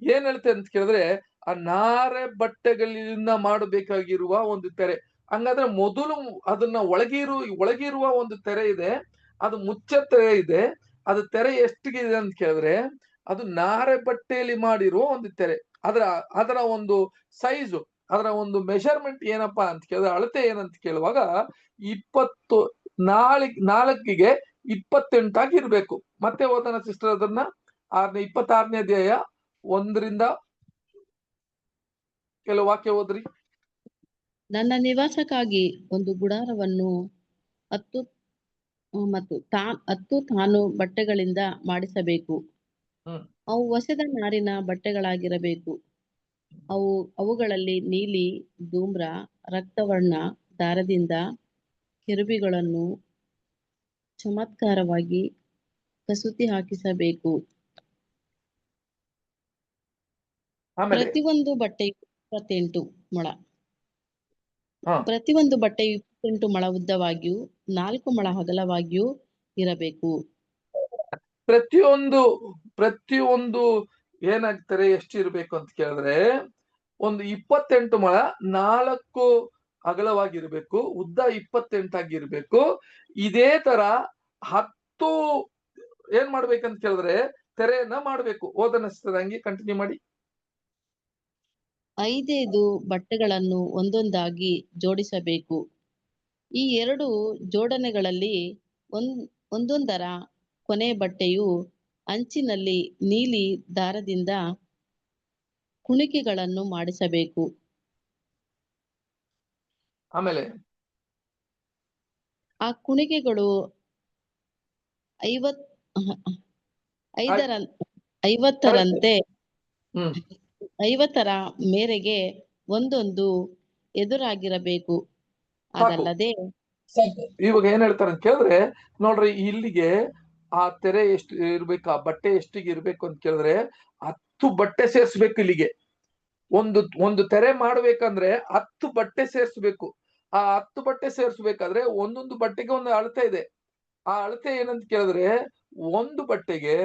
ಏನ್ ಹೇಳ್ತೆ ಅಂತ ಕೇಳಿದ್ರೆ ಆ ನಾರೆ ಬಟ್ಟೆಗಳಿಂದ ಮಾಡಬೇಕಾಗಿರುವ ಒಂದು ತೆರೆ. ಹಂಗಾದ್ರೆ ಮೊದಲು ಅದನ್ನ ಒಳಗಿರುವ ಒಂದು ತೆರೆ ಇದೆ, ಅದು ಮುಚ್ಚ ತೆರೆ ಇದೆ. ಅದು ತೆರೆ ಎಷ್ಟಿಗಿದೆ ಅಂತ ಕೇಳಿದ್ರೆ ಅದು ನಾರೆ ಬಟ್ಟೆಯಲ್ಲಿ ಮಾಡಿರುವ ಒಂದು ತೆರೆ. ಅದರ ಒಂದು ಸೈಜು, ಅದರ ಒಂದು ಮೆಷರ್ಮೆಂಟ್ ಏನಪ್ಪಾ ಅಂತ ಕೇಳಿದ್ರೆ, ಅಳತೆ ಏನಂತ ಕೇಳುವಾಗ 24ಗೆ 28 ಆಗಿರ್ಬೇಕು. ಮತ್ತೆ ಓದೋಣ ಸಿಸ್ಟರ್ ಅದನ್ನ 26ನೇ ಅಧ್ಯಾಯ 1ರಿಂದ ಕೆಲವು ವಾಕ್ಯ ಓದ್ರಿ.
ನನ್ನ ನಿವಾಸಕ್ಕಾಗಿ ಒಂದು ಗುಡಾರವನ್ನು 10 ತಾನು ಬಟ್ಟೆಗಳಿಂದ ಮಾಡಿಸಬೇಕು. ಅವು ಹೊಸದ ನಾರಿನ ಬಟ್ಟೆಗಳಾಗಿರಬೇಕು. ಅವುಗಳಲ್ಲಿ ನೀಲಿ, ಧೂಮ್ರ, ರಕ್ತವರ್ಣ ದಾರದಿಂದ ಕೆರೂಬಿಗಳನ್ನು ಚಮತ್ಕಾರವಾಗಿ ಕಸೂತಿ ಹಾಕಿಸಬೇಕು. ಪ್ರತಿಯೊಂದು ಬಟ್ಟೆಯು 28 ಮೊಳ. ಪ್ರತಿಯೊಂದು ಬಟ್ಟೆಯು 28 ಮೊಳ ಉದ್ದವಾಗಿಯೂ 4 ಮೊಳ ಅಗಲವಾಗಿಯೂ ಇರಬೇಕು.
ಪ್ರತಿಯೊಂದು ಏನಾಗ್ತಾರೆ ಎಷ್ಟಿರ್ಬೇಕು ಅಂತ ಕೇಳಿದ್ರೆ ಒಂದು 28 ಮೊಳ 4 ಅಗಲವಾಗಿರ್ಬೇಕು, ಉದ್ದ 28 ಆಗಿರ್ಬೇಕು. ಇದೇ ತರ 10 ಏನ್ ಮಾಡ್ಬೇಕಂತ ಕೇಳಿದ್ರೆ ತೆರೆಯನ್ನ ಮಾಡ್ಬೇಕು. ಹಂಗೆ ಕಂಟಿನ್ಯೂ ಮಾಡಿ.
5 ಬಟ್ಟೆಗಳನ್ನು ಒಂದೊಂದಾಗಿ ಜೋಡಿಸಬೇಕು. ಈ 2 ಜೋಡಣೆಗಳಲ್ಲಿ ಒಂದೊಂದರ ಕೊನೆ ಬಟ್ಟೆಯು ಅಂಚಿನಲ್ಲಿ ನೀಲಿ ದಾರದಿಂದ ಕುಣಿಕೆಗಳನ್ನು ಮಾಡಿಸಬೇಕು.
ಆಮೇಲೆ
ಆ ಕುಣಿಕೆಗಳು 50ರ ಮೇರೆಗೆ ಒಂದೊಂದು ಎದುರಾಗಿರಬೇಕು. ಅದಲ್ಲದೆ
ಇವಾಗ ಏನ್ ಹೇಳ್ತಾರೆ ಅಂತ ಕೇಳಿದ್ರೆ ನೋಡ್ರಿ, ಇಲ್ಲಿಗೆ ಆ ತೆರೆ ಎಷ್ಟು ಇರ್ಬೇಕು, ಆ ಬಟ್ಟೆ ಎಷ್ಟಿಗೆ ಇರ್ಬೇಕು ಅಂತ ಕೇಳಿದ್ರೆ 10 ಬಟ್ಟೆ ಸೇರ್ಸ್ಬೇಕು. ಇಲ್ಲಿಗೆ ಒಂದು ತೆರೆ ಮಾಡ್ಬೇಕಂದ್ರೆ 10 ಬಟ್ಟೆ ಸೇರ್ಸ್ಬೇಕು. ಆ 10 ಬಟ್ಟೆ ಸೇರ್ಸ್ಬೇಕಾದ್ರೆ ಒಂದೊಂದು ಬಟ್ಟೆಗೆ ಒಂದು ಅಳತೆ ಇದೆ. ಆ ಅಳತೆ ಏನಂತ ಕೇಳಿದ್ರೆ ಒಂದು ಬಟ್ಟೆಗೆ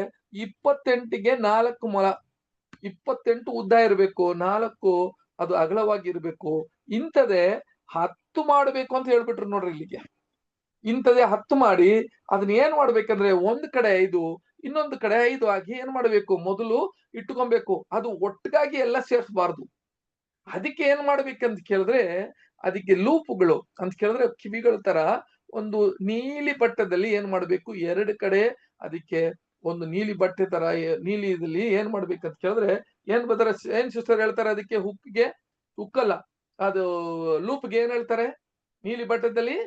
28ಗೆ 4 ಮೊಳ, 28 ಉದ್ದ ಇರ್ಬೇಕು, 4 ಅದು ಅಗಲವಾಗಿರ್ಬೇಕು. ಇಂಥದೇ 10 ಮಾಡ್ಬೇಕು ಅಂತ ಹೇಳ್ಬಿಟ್ರು ನೋಡ್ರಿ. ಇಲ್ಲಿಗೆ ಇಂಥದೇ 10 ಮಾಡಿ ಅದನ್ನ ಏನ್ ಮಾಡ್ಬೇಕಂದ್ರೆ ಒಂದ್ ಕಡೆ 5 ಇನ್ನೊಂದು ಕಡೆ 5 ಆಗಿ ಏನ್ ಮಾಡ್ಬೇಕು, ಮೊದಲು ಇಟ್ಕೊಬೇಕು. ಅದು ಒಟ್ಟಿಗಾಗಿ ಎಲ್ಲ ಸೇರ್ಸ್ಬಾರ್ದು. ಅದಕ್ಕೆ ಏನ್ ಮಾಡ್ಬೇಕಂತ ಕೇಳಿದ್ರೆ ಅದಕ್ಕೆ ಲೂಪುಗಳು ಅಂತ ಕೇಳಿದ್ರೆ ಕಿವಿಗಳ ತರ ಒಂದು ನೀಲಿ ಬಟ್ಟೆದಲ್ಲಿ ಏನ್ ಮಾಡ್ಬೇಕು, 2 ಕಡೆ ಅದಕ್ಕೆ ಒಂದು ನೀಲಿ ಬಟ್ಟೆ ತರ ನೀಲಿ ಇದಲ್ಲಿ ಏನ್ ಮಾಡ್ಬೇಕಂತ ಕೇಳಿದ್ರೆ ಏನ್ ಸಿಸ್ಟರ್ ಹೇಳ್ತಾರೆ ಅದಕ್ಕೆ ಹುಕ್ಕಲ್ಲ, ಅದು ಲೂಪ್ಗೆ ಏನ್ ಹೇಳ್ತಾರೆ ನೀಲಿ ಬಟ್ಟೆದಲ್ಲಿ?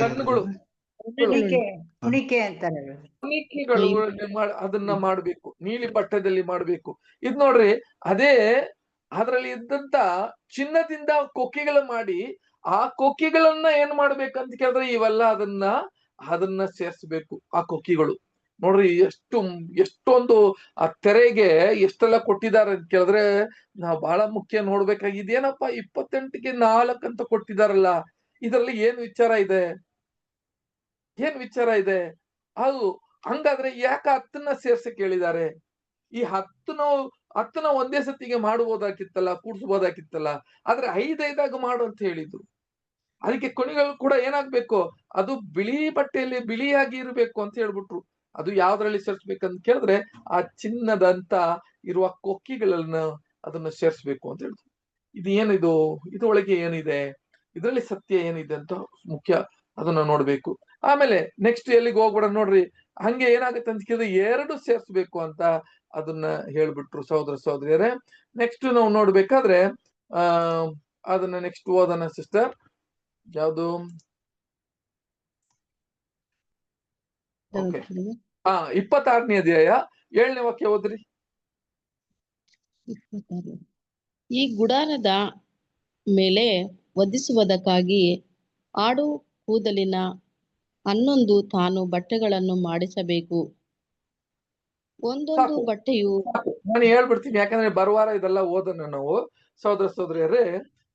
ಕಣ್ಣುಗಳು,
ಕುಣಿಕೆ ಅಂತಾರೆ.
ಕುಣಿಕೆಗಳು ಅದನ್ನ ಮಾಡ್ಬೇಕು, ನೀಲಿ ಬಟ್ಟೆದಲ್ಲಿ ಮಾಡ್ಬೇಕು. ಇದ್ ನೋಡ್ರಿ, ಅದೇ ಅದ್ರಲ್ಲಿ ಇದ್ದಂತ ಚಿನ್ನದಿಂದ ಕೊಕ್ಕಿಗಳು ಮಾಡಿ ಆ ಕೊಕ್ಕಿಗಳನ್ನ ಏನ್ ಮಾಡ್ಬೇಕಂತ ಕೇಳಿದ್ರೆ ಇವೆಲ್ಲ ಅದನ್ನ ಸೇರ್ಸ್ಬೇಕು. ಆ ಕೊಕ್ಕಿಗಳು ನೋಡ್ರಿ ಎಷ್ಟೊಂದು ಆ ತೆರೆಗೆ ಎಷ್ಟೆಲ್ಲ ಕೊಟ್ಟಿದ್ದಾರೆ ಅಂತ ಕೇಳಿದ್ರೆ ನಾವು ಬಹಳ ಮುಖ್ಯ ನೋಡ್ಬೇಕಾಗಿದ್ದೇನಪ್ಪ 28ಗೆ 4 ಅಂತ ಕೊಟ್ಟಿದಾರಲ್ಲ, ಇದರಲ್ಲಿ ಏನ್ ವಿಚಾರ ಇದೆ? ಅದು ಹಂಗಾದ್ರೆ ಯಾಕೆ 10ನ್ನ ಸೇರ್ಸಕ್ ಹೇಳಿದ್ದಾರೆ? ಈ 10ನ ಒಂದೇ ಸತಿಗೆ ಮಾಡಬಹುದಾಗಿತ್ತಲ್ಲ, ಕೂಡ್ಸ್ಬೋದಾಗಿತ್ತಲ್ಲ. ಆದ್ರೆ 5 ಮಾಡು ಅಂತ ಹೇಳಿದ್ರು. ಅದಕ್ಕೆ ಕೊನೆಗಳು ಕೂಡ ಏನಾಗ್ಬೇಕು, ಅದು ಬಿಳಿ ಬಟ್ಟೆಯಲ್ಲಿ ಬಿಳಿಯಾಗಿ ಇರಬೇಕು ಅಂತ ಹೇಳ್ಬಿಟ್ರು. ಅದು ಯಾವ್ದ್ರಲ್ಲಿ ಸೇರ್ಸ್ಬೇಕಂತ ಕೇಳಿದ್ರೆ ಆ ಚಿನ್ನದಂತ ಇರುವ ಕೊಕ್ಕಿಗಳನ್ನ ಅದನ್ನ ಸೇರ್ಸ್ಬೇಕು ಅಂತ ಹೇಳಿದ್ರು. ಇದು ಏನಿದು, ಇದ್ರೊಳಗೆ ಏನಿದೆ, ಇದರಲ್ಲಿ ಸತ್ಯ ಏನಿದೆ ಅಂತ ಮುಖ್ಯ, ಅದನ್ನ ನೋಡ್ಬೇಕು. ಆಮೇಲೆ ನೆಕ್ಸ್ಟ್ ಎಲ್ಲಿಗೆ ಹೋಗ್ಬೇಡ ನೋಡ್ರಿ, ಹಂಗೆ ಏನಾಗುತ್ತೆ ಅಂತ ಕೇಳಿದ್ರೆ 2 ಸೇರ್ಸ್ಬೇಕು ಅಂತ ಅದನ್ನ ಹೇಳ್ಬಿಟ್ರು ಸಹೋದರ ಸಹೋದರಿಯರೇ. ನೆಕ್ಸ್ಟ್ ನಾವು ನೋಡ್ಬೇಕಾದ್ರೆ ಅದನ್ನ ನೆಕ್ಸ್ಟ್ ಓದೋಣ ಸಿಸ್ಟರ್. ಯಾವುದು? ಓಕೆ, 26ನೇ ಅಧ್ಯಾಯ 7ನೇ ವಾಕ್ಯ ಓದ್ರಿ.
26. ಈ ಗುಡಾರದ ಮೇಲೆ ವಧಿಸುವುದಕ್ಕಾಗಿ ಆಡು ಕೂದಲಿನ 11 ತಾನು ಬಟ್ಟೆಗಳನ್ನು ಮಾಡಿಸಬೇಕು. ಒಂದೊಂದು ಬಟ್ಟೆಯು
ನಾನು ಹೇಳ್ಬಿಡ್ತೀನಿ, ಯಾಕಂದ್ರೆ ಬರುವಾರ ಇದೆಲ್ಲ ಓದೋಣ ನಾವು. ಸಹೋದರ ಸಹೋದರಿಯರೇ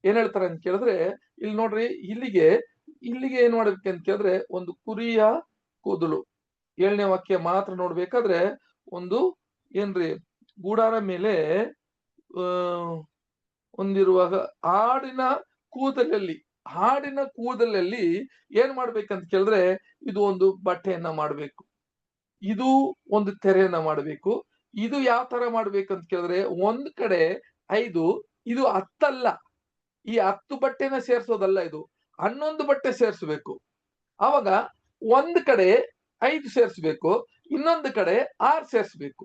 ಏನ್ ಹೇಳ್ತಾರೆ ಅಂತ ಕೇಳಿದ್ರೆ, ಇಲ್ಲಿ ನೋಡ್ರಿ, ಇಲ್ಲಿಗೆ ಏನ್ ಮಾಡ್ಬೇಕಂತ ಕೇಳಿದ್ರೆ, ಒಂದು ಕುರಿಯ ಕೂದಲು 7ನೇ ವಾಕ್ಯ ಮಾತ್ರ ನೋಡ್ಬೇಕಾದ್ರೆ, ಒಂದು ಏನ್ರಿ ಗೂಡಾರ ಮೇಲೆ ಹೊಂದಿರುವಾಗ ಹಾಡಿನ ಕೂದಲಲ್ಲಿ ಏನ್ ಮಾಡ್ಬೇಕಂತ ಕೇಳಿದ್ರೆ, ಇದು ಒಂದು ಬಟ್ಟೆಯನ್ನ ಮಾಡ್ಬೇಕು, ಇದು ಒಂದು ತೆರೆಯನ್ನ ಮಾಡ್ಬೇಕು. ಇದು ಯಾವ ತರ ಮಾಡ್ಬೇಕಂತ ಕೇಳಿದ್ರೆ, ಒಂದ್ ಕಡೆ 5, ಇದು 10 ಅಲ್ಲ, ಈ 10 ಬಟ್ಟೆನ ಸೇರ್ಸೋದಲ್ಲ, ಇದು 11 ಬಟ್ಟೆ ಸೇರ್ಸ್ಬೇಕು. ಅವಾಗ ಒಂದ್ ಕಡೆ 5 ಸೇರ್ಸ್ಬೇಕು, ಇನ್ನೊಂದು ಕಡೆ 6 ಸೇರ್ಸ್ಬೇಕು.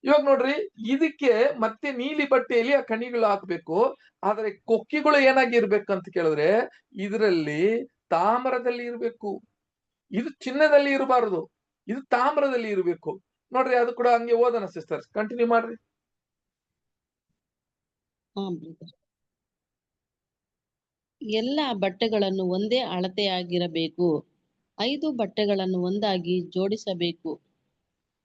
ಇವಾಗ ನೋಡ್ರಿ, ಇದಕ್ಕೆ ಮತ್ತೆ ನೀಲಿ ಬಟ್ಟೆಯಲ್ಲಿ ಆ ಕಣಿಗಳು ಹಾಕ್ಬೇಕು. ಆದ್ರೆ ಕೊಕ್ಕಿಗಳು ಏನಾಗಿರ್ಬೇಕಂತ ಕೇಳಿದ್ರೆ, ಇದರಲ್ಲಿ ತಾಮ್ರದಲ್ಲಿ ಇರ್ಬೇಕು. ಇದು ಚಿನ್ನದಲ್ಲಿ ಇರಬಾರದು, ಇದು ತಾಮ್ರದಲ್ಲಿ ಇರಬೇಕು. ನೋಡ್ರಿ, ಅದು ಕೂಡ ಹಂಗೆ ಓದೋಣ ಸಿಸ್ಟರ್, ಕಂಟಿನ್ಯೂ ಮಾಡ್ರಿ.
ಎಲ್ಲ ಬಟ್ಟೆಗಳನ್ನು ಒಂದೇ ಅಳತೆಯಾಗಿರಬೇಕು. 5 ಬಟ್ಟೆಗಳನ್ನು ಒಂದಾಗಿ ಜೋಡಿಸಬೇಕು.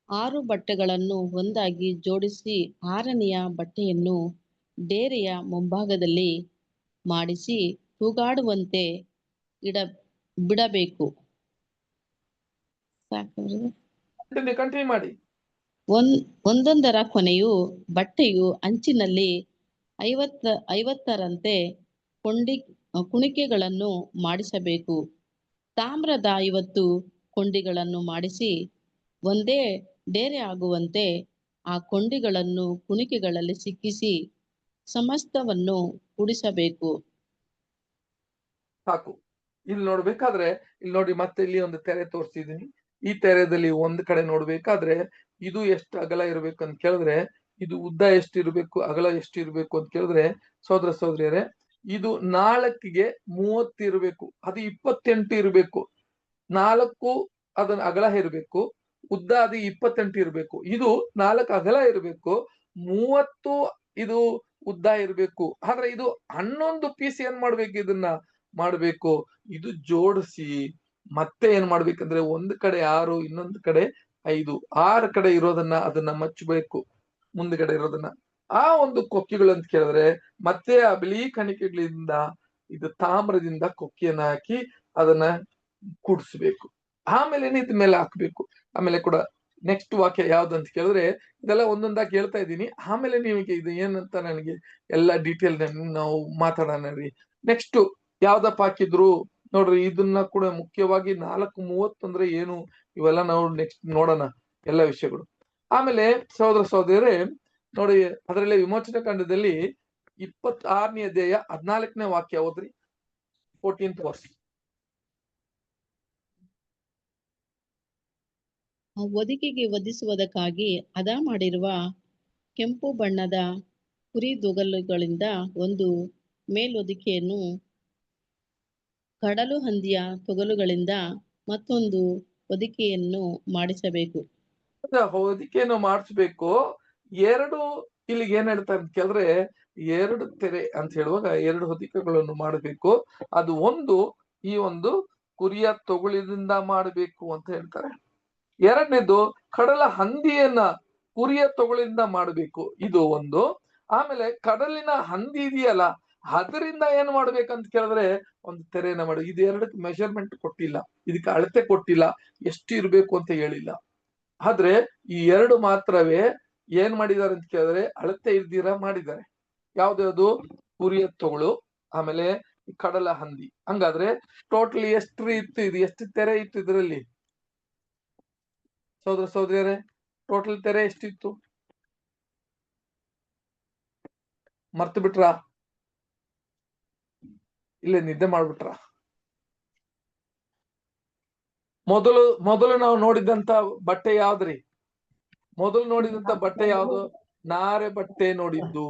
6 ಬಟ್ಟೆಗಳನ್ನು ಒಂದಾಗಿ ಜೋಡಿಸಿ 6ನೆಯ ಬಟ್ಟೆಯನ್ನು ಡೇರೆಯ ಮುಂಭಾಗದಲ್ಲಿ ಮಾಡಿಸಿ ತೂಗಾಡುವಂತೆ ಬಿಡಬೇಕು.
ಕಂಟಿನ್ಯೂ ಮಾಡಿ.
ಒಂದೊಂದರ ಕೊನೆಯು ಬಟ್ಟೆಯು ಅಂಚಿನಲ್ಲಿ 50ರಂತೆ ಕುಣಿಕೆಗಳನ್ನು ಮಾಡಿಸಬೇಕು. ತಾಮ್ರದ 50 ಕೊಂಡಿಗಳನ್ನು ಮಾಡಿಸಿ ಒಂದೇ ಡೇರೆ ಆಗುವಂತೆ ಆ ಕೊಂಡಿಗಳನ್ನು ಕುಣಿಕೆಗಳಲ್ಲಿ ಸಿಕ್ಕಿಸಿ ಸಮಸ್ತವನ್ನು ಕೂಡಿಸಬೇಕು.
ಸಾಕು. ಇಲ್ಲಿ ನೋಡ್ಬೇಕಾದ್ರೆ, ಇಲ್ಲಿ ನೋಡಿ, ಮತ್ತೆ ಇಲ್ಲಿ ಒಂದು ತೆರೆ ತೋರಿಸಿದೀನಿ. ಈ ತೆರೆದಲ್ಲಿ ಒಂದ್ ಕಡೆ ನೋಡ್ಬೇಕಾದ್ರೆ, ಇದು ಎಷ್ಟು ಅಗಲ ಇರ್ಬೇಕು ಅಂತ ಕೇಳಿದ್ರೆ, ಇದು ಉದ್ದ ಎಷ್ಟಿರ್ಬೇಕು, ಅಗಲ ಎಷ್ಟಿರ್ಬೇಕು ಅಂತ ಕೇಳಿದ್ರೆ, ಸಹೋದರ ಸಹೋದರಿಯರೇ, ಇದು 4ಗೆ 30 ಇರ್ಬೇಕು, ಅದು 28 ಇರ್ಬೇಕು. 4 ಅದನ್ನ ಅಗಲ ಇರ್ಬೇಕು, ಉದ್ದ ಅದು 28 ಇರ್ಬೇಕು. ಇದು 4 ಅಗಲ ಇರ್ಬೇಕು, 30 ಇದು ಉದ್ದ ಇರ್ಬೇಕು. ಆದ್ರೆ ಇದು 11 ಪೀಸ್ ಏನ್ ಮಾಡ್ಬೇಕು, ಇದನ್ನ ಮಾಡ್ಬೇಕು. ಇದು ಜೋಡಿಸಿ ಮತ್ತೆ ಏನ್ ಮಾಡ್ಬೇಕಂದ್ರೆ, ಒಂದ್ ಕಡೆ 6, ಇನ್ನೊಂದ್ ಕಡೆ 5, 6 ಕಡೆ ಇರೋದನ್ನ ಅದನ್ನ ಮಚ್ಚಬೇಕು. ಮುಂದ್ಗಡೆ ಇರೋದನ್ನ ಆ ಒಂದು ಕೊಕ್ಕಿಗಳು ಅಂತ ಕೇಳಿದ್ರೆ, ಮತ್ತೆ ಆ ಬಿಳಿ ಕಣಿಕೆಗಳಿಂದ ಇದು ತಾಮ್ರದಿಂದ ಕೊಕ್ಕಿಯನ್ನ ಹಾಕಿ ಅದನ್ನ ಕೂಡಿಸ್ಬೇಕು. ಆಮೇಲೆ ಇದ್ ಮೇಲೆ ಹಾಕ್ಬೇಕು. ಆಮೇಲೆ ಕೂಡ ನೆಕ್ಸ್ಟ್ ವಾಕ್ಯ ಯಾವ್ದಂತ ಕೇಳಿದ್ರೆ, ಇದೆಲ್ಲ ಒಂದೊಂದಾಗಿ ಹೇಳ್ತಾ ಇದ್ದೀನಿ, ಆಮೇಲೆ ನಿಮಗೆ ಇದು ಏನಂತ ನನಗೆ ಎಲ್ಲ ಡೀಟೇಲ್ ನಾವು ಮಾತಾಡೋಣ ರೀ. ನೆಕ್ಸ್ಟ್ ಯಾವ್ದಪ್ಪ ಹಾಕಿದ್ರು ನೋಡ್ರಿ, ಇದನ್ನ ಕೂಡ ಮುಖ್ಯವಾಗಿ 4:30 ಅಂದ್ರೆ ಏನು, ಇವೆಲ್ಲ ನಾವು ನೆಕ್ಸ್ಟ್ ನೋಡೋಣ ಎಲ್ಲ ವಿಷಯಗಳು. ಆಮೇಲೆ ಸಹೋದರ ಸಹೋದರಿಯರೇ ನೋಡಿ, ಅದರಲ್ಲಿ ವಿಮೋಚನಾ ಕಾಂಡದಲ್ಲಿ 26ನೇ ಅಧ್ಯಾಯ 14ನೇ ವಾಕ್ಯ ಓದ್ರಿ. 14th verse.
ಹೊದಿಕೆಗೆ ವಧಿಸುವುದಕ್ಕಾಗಿ ಹದ ಮಾಡಿರುವ ಕೆಂಪು ಬಣ್ಣದ ಕುರಿದೊಗಲುಗಳಿಂದ ಒಂದು ಮೇಲ್ಹೊದಿಕೆಯನ್ನು, ಕಡಲು ಹಂದಿಯ ತೊಗಲುಗಳಿಂದ ಮತ್ತೊಂದು ಹೊದಿಕೆಯನ್ನು ಮಾಡಿಸಬೇಕು.
ಹೊದಿಕೆಯನ್ನು ಮಾಡಿಸ್ಬೇಕು. 2 ಇಲ್ಲಿಗೆ ಏನ್ ಹೇಳ್ತಾರೆ ಅಂತ ಕೇಳಿದ್ರೆ, 2 ತೆರೆ ಅಂತ ಹೇಳುವಾಗ 2 ಹೊದಿಕೆಗಳನ್ನು ಮಾಡಬೇಕು. ಅದು ಒಂದು ಈ ಒಂದು ಕುರಿಯ ತೊಗಲಿನಿಂದ ಮಾಡಬೇಕು ಅಂತ ಹೇಳ್ತಾರೆ. ಎರಡನೇದು ಕಡಲ ಹಂದಿಯನ್ನ ಕುರಿಯ ತೊಗಳಿಂದ ಮಾಡಬೇಕು, ಇದು ಒಂದು. ಆಮೇಲೆ ಕಡಲಿನ ಹಂದಿ ಇದೆಯಲ್ಲ, ಅದರಿಂದ ಏನ್ ಮಾಡ್ಬೇಕಂತ ಕೇಳಿದ್ರೆ ಒಂದು ತೆರೆಯನ್ನ ಮಾಡಿ. ಇದು ಎರಡಕ್ಕೆ ಮೆಷರ್ಮೆಂಟ್ ಕೊಟ್ಟಿಲ್ಲ, ಇದಕ್ಕೆ ಅಳತೆ ಕೊಟ್ಟಿಲ್ಲ, ಎಷ್ಟು ಇರ್ಬೇಕು ಅಂತ ಹೇಳಿಲ್ಲ. ಆದ್ರೆ ಈ ಎರಡು ಮಾತ್ರವೇ ಏನ್ ಮಾಡಿದ್ದಾರೆ ಅಂತ ಕೇಳಿದ್ರೆ ಅಳತೆ ಇಲ್ದಿರ ಮಾಡಿದ್ದಾರೆ. ಯಾವ್ದ್ಯಾವ್ದು? ಕುರಿಯ ತೊಗಳು, ಆಮೇಲೆ ಕಡಲ ಹಂದಿ. ಹಂಗಾದ್ರೆ ಟೋಟಲಿ ಎಷ್ಟು ಇತ್ತು, ಇದು ಎಷ್ಟು ತೆರೆ ಇತ್ತು ಇದರಲ್ಲಿ ಸಹೋದರ ಸಹೋದರಿಯರೇ? ಟೋಟಲ್ ತೆರೆ ಎಷ್ಟಿತ್ತು? ಮರ್ತು ಬಿಟ್ರ? ಇಲ್ಲೇ ನಿದ್ದೆ ಮಾಡ್ಬಿಟ್ರ? ಮೊದಲು ನಾವು ನೋಡಿದಂತ ಬಟ್ಟೆ ಯಾವ್ದ್ರಿ? ಮೊದಲು ನೋಡಿದಂತ ಬಟ್ಟೆ ಯಾವ್ದು? ನಾರೆ ಬಟ್ಟೆ ನೋಡಿದ್ದು.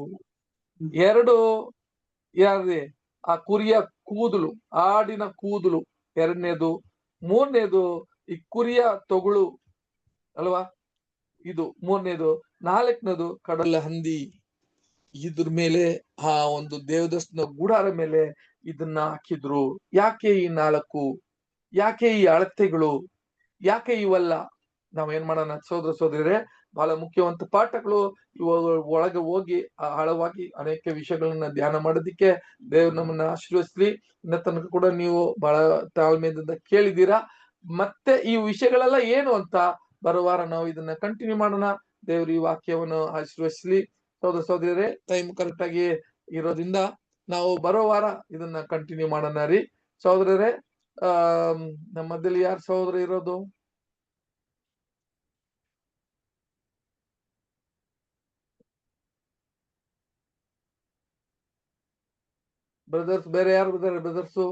ಎರಡು ಯಾವ್ದೇ? ಆ ಕುರಿಯ ಕೂದಲು, ಆಡಿನ ಕೂದಲು ಎರಡನೇದು. ಮೂರನೇದು ಈ ಕುರಿಯ ತೊಗಳು ಅಲ್ವಾ, ಇದು ಮೂರನೇದು. ನಾಲ್ಕನೇದು ಕಡಲ ಹಂದಿ. ಇದ್ರ ಮೇಲೆ ಆ ಒಂದು ದೇವದರ್ಶನ ಗುಡಾರ ಮೇಲೆ ಇದನ್ನ ಹಾಕಿದ್ರು. ಯಾಕೆ ಈ 4? ಯಾಕೆ ಈ ಅಳತೆಗಳು? ಯಾಕೆ ಇವೆಲ್ಲ? ನಾವೇನ್ ಮಾಡೋಣ ಸಹೋದರ ಸಹೋದರಿಯರೇ, ಬಹಳ ಮುಖ್ಯವಂತ ಪಾಠಗಳು. ಇವಾಗ ಒಳಗೆ ಹೋಗಿ ಆಳವಾಗಿ ಅನೇಕ ವಿಷಯಗಳನ್ನ ಧ್ಯಾನ ಮಾಡೋದಿಕ್ಕೆ ದೇವ್ರು ನಮ್ಮನ್ನ ಆಶೀರ್ವದಿಸ್ಲಿ. ಇನ್ನ ತನಕ ಕೂಡ ನೀವು ಬಹಳ ತಾಳ್ಮೆಯಿಂದ ಕೇಳಿದ್ದೀರಾ. ಮತ್ತೆ ಈ ವಿಷಯಗಳೆಲ್ಲ ಏನು ಅಂತ ಬರೋ ವಾರ ನಾವು ಇದನ್ನ ಕಂಟಿನ್ಯೂ ಮಾಡೋಣ. ದೇವ್ರ ಈ ವಾಕ್ಯವನ್ನು ಆಶೀರ್ವದಿಸ್ಲಿ. ಸಹೋದರ ಸಹೋದರಿಯರೇ, ಟೈಮ್ ಕರೆಕ್ಟ್ ಆಗಿ ಇರೋದ್ರಿಂದ ನಾವು ಬರೋ ವಾರ ಇದನ್ನ ಕಂಟಿನ್ಯೂ ಮಾಡೋಣ ರೀ ಸಹೋದರರೇ. ನಮ್ಮ ಮಧ್ಯದಲ್ಲಿ ಯಾರು ಸಹೋದರ ಇರೋದು? ಬ್ರದರ್ಸ್ ಬೇರೆ ಯಾರು ಇದ್ದಾರೆ? ಬ್ರದರ್ಸು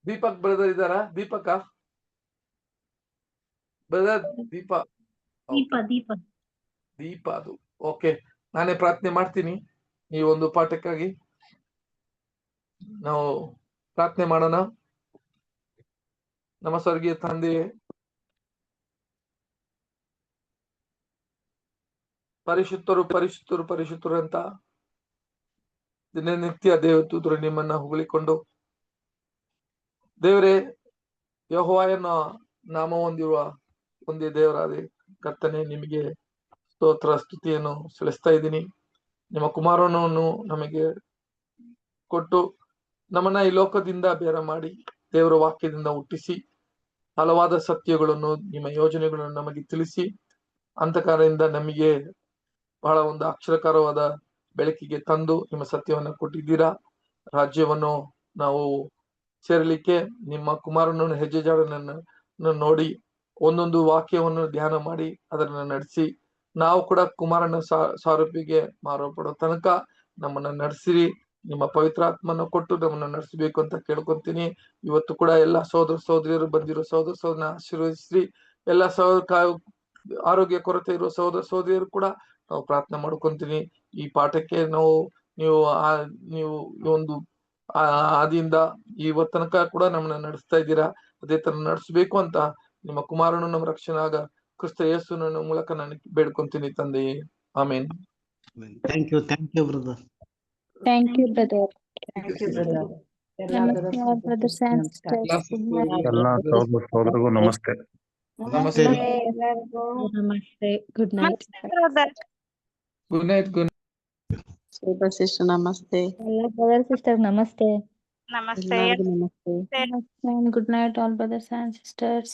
ದೀಪಕ್ ಬ್ರದರ್ ಇದ್ದಾರಾ? ದೀಪಕ ಬ್ರದರ್? ದೀಪ ಅದು ಓಕೆ. ನಾನೇ ಪ್ರಾರ್ಥನೆ ಮಾಡ್ತೀನಿ ಈ ಒಂದು ಪಾಠಕ್ಕಾಗಿ. ನಾವು ಪ್ರಾರ್ಥನೆ ಮಾಡೋಣ. ನಮ್ಮ ಸ್ವರ್ಗೀಯ ತಂದೆಯೇ, ಪರಿಶುದ್ಧರು ಪರಿಶುದ್ಧರು ಪರಿಶುದ್ಧರು ಅಂತ ದಿನನಿತ್ಯ ದೇವದೂತರು ನಿಮ್ಮನ್ನ ಹೊಗಳಿಕೊಂಡು, ದೇವರೇ ಯೆಹೋವನ ನಾಮ ಹೊಂದಿರುವ ಒಂದೇ ದೇವರಾದ ಕರ್ತನೆ, ನಿಮಗೆ ಸ್ತೋತ್ರ ಸ್ತುತಿಯನ್ನು ಸಲ್ಲಿಸ್ತಾ ಇದ್ದೀನಿ. ನಿಮ್ಮ ಕುಮಾರನನ್ನು ನಮಗೆ ಕೊಟ್ಟು ನಮ್ಮನ್ನ ಈ ಲೋಕದಿಂದ ಬೇರೆ ಮಾಡಿ ದೇವರ ವಾಕ್ಯದಿಂದ ಹುಟ್ಟಿಸಿ ಹಲವಾದ ಸತ್ಯಗಳನ್ನು, ನಿಮ್ಮ ಯೋಜನೆಗಳನ್ನು ನಮಗೆ ತಿಳಿಸಿ ಅಂಧಕಾರದಿಂದ ನಮಗೆ ಬಹಳ ಒಂದು ಅಕ್ಷರಕರವಾದ ಬೆಳಕಿಗೆ ತಂದು ನಿಮ್ಮ ಸತ್ಯವನ್ನು ಕೊಟ್ಟಿದ್ದೀರಾ. ರಾಜ್ಯವನ್ನು ನಾವು ಸೇರಲಿಕ್ಕೆ ನಿಮ್ಮ ಕುಮಾರನನ್ನು ಹೆಜ್ಜೆಜಾಡನ್ನು ನೋಡಿ ಒಂದೊಂದು ವಾಕ್ಯವನ್ನು ಧ್ಯಾನ ಮಾಡಿ ಅದನ್ನ ನಡೆಸಿ ನಾವು ಕೂಡ ಕುಮಾರನ ಸಾರೂಪಿಗೆ ಮಾರಲ್ಪಡೋ ತನಕ ನಮ್ಮನ್ನ ನಡೆಸಿರಿ. ನಿಮ್ಮ ಪವಿತ್ರಾತ್ಮನ ಕೊಟ್ಟು ನಮ್ಮನ್ನ ನಡೆಸಬೇಕು ಅಂತ ಕೇಳ್ಕೊಂತೀನಿ. ಇವತ್ತು ಕೂಡ ಎಲ್ಲಾ ಸಹೋದರ ಸಹೋದರಿಯರು ಬಂದಿರೋ ಸಹೋದರ ಸಹೋದರನ ಆಶೀರ್ವದಿಸ್ರಿ. ಎಲ್ಲಾ ಆರೋಗ್ಯ ಕೊರತೆ ಇರುವ ಸಹೋದರ ಸಹೋದರಿಯರು ಕೂಡ ನಾವು ಪ್ರಾರ್ಥನೆ ಮಾಡ್ಕೊಂತೀನಿ. ಈ ಪಾಠಕ್ಕೆ ನೀವು ಒಂದು ಆದಿಯಿಂದ ಇವತ್ತ ತನಕ ಕೂಡ ನಮ್ಮನ್ನ ನಡೆಸ್ತಾ ಇದ್ದೀರಾ. ಅದೇ ತರ ನಡೆಸಬೇಕು ಅಂತ ನಿಮ್ಮ ಕುಮಾರನು ನಮ್ಮ ರಕ್ಷಣಾಗ ಕ್ರಿಸ್ತ ಯೇಸುವಿನ ಮೂಲಕ ನಾನು ಬೇಡ್ಕೊಂತೀನಿ ತಂದೆಯೇ, amen.
Thank you brother.
Thank you, brother.
Thank you brother.
Namaste, all brothers and sisters. Good night.
ಎಲ್ಲ ಸಹೋದರರಿಗೂ ನಮಸ್ತೆ.
ನಮಸ್ತೆ.
ಎಲ್ಲರಿಗೂ
ನಮಸ್ತೆ. Good night.
Good night.
Super sister ನಮಸ್ತೆ.
ಎಲ್ಲ brother sister ನಮಸ್ತೆ.
ಎಲ್ಲರಿಗೂ ನಮಸ್ತೆ.
Good night all brothers and sisters.